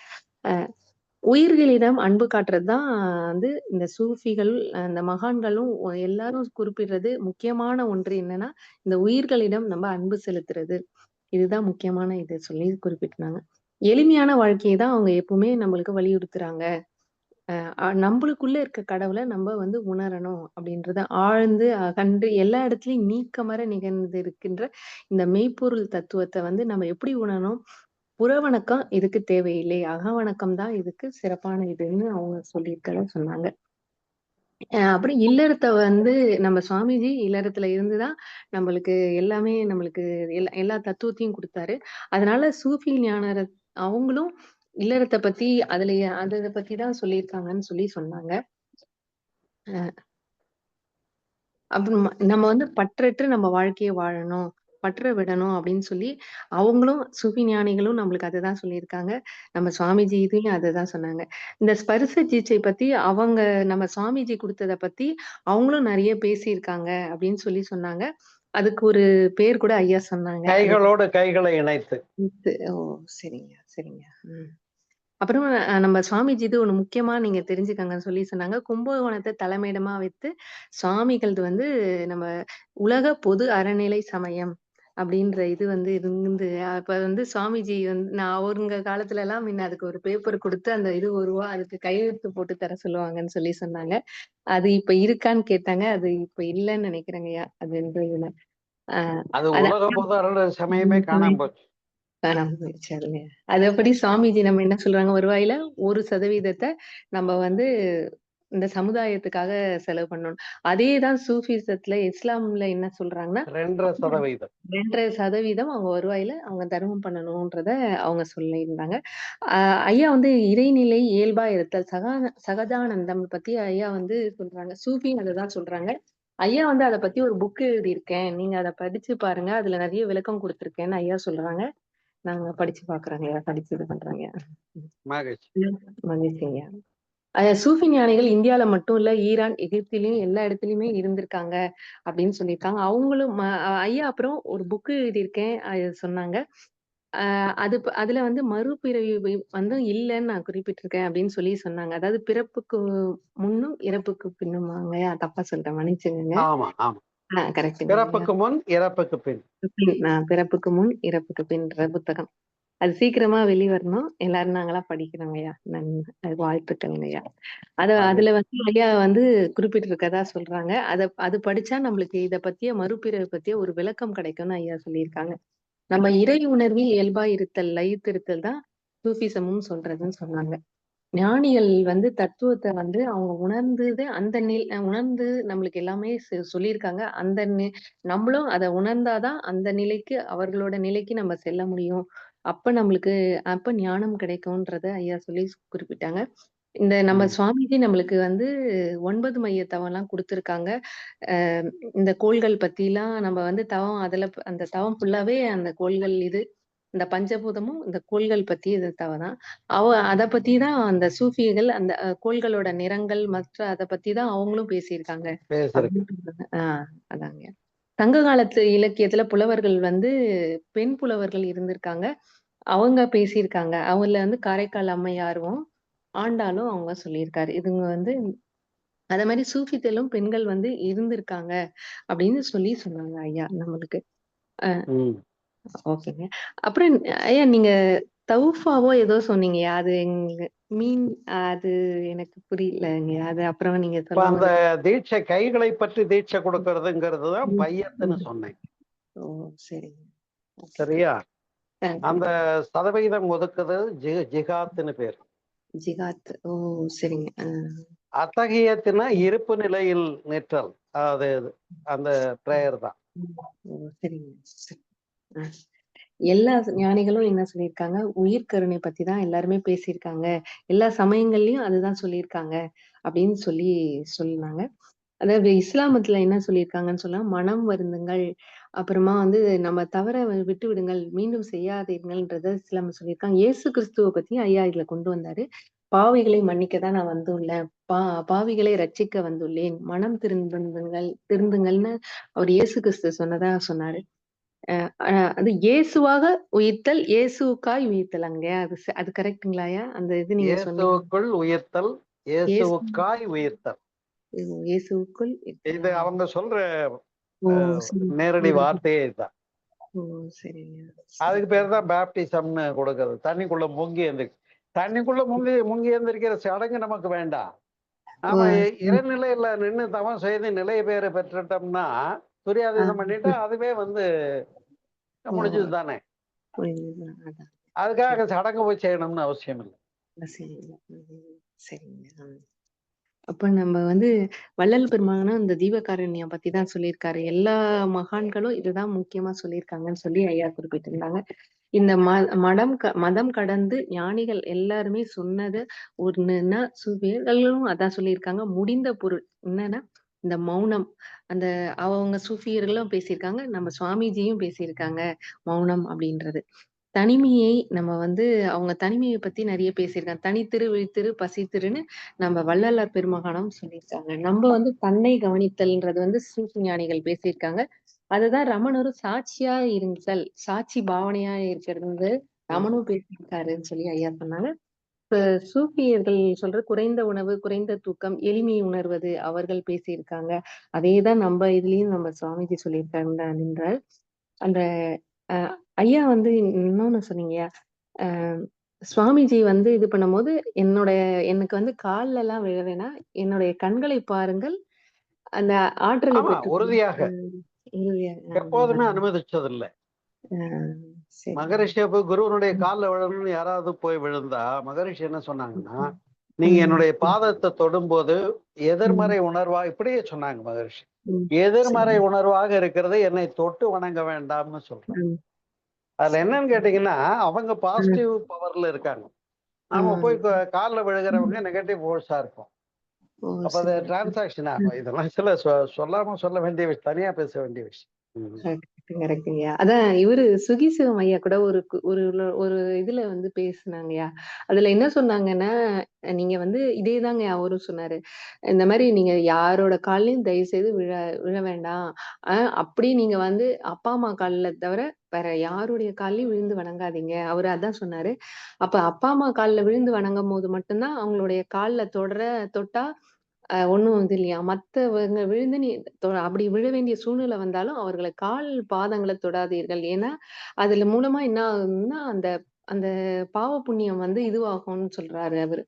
Speaker 1: உயிர்களிடம் அன்பு காட்டுறதுதான் வந்து இந்த சூஃபிகள் அந்த மகான்களும் எல்லாரும் குறிப்பிடுறது முக்கியமான ஒன்று என்னன்னா, இந்த உயிர்களிடம் நம்ம அன்பு செலுத்துறது. இதுதான் முக்கியமான இது சொல்லி குறிப்பிட்டாங்க. எளிமையான வாழ்க்கையை தான் அவங்க எப்பவுமே நம்மளுக்கு வலியுறுத்துறாங்க. நம்மளுக்குள்ள இருக்க கடவுள நம்ம வந்து உணரணும் அப்படின்றத ஆழ்ந்து அகன்று எல்லா இடத்துலயும் நீக்கமற நிகழ்ந்து இருக்கின்ற இந்த மெய்ப்பொருள் தத்துவத்தை வந்து நம்ம எப்படி உணரணும்? புறவணக்கம் இதுக்கு தேவையில்லை. அகவணக்கம் தான் இதுக்கு சிறப்பான இதுன்னு அவங்க சொல்லியிருக்கத சொன்னாங்க. அப்புறம் இல்லறத்தை வந்து நம்ம சுவாமிஜி இல்லறத்துல இருந்துதான் நம்மளுக்கு எல்லாமே நம்மளுக்கு எல்லா தத்துவத்தையும் கொடுத்தாரு. அதனால சூஃபி ஞானர அவங்களும் இல்லறத்தை பத்தி அதுல அத பத்தி தான் சொல்லியிருக்காங்கன்னு சொல்லி சொன்னாங்க. அப்புறம் நம்ம வந்து பற்றற்று நம்ம வாழ்க்கையை வாழணும். பற்ற விடணும் அப்படின்னு சொல்லி அவங்களும் சூஃபி ஞானிகளும் நம்மளுக்கு அதுதான் சொல்லியிருக்காங்க. நம்ம சுவாமிஜி இதுலயும் அதுதான் சொன்னாங்க. இந்த ஸ்பர்ச தீட்சை பத்தி அவங்க நம்ம சுவாமிஜி குடுத்தத பத்தி அவங்களும் நெறைய பேசியிருக்காங்க அப்படின்னு சொல்லி சொன்னாங்க. அதுக்கு ஒரு பேர் கூட ஐயா சொன்னாங்க. அது
Speaker 2: கைகளோடு கைகளை இணைத்து.
Speaker 1: ஓ! சரிங்க, சரிங்க. ம். அப்புறம் நம்ம சுவாமிஜி இது ஒண்ணு முக்கியமா நீங்க தெரிஞ்சுக்கங்கன்னு சொல்லி சொன்னாங்க. கும்பகோணத்த தலைமையிடமா வைத்து சுவாமிகளது வந்து நம்ம உலக பொது அறநிலை சமயம் அப்படின்ற இது வந்து இருந்து அப்ப வந்து சுவாமிஜி வந்து நான் அவங்க காலத்துலலாம் முன்ன அதுக்கு ஒரு பேப்பர் குடுத்து அந்த இது ரூ. 1 அதுக்கு கையெழுத்து போட்டு தர சொல்லுவாங்கன்னு சொல்லி சொன்னாங்க. அது இப்ப இருக்கான்னு கேட்டாங்க. அது இப்ப இல்லன்னு நெனைக்கிறேங்கய்யா. அது இந்த இதுல. அ
Speaker 2: அது
Speaker 1: அத
Speaker 2: உலக பொது அருள் சமயமே காணாம போச்சு.
Speaker 1: காணாம போயிருச்சு அதுலயே. அதப்படி சுவாமிஜி நம்ம என்ன சொல்றாங்க வருவாயில 1% நம்ம வந்து இந்த சமுதாயத்துக்காக செலவு பண்ணணும். அதே தான் சூஃபிசத்துல, இஸ்லாம்ல என்ன சொல்றாங்கன்னா,
Speaker 2: 2.5%
Speaker 1: 2.5% அவங்க வருவாயில அவங்க தர்மம் பண்ணணும்ன்றத அவங்க சொல்லியிருந்தாங்க. அ ஐயா வந்து இறைநிலை இயல்பா இருத்தல், சகஜானந்தம் பத்தி ஐயா வந்து சொல்றாங்க. சூஃபியும் அததான் சொல்றாங்க. ஐயா வந்து அத பத்தி ஒரு புக் எழுதியிருக்கேன். நீங்க அத படிச்சு பாருங்க. அதுல நெறைய விளக்கம் குடுத்துருக்கேன்னு ஐயா சொல்றாங்க. நாங்க படிச்சு பார்க்குறோங்கய்யா. படிச்சு இது பண்றோங்கய்யா.
Speaker 2: மகிழ்ச்சி.
Speaker 1: ம். மகிழ்ச்சிங்கய்யா. சூஃபி ஞானிகள் இந்தியால மட்டும் இல்ல, ஈரான், எகிப்திலயும் எல்லா இடத்துலயுமே இருந்திருக்காங்க அப்படின்னு சொல்லியிருக்காங்க. அவங்களும் ஐயா அப்புறம் ஒரு புக் எழுதியிருக்கேன். அது சொன்னாங்க. அதுல வந்து மறுபிறவி வந்து இல்லன்னு நான் குறிப்பிட்டிருக்கேன் அப்படின்னு சொல்லி சொன்னாங்க. அதாவது பிறப்புக்கு முன்னும், இறப்புக்கு பின்னுமாங்கய்யா. தப்பா சொல்லிட்டேன் மன்னிச்சுக்கங்க.
Speaker 2: ஆமா, ஆமா.
Speaker 1: கரெக்ட்டுங்கய்யா.
Speaker 2: பிறப்புக்கு முன், இறப்புக்கு பின்.
Speaker 1: பிறப்புக்கு முன், இறப்புக்கு பின்ற புத்தகம். அது சீக்கிரமா வெளிவரணும். எல்லாரும் நாங்கலாம் படிக்கிறோங்கய்யா. அதுக்கு வாழ்த்துக்கள்ங்கய்யா. அதுல
Speaker 2: மகிழ்ச்சி.
Speaker 1: வந்து ஐயா வந்து குறிப்பிட்டிருக்கதா சொல்றாங்க. அது படிச்சா நம்மளுக்கு இத பத்திய மறுபிறவி பத்திய ஒரு விளக்கம் கிடைக்கும்னு ஐயா சொல்லியிருக்காங்க. நம்ம இறை உணர்வில் இயல்பா இருத்தல், லயித்திருத்தல் தான் சூஃபிசமும் சொல்றதுன்னு சொன்னாங்க. ஞானிகள் வந்து தத்துவத்த வந்து அவங்க உணர்ந்தது அந்த உணர்ந்து நம்மளுக்கு எல்லாமே சொல்லியிருக்காங்க. நம்மளும் அத உணர்ந்தா தான் அந்த நிலைக்கு அவர்களோட நிலைக்கு நம்ம செல்ல முடியும். அப்ப ஞானம் கிடைக்கும்ன்றத ஐயா சொல்லி குறிப்பிட்டாங்க. இந்த நம்ம
Speaker 2: ம்.
Speaker 1: சுவாமிஜி நம்மளுக்கு வந்து 9 மைய தவம்லாம் குடுத்துருக்காங்க. அ இந்த கோள்கள் பத்திலாம் நம்ம வந்து தவம் அந்த தவம் ஃபுல்லாவே அந்த கோள்கள் இது. இந்த பஞ்சபூதமும், இந்த கோள்கள் பத்தி இது தான். அத பத்தி தான் அந்த சூஃபிகள் அந்த கோள்களோட நிறங்கள் மற்ற அத பத்தி தான் அவங்களும் பேசியிருக்காங்க.
Speaker 2: பேசிருக்கு.
Speaker 1: அப்படின்னு சொல்றாங்க. அதாங்க. சங்க காலத்து இலக்கியத்துல புலவர்கள் வந்து பெண் புலவர்கள் இருந்திருக்காங்க. அவங்க பேசியிருக்காங்க. அவங்கல வந்து காரைக்கால் அம்மையாரும், ஆண்டாளும் அவங்க சொல்லியிருக்காரு. இதுங்க வந்து அத மாரி சூஃபித்திலும் பெண்கள் வந்து இருந்திருக்காங்க அப்படின்னு சொல்லி சொன்னாங்க ஐயா நம்மளுக்கு. அ
Speaker 2: ம்.
Speaker 1: ஓகேங்க. அப்புறம் ஐயா நீங்க தவுஃபாவோ ஏதோ சொன்னீங்கயா? அது மீன் அது எனக்கு புரியலங்க. அது அப்புறம் நீங்க
Speaker 2: இப்ப
Speaker 1: சொல்ல
Speaker 2: அந்த
Speaker 1: வந்த
Speaker 2: தீட்சை கைகளை பற்றி தீட்சை கொடுக்கறதுங்கிறது தான்
Speaker 1: ம்,
Speaker 2: பையத்துன்னு
Speaker 1: ம்.
Speaker 2: சொன்னேன்.
Speaker 1: ஓ! சரிங்க. ஓகே.
Speaker 2: சரியா? அந்த
Speaker 1: சரிங்க.
Speaker 2: சதவிகிதம் ஒதுக்குறது ஜிகாத்துன்னு பேர்.
Speaker 1: ஜிகாத். ஓ! சரிங்க.
Speaker 2: அத்தகையத்தின இருப்பு நிலையில் நிற்றல். அது அந்த பிரேயர் தான்.
Speaker 1: ம். ஓ! சரிங்க. சரி. அ. எல்லா ஞானிகளும் என்ன சொல்லியிருக்காங்க, உயிர் கருணை பத்தி தான் எல்லாருமே பேசியிருக்காங்க. எல்லா சமயங்கள்லயும் அதுதான் சொல்லியிருக்காங்க. அப்படின்னு சொல்லி சொன்னாங்க. அதாவது இஸ்லாமத்துல என்ன சொல்லியிருக்காங்கன்னு சொன்னா, மனம் வருந்துங்கள். அப்புறமா வந்து நம்ம தவற விட்டு விடுங்கள். மீண்டும் செய்யாதீர்கள்ன்றத இஸ்லாம் சொல்லியிருக்காங்க. இயேசு கிறிஸ்துவ பத்தி ஐயா இதுல கொண்டு வந்தாரு. பாவிகளை மன்னிக்க தான் நான் வந்துள்ளேன். பாவிகளை ரட்சிக்க வந்துள்ளேன். மனம் திருந்துங்கள்னு அவர் இயேசு கிறிஸ்து சொன்னதா சொன்னாரு. அ அ அது இயேசுவாக உயிர்த்தல், இயேசுவுக்காய் உயிர்த்தலாங்க. அது கரெக்ட்டுங்களாயா? அந்த இது நீங்க சொன்னீங்க.
Speaker 2: இயேசுவுக்குள் உயிர்த்தல்,
Speaker 1: இயேசு
Speaker 2: இயேசுவுக்காய் உயிர்த்தல்.
Speaker 1: இயேசுவுக்குள்
Speaker 2: இது
Speaker 1: இருத்தலாங்க.
Speaker 2: அவங்க சொல்ற
Speaker 1: ஓ!
Speaker 2: அ
Speaker 1: சரி.
Speaker 2: நேரடி
Speaker 1: ஒரு
Speaker 2: வார்த்தையே இதுதான்.
Speaker 1: ஓ! சரிங்க.
Speaker 2: அதுக்கு
Speaker 1: சரிங்க.
Speaker 2: பேர் தான் பேப்டிசம்னு கொடுக்கிறது. தண்ணிக்குள்ள முங்கி எந்திரி தண்ணிக்குள்ள முங்கி முங்கி எந்திரிக்கிற சடங்கு நமக்கு வேண்டாம்.
Speaker 1: ஓ!
Speaker 2: நாம
Speaker 1: ம்.
Speaker 2: இறைநிலையில நின்னு தவம் செய்து நிலை பேறு பெற்றுட்டோம்னா,
Speaker 1: ஆ.
Speaker 2: துரியாதீதம் பண்ணிட்டா
Speaker 1: ம்.
Speaker 2: அதுவே
Speaker 1: ஓ!
Speaker 2: முடிஞ்சது தானே.
Speaker 1: புரியுது. அதான். சரி.
Speaker 2: அதுக்காக சடங்கு போய் செய்யணும்னு அவசியம் இல்ல.
Speaker 1: சரிங்க. சரிங்க. அப்ப நம்ம வந்து வள்ளல் பெருமானும் இந்த தீபகாருண்யம் பத்தி தான் சொல்லியிருக்காரு. எல்லா மகான்களும் இதுதான் முக்கியமா சொல்லியிருக்காங்கன்னு சொல்லி ஐயா குறிப்பிட்டிருந்தாங்க. இந்த மதம் கடந்து ஞானிகள் எல்லாருமே சொன்னது ஒண்ணுன்னா, சூஃபியர்களும் அதான் சொல்லியிருக்காங்க. முடிந்த பொருள் என்னன்னா, இந்த மௌனம், அந்த அவங்க சூஃபியர்களும் பேசியிருக்காங்க. நம்ம சுவாமிஜியும் பேசியிருக்காங்க. மௌனம் அப்படின்றது. தனிமையை நம்ம வந்து அவங்க தனிமைய பத்தி நெறைய பேசியிருக்காங்க. "தனித்திரு, விழித்திரு, பசித்திருன்னு" நம்ம வள்ளலார் பெருமகனாரும் சொல்லியிருக்காங்க. நம்ப வந்து தன்னை கவனித்தல்ன்றது வந்து சூஃபி ஞானிகள் பேசியிருக்காங்க. அதுதான் ரமணரும் சாட்சியா இருத்தல், சாட்சி பாவனையா இருக்கிறது வந்து ரமணும் பேசியிருக்காருன்னு சொல்லி ஐயா சொன்னாங்க. இப்ப சூஃபியர்கள் சொல்ற குறைந்த உணவு, குறைந்த தூக்கம், எளிமை உணர்வது அவர்கள் பேசியிருக்காங்க. அதேதான் நம்ப இதுலயும் நம்ம சுவாமிஜி சொல்லியிருக்காங்க என்றால், அந்த அ ஐயா வந்து இன்னொன்னு சொன்னீங்கயா, அ சுவாமிஜி வந்து இது பண்ணும்போது, எனக்கு வந்து கால்லலாம் விழ வேணாம். என்னுடைய கண்களை பாருங்கள். அந்த ஆற்றலை
Speaker 2: ஆமா,
Speaker 1: பெற்றுக்கொள்ளும்.
Speaker 2: உறுதியாக
Speaker 1: இறுதியா
Speaker 2: எப்போதுமே அனுமதிச்சதில்ல.
Speaker 1: ஆ சரி.
Speaker 2: மகரிஷி அப்ப குருவனுடைய கால்ல விழணும்னு யாராவது போய் விழுந்தா, மகரிஷி என்ன சொன்னாங்கன்னா,
Speaker 1: ம்.
Speaker 2: நீங்க
Speaker 1: ம்.
Speaker 2: என்னுடைய பாதத்த தொடும்போது
Speaker 1: ம்.
Speaker 2: எதிர்மறை உணர்வா இப்படியே சொன்னாங்க மகரிஷி.
Speaker 1: ம்.
Speaker 2: எதிர்மறை
Speaker 1: சரி.
Speaker 2: உணர்வாக இருக்கிறது என்னை தொட்டு வணங்க வேண்டாம்னு சொல்றாங்க.
Speaker 1: ம்.
Speaker 2: அதுல
Speaker 1: சரி.
Speaker 2: என்னன்னு கேட்டீங்கன்னா, அவங்க
Speaker 1: ம்.
Speaker 2: பாசிட்டிவ் பவர்ல இருக்காங்க. நம்ம போய்
Speaker 1: ம்.
Speaker 2: கால்ல
Speaker 1: ம்.
Speaker 2: விழுகிறவங்க நெகட்டிவ் ஃபோர்ஸா இருக்கும்.
Speaker 1: ஓ!
Speaker 2: அப்ப அது
Speaker 1: சரி.
Speaker 2: டிரான்சாக்ஷன்
Speaker 1: ம்.
Speaker 2: ஆகும். இதெல்லாம் சில சொல்லாம சொல்ல வேண்டிய தனியா பேச வேண்டிய விஷயம். ம்.
Speaker 1: கரெக்ட்டுங்கய்யா. அதான் இவரு சுகிசிவம் ஐயா கூட ஒரு இதுல வந்து பேசுனாங்கய்யா. அதுல என்ன சொன்னாங்கன்னா, நீங்க வந்து இதேதாங்கய்யா அவரும் சொன்னாரு. இந்த மாரி நீங்க யாரோட கால்லயும் தயவு செய்து விழ வேண்டாம். அப்படி நீங்க வந்து அப்பா, அம்மா கால்ல தவிர வேற யாருடைய கால்லயும் விழுந்து வணங்காதீங்க. அவரு அதான் சொன்னாரு. அப்ப அப்பா, அம்மா கால்ல விழுந்து வணங்கும்போது மட்டும் தான் அவங்களுடைய கால்ல தொட்டா ஒண்ணும் இது இல்லையாம். மத்தவங்க விழுந்து நீ அப்படி விழ வேண்டிய சூழ்நிலை வந்தாலும் அவர்கள கால் பாதங்கள தொடாதீர்கள். ஏன்னா, அதுல மூலமா என்ன ஆகும்னா, அந்த அந்த பாவ புண்ணியம் வந்து இதுவாகும்னு சொல்றாரு அவரு.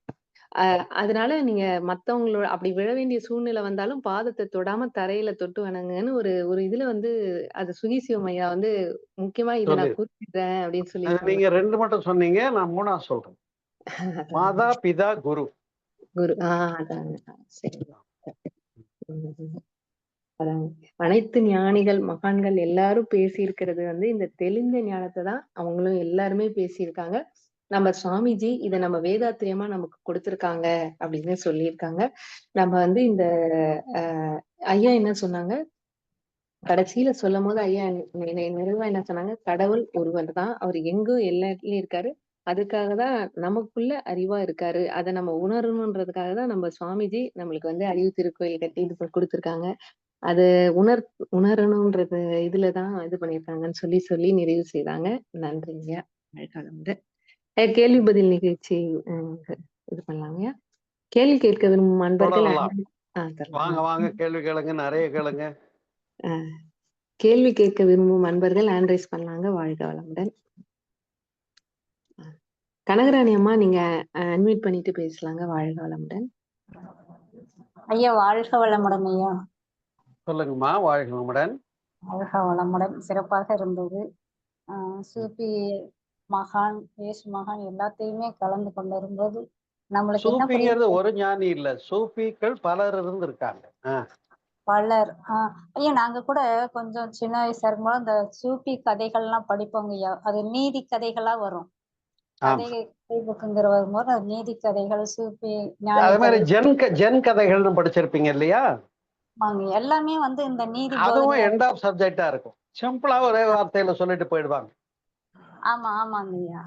Speaker 1: அ அதனால நீங்க மத்தவங்களோட அப்படி விழ வேண்டிய சூழ்நிலை வந்தாலும் பாதத்த தொடாம தரையில தொட்டு வணங்குங்கன்னு ஒரு ஒரு இதுல வந்து அது சுகிசிவம் ஐயா வந்து முக்கியமா இத
Speaker 2: சொல்லி
Speaker 1: நான் குறிப்பிடுறேன் அப்படின்னு சொல்லி
Speaker 2: அது
Speaker 1: சொன்னாங்க.
Speaker 2: நீங்க 2 மட்டும் சொன்னீங்க. நான் 3 சொல்றேன்.
Speaker 1: அதான்
Speaker 2: மாதா, பிதா, குரு.
Speaker 1: குரு. அதாங்க. சரி. ம். அதாங்க. அனைத்து ஞானிகள், மகான்கள் எல்லாரும் பேசியிருக்கிறது வந்து இந்த தெளிந்த ஞானத்த தான் அவங்களும் எல்லாருமே பேசியிருக்காங்க. நம்ம சுவாமிஜி இத நம்ம வேதாத்திரியமா நமக்கு குடுத்துருக்காங்க அப்படின்னு சொல்லியிருக்காங்க. நம்ம வந்து இந்த அ ஐயா என்ன சொன்னாங்க, கடைசியில சொல்லும்போது ஐயா நிறைவா என்ன சொன்னாங்க, கடவுள் ஒருவர் தான். அவரு எங்கும் எல்லா இடத்துலயும் இருக்காரு. அதுக்காக தான் நமக்குள்ள அறிவா இருக்காரு. அத நம்ம உணரணுன்றதுக்காக தான் நம்ம சுவாமிஜி நம்மளுக்கு வந்து அறிவு திருக்கோயில் கட்டி இது குடுத்துருக்காங்க. அது உணர் உணரணும்ன்றது இதுல தான் இது பண்ணியிருக்காங்கன்னு சொல்லி சொல்லி நிறைவு செய்தாங்க. நன்றிங்க. வாழ்க வளமுடன். கேள்வி பதில் நிகழ்ச்சி அ இது பண்ணலாங்கய்யா. கேள்வி கேட்க விரும்பும் அன்பர்கள்
Speaker 2: தொடரலாம்.
Speaker 1: தரலாம்.
Speaker 2: வாங்க, வாங்க. கேள்வி கேளுங்க. நெறைய கேளுங்க.
Speaker 1: அ கேள்வி கேட்க விரும்பும் அன்பர்கள் ஹேண்ட் ரைஸ் பண்ணலாங்க. வாழ்க வளமுடன். கனகராணி அம்மா நீங்க அன்மியூட் பண்ணிட்டு பேசலாங்க. வாழ்க வளமுடன்.
Speaker 3: ஐயா வாழ்க வளமுடன் ஐயா.
Speaker 2: சொல்லுங்கம்மா. வாழ்க வளமுடன்.
Speaker 3: வாழ்க வளமுடன். சிறப்பாக இருந்தது. சூஃபி மகான், இயேசு மகான் எல்லாத்தையுமே கலந்து கொண்டு வரும்போது நம்மளுக்கு என்ன
Speaker 2: சூஃபிங்கிறது
Speaker 3: புரியுது?
Speaker 2: ஒரு ஞானி இல்ல. சூஃபிக்கள் பலர் இருந்திருக்காங்க.
Speaker 3: பலர் ஐயா நாங்க கூட கொஞ்சம் சின்ன வயசா இருக்கும்போது அந்த சூஃபி கதைகள்லாம் படிப்போங்க ஐயா. அது நீதி கதைகளா வரும். கதை
Speaker 2: ஆமா.
Speaker 3: கதை புக்குங்கிற வரும்போது அது நீதி கதைகள், சூஃபி
Speaker 2: அதே மாரி
Speaker 3: ஞானிகள்
Speaker 2: ஜென் கதைகள்னு படிச்சிருப்பீங்க இல்லையா?
Speaker 3: வாங்க எல்லாமே வந்து இந்த நீதி
Speaker 2: அதுவும்
Speaker 3: போதனையா
Speaker 2: எண்ட் ஆஃப் சப்ஜெக்ட்டா இருக்கும். சிம்பிளா ஒரே வார்த்தையில சொல்லிட்டு போயிடுவாங்க.
Speaker 3: ஆமாங்க ஐயா.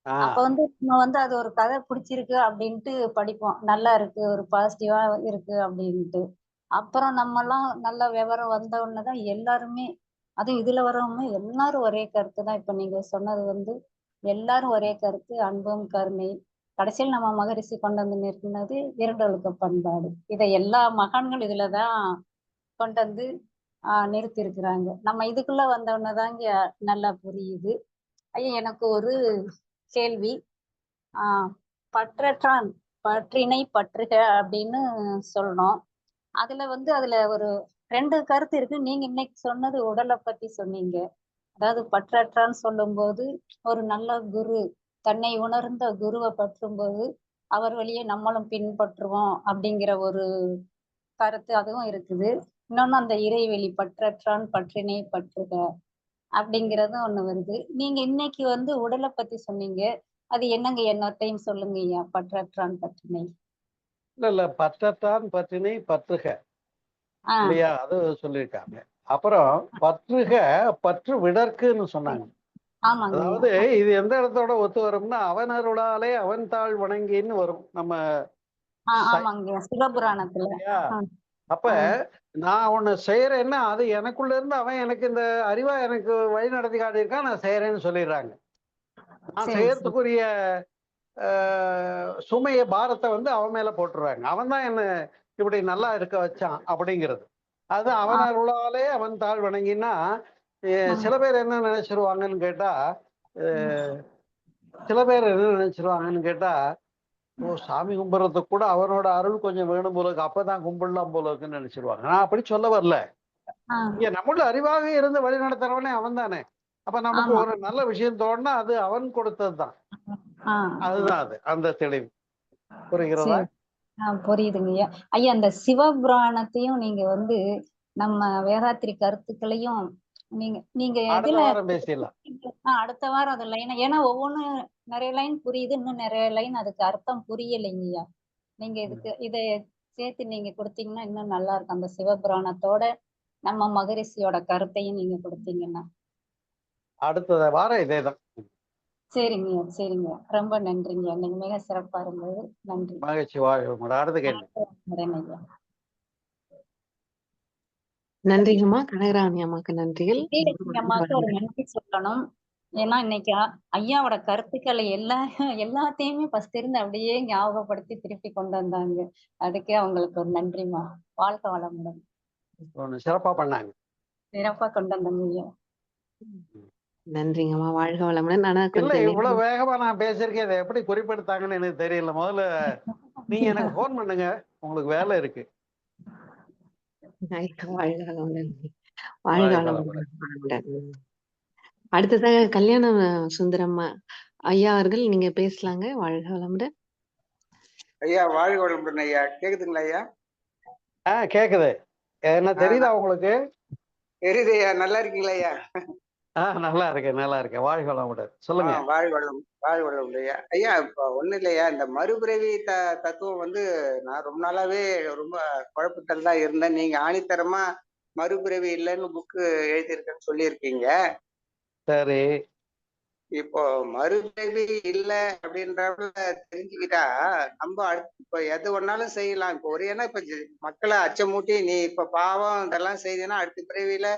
Speaker 2: ஆ.
Speaker 3: அப்ப வந்து நம்ம வந்து அது ஒரு கதை பிடிச்சிருக்கு அப்படின்ட்டு படிப்போம். நல்லா இருக்கு, ஒரு பாசிட்டிவா இருக்கு அப்படின்ட்டு. அப்புறம் நம்மலாம் நல்ல விவரம் வந்த உடனே தான் எல்லாருமே, அதுவும் இதுல வரவங்க எல்லாரும் ஒரே கருத்து தான். இப்ப நீங்க சொன்னது வந்து எல்லாரும் ஒரே கருத்து, அன்பும் கருணை. கடைசியில் நம்ம மகரிஷி கொண்டு வந்து நிறுத்தினது இரண்டொழுக்க பண்பாடு. இதை எல்லா மகான்கள் இதுல தான் கொண்டு வந்து நிறுத்தியிருக்கிறாங்க. நம்ம இதுக்குள்ள வந்த உடனே தாங்க நல்லா புரியுது. ஐயா எனக்கு ஒரு கேள்வி. ஆ பற்றற்றான் பற்றினை பற்றுக அப்படின்னு சொல்றோம். அதுல ஒரு 2 கருத்து இருக்கு. நீங்க இன்னைக்கு சொன்னது உடல பத்தி சொன்னீங்க. அதாவது பற்றற்றான்னு சொல்லும்போது, ஒரு நல்ல குரு, தன்னை உணர்ந்த குருவ பற்றும்போது, அவர் வழியே நம்மளும் பின்பற்றுவோம் அப்படிங்கிற ஒரு கருத்து அதுவும் இருக்குது. இன்னொன்னு அந்த இறைவெளி பற்றற்றான் பற்றினை பற்றுக. அப்படிங்கிறதும் ஒண்ணு வருது. நீங்க இன்னைக்கு வந்து உடல பத்தி சொன்னீங்க. அது என்னங்க இன்னொரு டைம் சொல்லுங்கய்யா? பற்றற்றான் பற்றினை.
Speaker 2: இல்ல. பற்றத்தான் பற்றினை பற்றுக.
Speaker 3: ஆ
Speaker 2: இல்லையா? அது சொல்லியிருக்காங்க. அப்புறம் பற்றுக பற்று விடற்குன்னு சொன்னாங்க.
Speaker 3: ஆமாங்க ஐயா.
Speaker 2: அதாவது இது எந்த இடத்தோட ஒத்து வரும்னா, அவன் அருளாலே அவன் தாழ் வணங்கின்னு வரும் நம்ம
Speaker 3: ஆமாங்க ஐயா. சிவபுராணத்துல.
Speaker 2: இல்லையா?
Speaker 3: ஆ,
Speaker 2: அப்ப
Speaker 3: ஆ,
Speaker 2: நான் ஒண்ணு செய்யறேன்னா அது எனக்குள்ள இருந்து அவன் எனக்கு இந்த அறிவா எனக்கு வழி நடத்தி காட்டியிருக்கான், நான் செய்யறேன்னு சொல்லிடுறாங்க. நான்
Speaker 3: சரி சரி.
Speaker 2: செய்யறதுக்குரிய சுமைய பாரத்தை வந்து அவன் மேல போட்டுருவாங்க. அவன் தான் என்ன இப்படி நல்லா இருக்க வச்சான் அப்படிங்கிறது. அது
Speaker 3: ஆ,
Speaker 2: அவன் அருளாலே அவன் தாழ் வணங்கினா,
Speaker 3: ஆ,
Speaker 2: சில பேர் என்ன நினைச்சிருவாங்கன்னு கேட்டா, அஹ், சில பேர் என்ன நினைச்சிருவாங்கன்னு கேட்டா, ஓ சாமி கும்பிட்றதுக்கு கூட அவனோட அருள் கொஞ்சம் வேணும் போல இருக்கு, அப்பதான் கும்பிடலாம் போல இருக்குன்னு நினைச்சிருவாங்க. நான் அப்படி சொல்ல வரல.
Speaker 3: ஆ,
Speaker 2: இங்க நம்மள அறிவாக இருந்து வழி நடத்துறவனே அவன் தானே. அப்ப நமக்கு
Speaker 3: ஆமா.
Speaker 2: ஒரு நல்ல விஷயம் தோணுனா அது அவன் கொடுத்தது தான்.
Speaker 3: ஆ,
Speaker 2: அதுதான் அது அந்த தெளிவு. புரிகிறதா?
Speaker 3: சரி. புரியுதுங்க ஐயா. ஐயா அந்த சிவபுராணத்தையும் நீங்க நம்ம வேதாத்திரி கருத்துக்களையும் நீங்க நீங்க
Speaker 2: அடுத்த
Speaker 3: எதுல
Speaker 2: வாரம் பேசிடலாம்.
Speaker 3: அடுத்த வாரம் அது லைன், ஏன்னா ஒவ்வொன்றும் நிறைய லைன் புரியுது, இன்னும் நிறைய லைன் அதுக்கு அர்த்தம் புரியலைங்கய்யா. நீங்க இதை சேர்த்து நீங்க கொடுத்தீங்கன்னா இன்னும் நல்லா இருக்கும். அந்த சிவபுராணத்தோட நம்ம மகரிஷியோட கருத்தையும் நீங்க கொடுத்தீங்கன்னா.
Speaker 2: அடுத்த வாரம் இதேதான்.
Speaker 3: சரிங்கய்யா சரிங்க. ரொம்ப நன்றிங்க. நீங்க மிக சிறப்பா இருந்தது. நன்றி.
Speaker 2: மகிழ்ச்சி. வாழ்க. அடுத்த கேள்வி.
Speaker 3: ஐயா.
Speaker 1: நன்றிங்கம்மா. கனகராணி அம்மாக்கு நன்றிகள்.
Speaker 3: விஜயலட்சுமி அம்மாவுக்கு ஒரு நன்றி சொல்லணும். ஏன்னா இன்னைக்கு ஐயாவோட கருத்துக்களை எல்லாத்தையுமே ஃபர்ஸ்ட் இருந்து அப்படியே ஞாபகப்படுத்தி திருப்பி கொண்டு வந்தாங்க. அதுக்கே அவங்களுக்கு ஒரு நன்றிமா. வாழ்க வளமுடன்.
Speaker 2: ஒண்ணு சிறப்பா பண்ணாங்க.
Speaker 3: சிறப்பா கொண்டு வந்தாங்க ஐயா.
Speaker 1: நன்றிங்கம்மா. வாழ்க வளமுடன். ஆனா
Speaker 2: இல்ல
Speaker 1: கொஞ்சம்
Speaker 2: இவ்வளவு வேகமா நான் பேசியிருக்கேன், இதை எப்படி குறிப்பெடுத்தாங்கன்னு எனக்கு தெரியல. முதல்ல நீங்க எனக்கு போன் பண்ணுங்க, உங்களுக்கு வேலை இருக்கு.
Speaker 1: வாழ்க வளமுடன். வாழ்க
Speaker 2: வாழ்க
Speaker 1: வளமுடன்.
Speaker 2: வளமுடன்.
Speaker 1: அடுத்ததாக கல்யாண சுந்தரம் ஐயா அவர்கள் நீங்க பேசலாங்க. வாழ்க வளமுடன்.
Speaker 4: ஐயா வாழ்க வளமுடன் ஐயா. கேக்குதுங்களா ஐயா?
Speaker 2: கேக்குது. என்ன தெரியுதா உங்களுக்கு?
Speaker 4: தெரியுது ஐயா. நல்லா இருக்கீங்களா ஐயா?
Speaker 2: நல்லா இருக்கேன், நல்லா இருக்கேன். வாழ்க வளமுடன். சொல்லுங்க.
Speaker 4: வாழ்க வளமுடன் ஐயா. ஐயா இப்ப ஒண்ணும் இல்லையா, இந்த மறுபிறவி தத்துவம் நான் ரொம்ப நாளாவே ரொம்ப குழப்பத்தில் தான் இருந்தேன். நீங்க ஆணித்தரமா மறுபிறவி இல்லைன்னு புக்கு எழுதியிருக்கேன்னு சொல்லியிருக்கீங்க.
Speaker 2: சரி.
Speaker 4: இப்போ மறுபிறவி இல்ல அப்படின்றப்ப தெரிஞ்சுக்கிட்டா நம்ம இப்ப எது ஒன்னாலும் செய்யலாம். இப்போ ஏன்னா இப்ப மக்களை அச்சமூட்டி நீ இப்ப பாவம் இதெல்லாம் செய்தீன்னா அடுத்த பிறவியில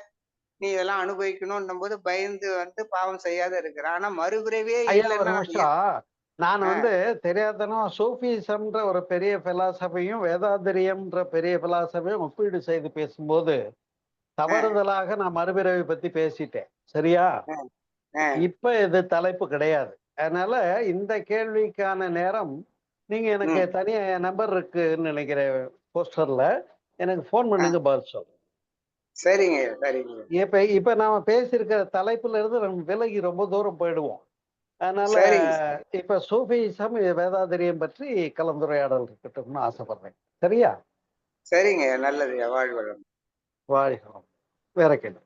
Speaker 4: நீ இதெல்லாம் அனுபவிக்கணும்னும் போது பயந்து பாவம் செய்யாத இருக்கிற. ஆனா மறுபிறவியே
Speaker 2: ஐயா ஒரு
Speaker 4: இல்லைன்னா
Speaker 2: நிமிஷம். நான் தெரியாதனம் சூஃபிசம்ன்ற ஒரு பெரிய பிலாசபியும் வேதாந்திரியம்ன்ற பெரிய பிலாசபியும் ஒப்பீடு செய்து பேசும்போது தவறுதலாக நான் மறுபிறவி பத்தி பேசிட்டேன். சரியா? இப்ப இது தலைப்பு கிடையாது. அதனால இந்த கேள்விக்கான நேரம் நீங்க எனக்கு தனியா நம்பர் இருக்குன்னு நினைக்கிறேன் போஸ்டர்ல, எனக்கு போன் பண்ணுங்க, பதில் சொல்றேன்.
Speaker 4: சரிங்க சரிங்க.
Speaker 2: இப்ப நாம பேசியிருக்கிற தலைப்புல இருந்து நம்ம விலகி ரொம்ப தூரம் போயிடுவோம். அதனால இப்ப சூஃபிசம் வேதாந்திரியம் பற்றி கலந்துரையாடல் இருக்கட்டும்னு ஆசைப்படுறேன். சரியா?
Speaker 4: சரிங்க. நல்லது. வாழ்க வளம்.
Speaker 2: வாழ்கிறோம். வேற கேள்வி.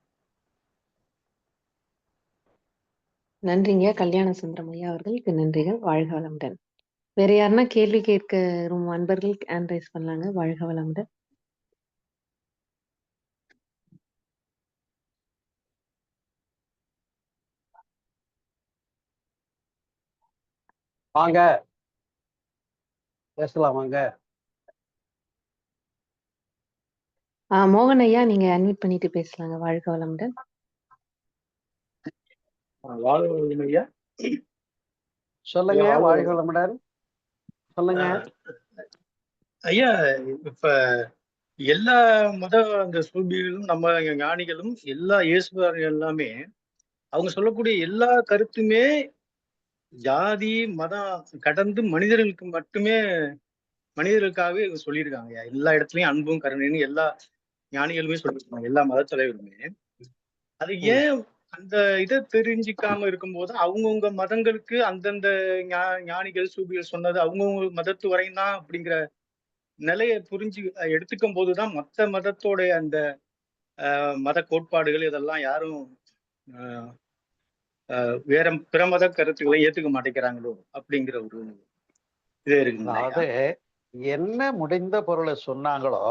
Speaker 1: நன்றிங்க கல்யாண சுந்தரம் ஐயா அவர்களுக்கு நன்றிகள். வாழ்க வளமுடன். வேற யாருன்னா கேள்வி கேட்க அன்பர்கள் ஹேண்ட் ரைஸ் பண்ணலாங்க. வாழ்க வளமுடன்.
Speaker 2: வாங்க பேசலாம், வாங்க.
Speaker 1: மோகன் ஐயா நீங்க அன்மியூட் பண்ணிட்டு பேசலாங்க. வாழ்க வளமுடன்.
Speaker 5: வாழ்க வளமுடன் ஐயா.
Speaker 2: சொல்லுங்க. வாழ்க வளமுடன். சொல்லுங்க
Speaker 5: ஐயா. இப்ப எல்லா மத அந்த சூபிகளும் நம்ம ஞானிகளும் எல்லா இயேசுவார்கள் எல்லாமே அவங்க சொல்லக்கூடிய எல்லா கருத்துமே ஜாதி மதம் கடந்து மனிதர்களுக்கு மட்டுமே, மனிதர்களுக்காகவே சொல்லியிருக்காங்க. எல்லா இடத்துலயும் அன்பும் கருணைன்னு எல்லா ஞானிகளுமே சொல்லியிருக்காங்க, எல்லா மத தலைவருமே. அது ஏன் அந்த இதை தெரிஞ்சிக்காம இருக்கும்போது அவங்கவுங்க மதங்களுக்கு அந்தந்த ஞானிகள் சூபிகள் சொன்னது அவங்கவுங்க மதத்து வரையும் தான் அப்படிங்கிற நிலையை புரிஞ்சு எடுத்துக்கும் போதுதான் மற்ற மதத்தோட அந்த மத கோட்பாடுகள் இதெல்லாம் யாரும் வேற பிற மத கருத்துக்களை ஏத்துக்க மாட்டேங்கிறாங்களோ அப்படிங்கிற ஒரு இது இருக்கு.
Speaker 2: அதாவது என்ன முடிந்த பொருளை சொன்னாங்களோ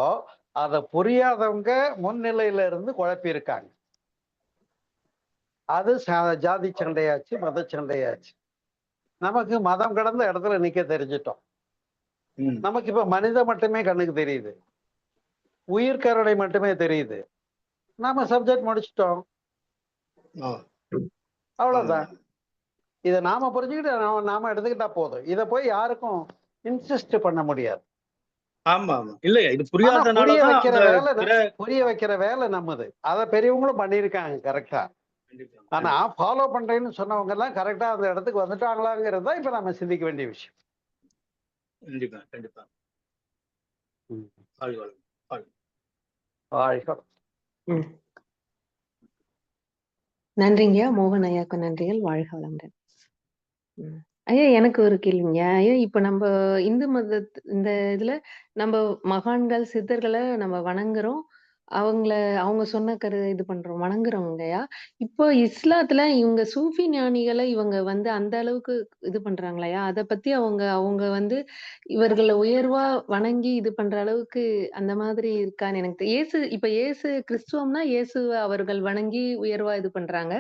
Speaker 2: அதை புரியாதவங்க முன்னிலையில இருந்து குழப்பியிருக்காங்க. அது ஜாதி சண்டையாச்சு, மத சண்டையாச்சு. நமக்கு மதம் கடந்த இடத்துல நிக்க தெரிஞ்சிட்டோம். நமக்கு இப்ப மனிதம் மட்டுமே கண்ணுக்கு தெரியுது, உயிர் கருணை மட்டுமே தெரியுது. நாம சப்ஜெக்ட் முடிச்சிட்டோம், அவ்வளவுதான். இதை நாம புரிஞ்சுக்கிட்டு நாம எடுத்துக்கிட்டா போதும். இதை போய் யாருக்கும் இன்சிஸ்ட் பண்ண முடியாது.
Speaker 5: ஆமா ஆமா, இல்ல இது
Speaker 2: புரிய வைக்கிற வேலை
Speaker 5: புரியாதனால
Speaker 2: புரிய வைக்கிற வேலை நம்மது. அதை பெரியவங்களும் பண்ணியிருக்காங்க கரெக்டா. ஆனா ஃபாலோ பண்றேன்னு சொன்னவங்க எல்லாம் கரெக்டா அந்த இடத்துக்கு வந்துட்டாங்களாங்கிறது தான் இப்ப நம்ம சிந்திக்க வேண்டிய விஷயம்.
Speaker 5: கண்டிப்பா கண்டிப்பா.
Speaker 1: நன்றிங்க மோகன் ஐயாக்கு நன்றிகள். வாழ்க வளமுடன். ஐயா எனக்கு ஒரு கேள்விங்க. ஐயா இப்ப நம்ம இந்து இந்த இதுல நம்ம மகான்கள் சித்தர்களை நம்ம வணங்குறோம், அவங்க சொன்ன இது பண்றோம், வணங்குறோங்கய்யா. இப்போ இஸ்லாத்துல இவங்க சூஃபி ஞானிகளை இவங்க அந்த அளவுக்கு இது பண்றாங்களையா? அதை பத்தி அவங்க இவர்களை உயர்வா வணங்கி இது பண்ற அளவுக்கு அந்த மாதிரி இருக்கான்னு எனக்கு இப்ப இயேசு கிறிஸ்துவம்னா இயேசு அவர்கள் வணங்கி உயர்வா இது பண்றாங்க.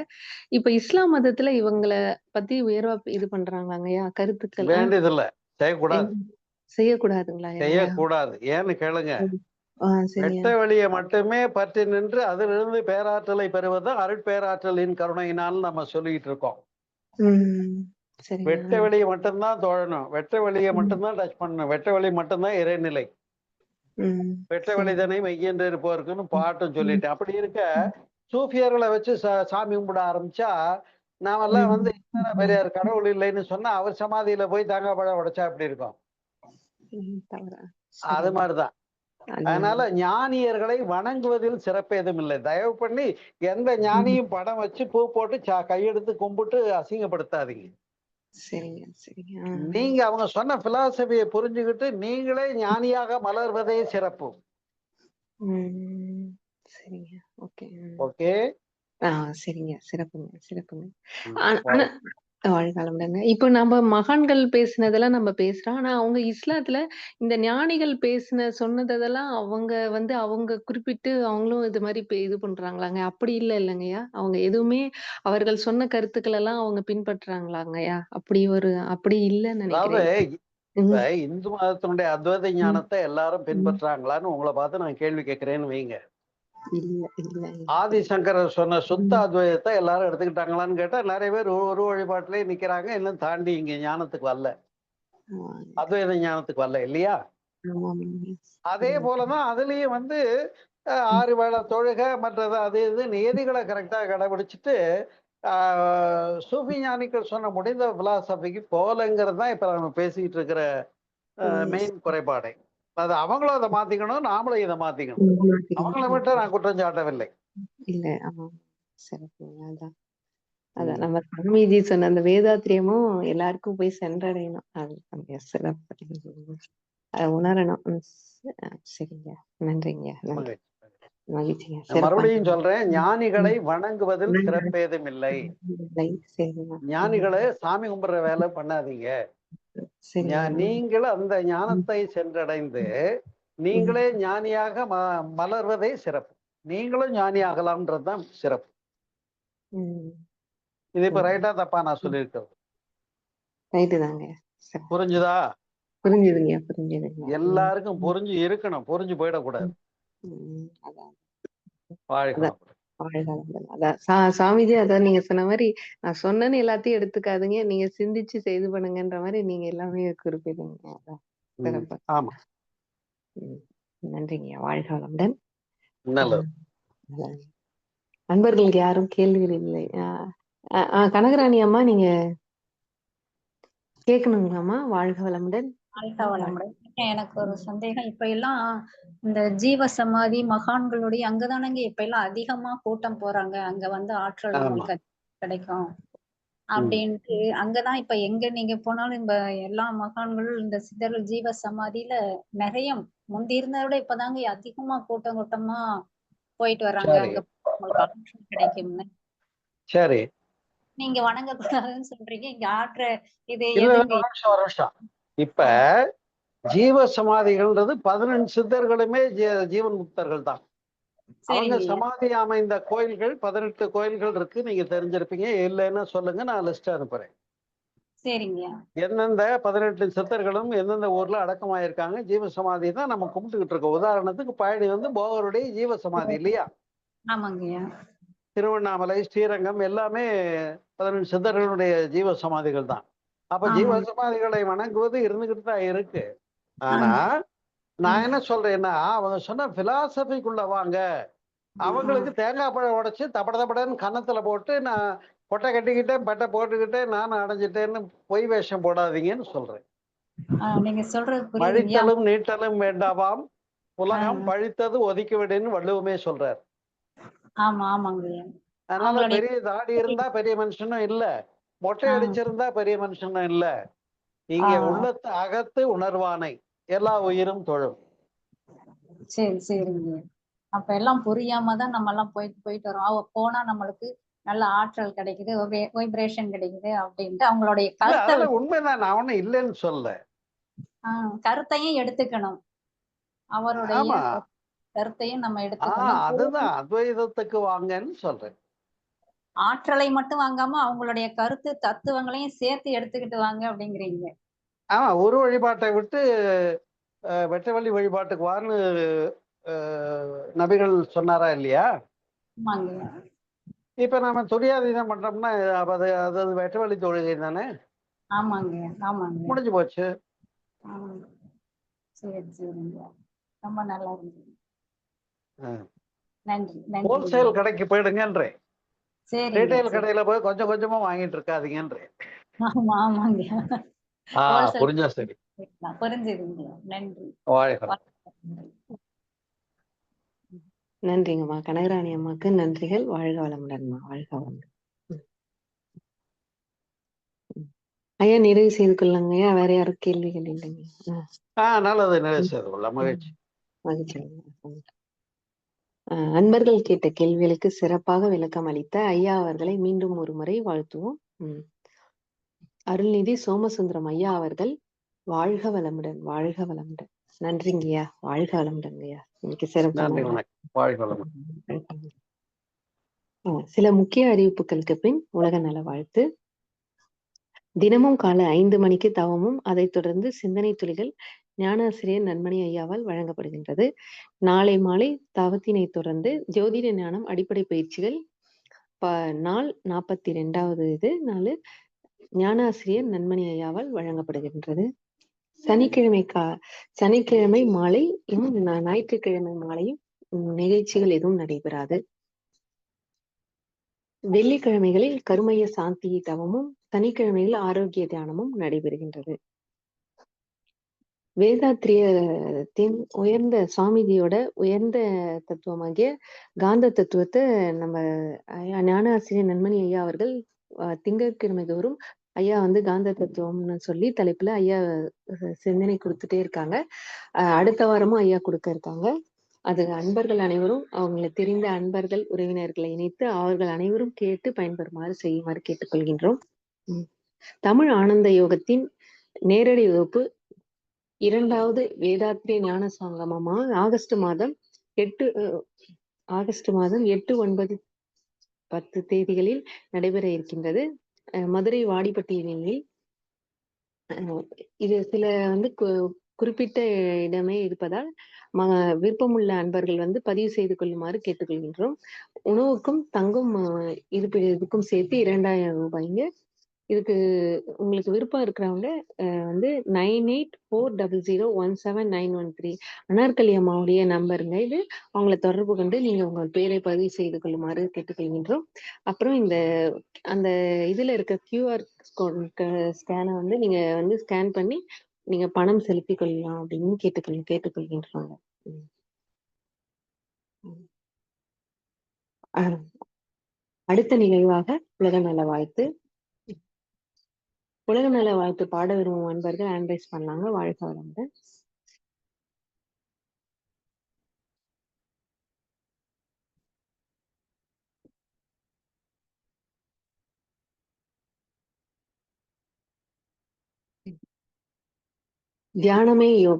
Speaker 1: இப்ப இஸ்லாம் மதத்துல இவங்கள பத்தி உயர்வா இது பண்றாங்களாங்கய்யா? கருத்துக்கள்
Speaker 2: வேண்டியதில்லை, செய்யக்கூடாது.
Speaker 1: செய்யக்கூடாதுங்களா?
Speaker 2: செய்யக்கூடாது. ஏன்னு கேளுங்க. வெட்ட வழியை மட்டுமே பற்றி நின்று அதிலிருந்து பேராற்றலை பெறுவது அருட்பேராற்றலின் கருணையினால் நம்ம சொல்லிட்டு இருக்கோம். வெட்ட வெளியை மட்டும்தான் தோழணும், வெட்ட வெளியை மட்டும்தான் டச் பண்ணணும், வெட்ட வெளி மட்டும்தான் இறைநிலை, வெட்ட வெளிதனை மையென்று இருப்பவருக்குன்னு பாட்டும் சொல்லிட்டேன். அப்படி இருக்க சூஃபியர்களை வச்சு சாமி கும்பிட ஆரம்பிச்சா நாமெல்லாம் பெரியார் கடவுள் இல்லைன்னு சொன்னா அவர் சமாதியில போய் தேங்காய் பழம் உடைச்சா எப்படி இருக்கும்? அது மாதிரிதான். அதனால ஞானியர்களை வணங்குவதில் சிறப்பு எதுவும் இல்லை. தயவு பண்ணி எந்த ஞானியும் படம் வச்சு பூ போட்டு கையெடுத்து கும்பிட்டு அசிங்கப்படுத்தாதீங்க. நீங்க அவங்க சொன்ன பிலாசபியை புரிஞ்சுக்கிட்டு நீங்களே ஞானியாக மலர்வதே சிறப்பு. ஓகே,
Speaker 1: சரிங்க, சிறப்புங்க சிறப்புங்க. வாழ்காலம்ங்க. இப்ப நம்ம மகான்கள் பேசினதெல்லாம் நம்ம பேசுறோம். ஆனா அவங்க இஸ்லாத்துல இந்த ஞானிகள் சொன்னதெல்லாம் அவங்க அவங்க குறிப்பிட்டு அவங்களும் இது மாதிரி இது பண்றாங்களாங்க? அப்படி இல்லைங்கய்யா? அவங்க எதுவுமே அவர்கள் சொன்ன கருத்துக்கள் எல்லாம் அவங்க பின்பற்றாங்களாங்கய்யா? அப்படி இல்லைன்னு நினைக்கிறேன்.
Speaker 2: இந்து மதத்தினுடைய அத்வைத ஞானத்தை எல்லாரும் பின்பற்றாங்களான்னு உங்களை பார்த்து நான் கேள்வி கேட்கிறேன்னு வைங்க. ஆதிசங்கரர் சொன்ன சுத்த அத்வைதத்தை எல்லாரும் எடுத்துக்கிட்டாங்களான்னு கேட்டா நிறைய பேர் ஒரு வழிபாட்டிலே நிக்கிறாங்க, இன்னும் தாண்டி இங்க ஞானத்துக்கு வரல, அத்வைத ஞானத்துக்கு வரல இல்லையா? அதே போலதான் அதுலயும் 6 வேளை தொழுகை மற்றது அது இது நியதிகளை கரெக்டா கடைபிடிச்சிட்டு சூஃபி ஞானிகள் சொன்ன முடிந்த பிலாசபிக்கு போலங்கிறது தான் இப்ப நம்ம பேசிக்கிட்டு இருக்கிற மெயின் குறைபாடை. அது அவங்களும் அதை மாத்திக்கணும், நாமளும் இதை மாத்திக்கணும். அவங்கள மட்டும் நான் குற்றம் சாட்டவில்லை.
Speaker 1: இல்ல, ஆமா, சிறப்புங்க. அதான் நம்ம சாமிஜி சொன்ன அந்த வேதாத்திரியமும் எல்லாருக்கும் போய் சென்றடையணும். அது சிறப்பு, அதை உணரணும். சரிங்க, நன்றிங்க, நன்றி, மகிழ்ச்சிங்க.
Speaker 2: மறுபடியும் சொல்றேன், ஞானிகளை வணங்குவதில் சிறப்பேதும் இல்லை. ஞானிகளை சாமி கும்பிடுற வேலை பண்ணாதீங்க. நீங்களும் அந்த ஞானத்தை சென்றடைந்து நீங்களே ஞானியாக மலர்வதே சிறப்பு. நீங்களும் ஞானி ஆகலாம்ன்றதுதான் சிறப்பு. இது இப்ப ரைட்டா தப்பா நான் சொல்லியிருக்கிறது? புரிஞ்சுதா?
Speaker 1: புரிஞ்சுதுங்க, புரிஞ்சுதுங்க.
Speaker 2: எல்லாருக்கும் புரிஞ்சு இருக்கணும், புரிஞ்சு போயிடக்கூடாது.
Speaker 1: சாமிஜி அதான் நீங்க சொன்ன மாதிரி நான் சொன்னேன்னு எல்லாத்தையும் எடுத்துக்காதுங்க, நீங்க சிந்திச்சு செய்து பண்ணுங்கன்ற மாதிரி நீங்க எல்லாமே குறிப்பிடுங்க. அதான் சிறப்பு.
Speaker 2: ஆமா,
Speaker 1: நன்றிங்க. வாழ்க வளமுடன்.
Speaker 2: நல்லது.
Speaker 1: நண்பர்களுக்கு யாரும் கேள்விகள் இல்லை? கனகராணி அம்மா நீங்க கேட்கணுங்களாம்மா? வாழ்க வளமுடன்.
Speaker 3: வாழ்க வளமுடன். எனக்கு ஒரு சந்தேகம். இப்ப எல்லாம் இந்த ஜீவ சமாதி மகான்களுடைய அங்கதானங்க இப்ப எல்லாம் அதிகமா கூட்டம் போறாங்க, அங்க ஆற்றல் நம்மளுக்கு கிடைக்கும் அப்படின்ட்டு. அங்கதான் இப்ப எங்க நீங்க போனாலும் இந்த எல்லா மகான்களும் இந்த சித்தர்கள் ஜீவ சமாதியில நிறைய முந்தி இருந்ததை விட இப்பதாங்க அதிகமா கூட்டமா போயிட்டு வர்றாங்க. அங்க உங்களுக்கு ஆற்றல் கிடைக்கும்னு.
Speaker 2: சரி,
Speaker 3: நீங்க வணங்க கூடாதுன்னு சொல்றீங்க, இங்க ஆற்ற இது
Speaker 2: இப்ப ஜீவ சமாதிகள்ன்றது 15 சித்தர்களுமே ஜீவன் முக்தர்கள் தான். அவங்க
Speaker 3: சரிங்கய்யா.
Speaker 2: சமாதி அமைந்த கோயில்கள் 18 கோயில்கள் இருக்கு. நீங்க தெரிஞ்சிருப்பீங்க. இல்லைன்னு சொல்லுங்க, நான் லிஸ்ட் அனுப்புறேன்.
Speaker 3: சரிங்கய்யா.
Speaker 2: எந்தெந்த 18 சித்தர்களும் எந்தெந்த ஊர்ல அடக்கமாயிருக்காங்க, ஜீவ சமாதி தான் நம்ம கும்பிட்டுக்கிட்டு இருக்கோம். உதாரணத்துக்கு பழனி வந்து போகருடைய ஜீவ சமாதி இல்லையா?
Speaker 3: ஆமாங்கய்யா.
Speaker 2: திருவண்ணாமலை, ஸ்ரீரங்கம் எல்லாமே 18 சித்தர்களுடைய ஜீவ சமாதிகள் தான். அப்ப ஜீவ
Speaker 3: ஆமாங்க.
Speaker 2: சமாதிகளை வணங்குவது இருந்துகிட்டு தான் இருக்கு. ஆனா
Speaker 3: ஆமா.
Speaker 2: நான்
Speaker 3: ம்.
Speaker 2: என்ன சொல்றேன்னா, அவங்க சொன்ன பிலாசபிக்குள்ள வாங்க. அவங்களுக்கு தேங்காய் பழம் உடைச்சு தபட தபடன்னு கன்னத்துல போட்டு நான் கொட்டை கட்டிக்கிட்டேன், பட்டை போட்டுக்கிட்டேன், நானும் அடைஞ்சிட்டேன்னு பொய் வேஷம் போடாதீங்கன்னு சொல்றேன்.
Speaker 3: நீங்க சொல்றது புரியுதுங்கய்யா.
Speaker 2: மழித்தலும் நீட்டலும் வேண்டாவாம்,
Speaker 3: ஆ,
Speaker 2: உலகம் பழித்தது ஒதுக்கி விடுன்னு வள்ளுவமே சொல்றார்.
Speaker 3: ஆமா ஆமாங்கய்யா.
Speaker 2: அதனால
Speaker 3: அவங்களுடைய
Speaker 2: பெரிய தாடி இருந்தா பெரிய மனுஷனும் இல்ல, மொட்டை
Speaker 3: ஆ,
Speaker 2: அடிச்சிருந்தா பெரிய மனுஷனும் இல்ல.
Speaker 3: ஆ,
Speaker 2: இங்கே உள்ளத்து அகத்து உணர்வானை எல்லா உயிரும் தொழும்.
Speaker 3: சரி சரிங்க. அப்ப எல்லாம் புரியாம தான் நம்ம எல்லாம் போயிட்டு போயிட்டு வரோம். போனா நம்மளுக்கு நல்ல ஆற்றல் கிடைக்குது, வைப்ரேஷன் கிடைக்குது அப்படின்ட்டு அவங்களுடைய
Speaker 2: இல்ல
Speaker 3: கருத்தை
Speaker 2: அதெல்லாம் உண்மைதான், நான் ஒண்ணும் இல்லைன்னு சொல்ல.
Speaker 3: கருத்தையும் எடுத்துக்கணும். அவருடைய
Speaker 2: ஆமா.
Speaker 3: கருத்தையும் நம்ம எடுத்துக்கணும்.
Speaker 2: அதுதான் அத்வைதத்துக்கு வாங்கன்னு சொல்றேன்.
Speaker 3: ஆற்றலை மட்டும் வாங்காம அவங்களுடைய கருத்து தத்துவங்களையும் சேர்த்து எடுத்துக்கிட்டு வாங்க அப்படிங்கிறீங்க.
Speaker 2: ஒரு வழிபாட்டை விட்டு வெட்ட வழி வழிபாட்டுக்கு வான்னு நபிகள் சொன்னாரா இல்லையா?
Speaker 3: ஆமாங்க.
Speaker 2: இப்ப நம்ம துரியாதீனம் பண்றோம்னா அது அது வெட்ட வழி தொழுகை தானே.
Speaker 3: ஆமாங்க ஆமாங்க.
Speaker 2: முடிஞ்சு போச்சு.
Speaker 3: சரி சரிங்க. ரொம்ப நல்லா இருந்தது.
Speaker 2: ஆ.
Speaker 3: நன்றி நன்றி.
Speaker 2: ஹோல்சேல் கடைக்கு போயிடுங்கன்றேன்.
Speaker 3: சரிங்க
Speaker 2: ரீட்டைல்
Speaker 3: சரி.
Speaker 2: கடையில போய் கொஞ்சம் கொஞ்சமா வாங்கிட்டு இருக்காதீங்கன்றேன்.
Speaker 3: ஆமா ஆமாங்க. ஹோல்சேல்
Speaker 2: புரிஞ்சா சரி.
Speaker 3: புரிஞ்சுதுங்க. நன்றி.
Speaker 2: வாழ்க.
Speaker 1: நன்றிங்கம்மா. கனகராணி அம்மாக்கு நன்றிகள். வாழ்க வளமுடன்மா. வாழ்க வளமுடன். ஐயா நிறைவு செய்து கொள்ளுங்க ஐயா. வேற யாரும் கேள்விகள் இல்லைங்க.
Speaker 2: நல்லது, நிறைவு செய்து கொள்ள மகிழ்ச்சி.
Speaker 1: மகிழ்ச்சி. அன்பர்கள் கேட்ட கேள்விகளுக்கு சிறப்பாக விளக்கம் அளித்த ஐயா அவர்களை மீண்டும் ஒரு முறை வாழ்த்துவோம். அருள்நிதி சோமசுந்தரம் ஐயா அவர்கள் வாழ்க வளமுடன், வாழ்க வளமுடன். நன்றிங்கய்யா. வாழ்க வளமுடன்ங்கய்யா. இன்னைக்கு சிறப்பான
Speaker 2: வாழ்க வளமுடன்.
Speaker 1: சில முக்கிய அறிவிப்புகளுக்கு பின் உலக நல வாழ்த்து. தினமும் காலை 5 மணிக்கு தவமும், அதைத் தொடர்ந்து சிந்தனை துளிகள் ஞானாசிரியர் நன்மணி ஐயாவால் வழங்கப்படுகின்றது. நாளை மாலை தவத்தினை தொடர்ந்து ஜோதிட ஞானம் அடிப்படை பயிற்சிகள் நாள் 42வது நாள் ஞானாசிரியர் நன்மணி ஐயாவால் வழங்கப்படுகின்றது. சனிக்கிழமை மாலையும் ஞாயிற்றுக்கிழமை மாலையும் நிகழ்ச்சிகள் எதுவும் நடைபெறாது. வெள்ளிக்கிழமைகளில் கருமைய சாந்தி தவமும், சனிக்கிழமையில் ஆரோக்கிய தியானமும் நடைபெறுகின்றது. வேதாத்திரியத்தின் உயர்ந்த சுவாமிஜியோட உயர்ந்த தத்துவமாகிய காந்த தத்துவத்தை நம்ம ஞானாசிரியர் நன்மணி ஐயா அவர்கள் திங்கட்கிழமை தோறும் ஐயா வந்து காந்த தத்துவம்னு சொல்லி தலைப்புல ஐயா சிந்தனை கொடுத்துட்டே இருக்காங்க. அடுத்த வாரமும் ஐயா கொடுக்க இருக்காங்க. அது அன்பர்கள் அனைவரும் அவங்களை தெரிந்த அன்பர்கள் உறவினர்களை இணைத்து அவர்கள் அனைவரும் கேட்டு பயன்பெறுமாறு செய்யுமாறு கேட்டுக்கொள்கின்றோம். தமிழ் ஆனந்த யோகத்தின் நேரடி வகுப்பு 2வது வேதாத்திரிய ஞான சங்கமமா ஆகஸ்ட் மாதம் 8, 9, 10 தேதிகளில் நடைபெற இருக்கின்றது. மதுரை வாடிப்பட்டியில். இது சில வந்து குறிப்பிட்ட இடமே இருப்பதால் விருப்பமுள்ள அன்பர்கள் வந்து பதிவு செய்து கொள்ளுமாறு கேட்டுக்கொள்கின்றோம். உணவுக்கும் தங்கும் இருப்பிடத்துக்கும் சேர்த்து 2000 ரூபாய்ங்க. இதுக்கு உங்களுக்கு விருப்பம் இருக்கிறவங்க வந்து 9840017913 அனார்கலி அம்மாவுடைய நம்பருங்க இது. அவங்கள தொடர்பு கொண்டு நீங்க உங்க பேரை பதிவு செய்து கொள்ளுமாறு கேட்டுக்கொள்கின்றோம். அப்புறம் அந்த இதுல இருக்க QR ஸ்கேனை வந்து நீங்க வந்து ஸ்கேன் பண்ணி நீங்க பணம் செலுத்திக் கொள்ளலாம் அப்படின்னு கேட்டுக்கொள்கின்றோங்க. அடுத்த நிகழ்வாக உலக நல வாழ்த்து. உலக நல வாழ்த்து பாட விரும்பும் அன்பர்கள் ஹேண்ட் ரைஸ் பண்ணாங்க. வாழ்க வளமுடன். தியானமே யோகம்.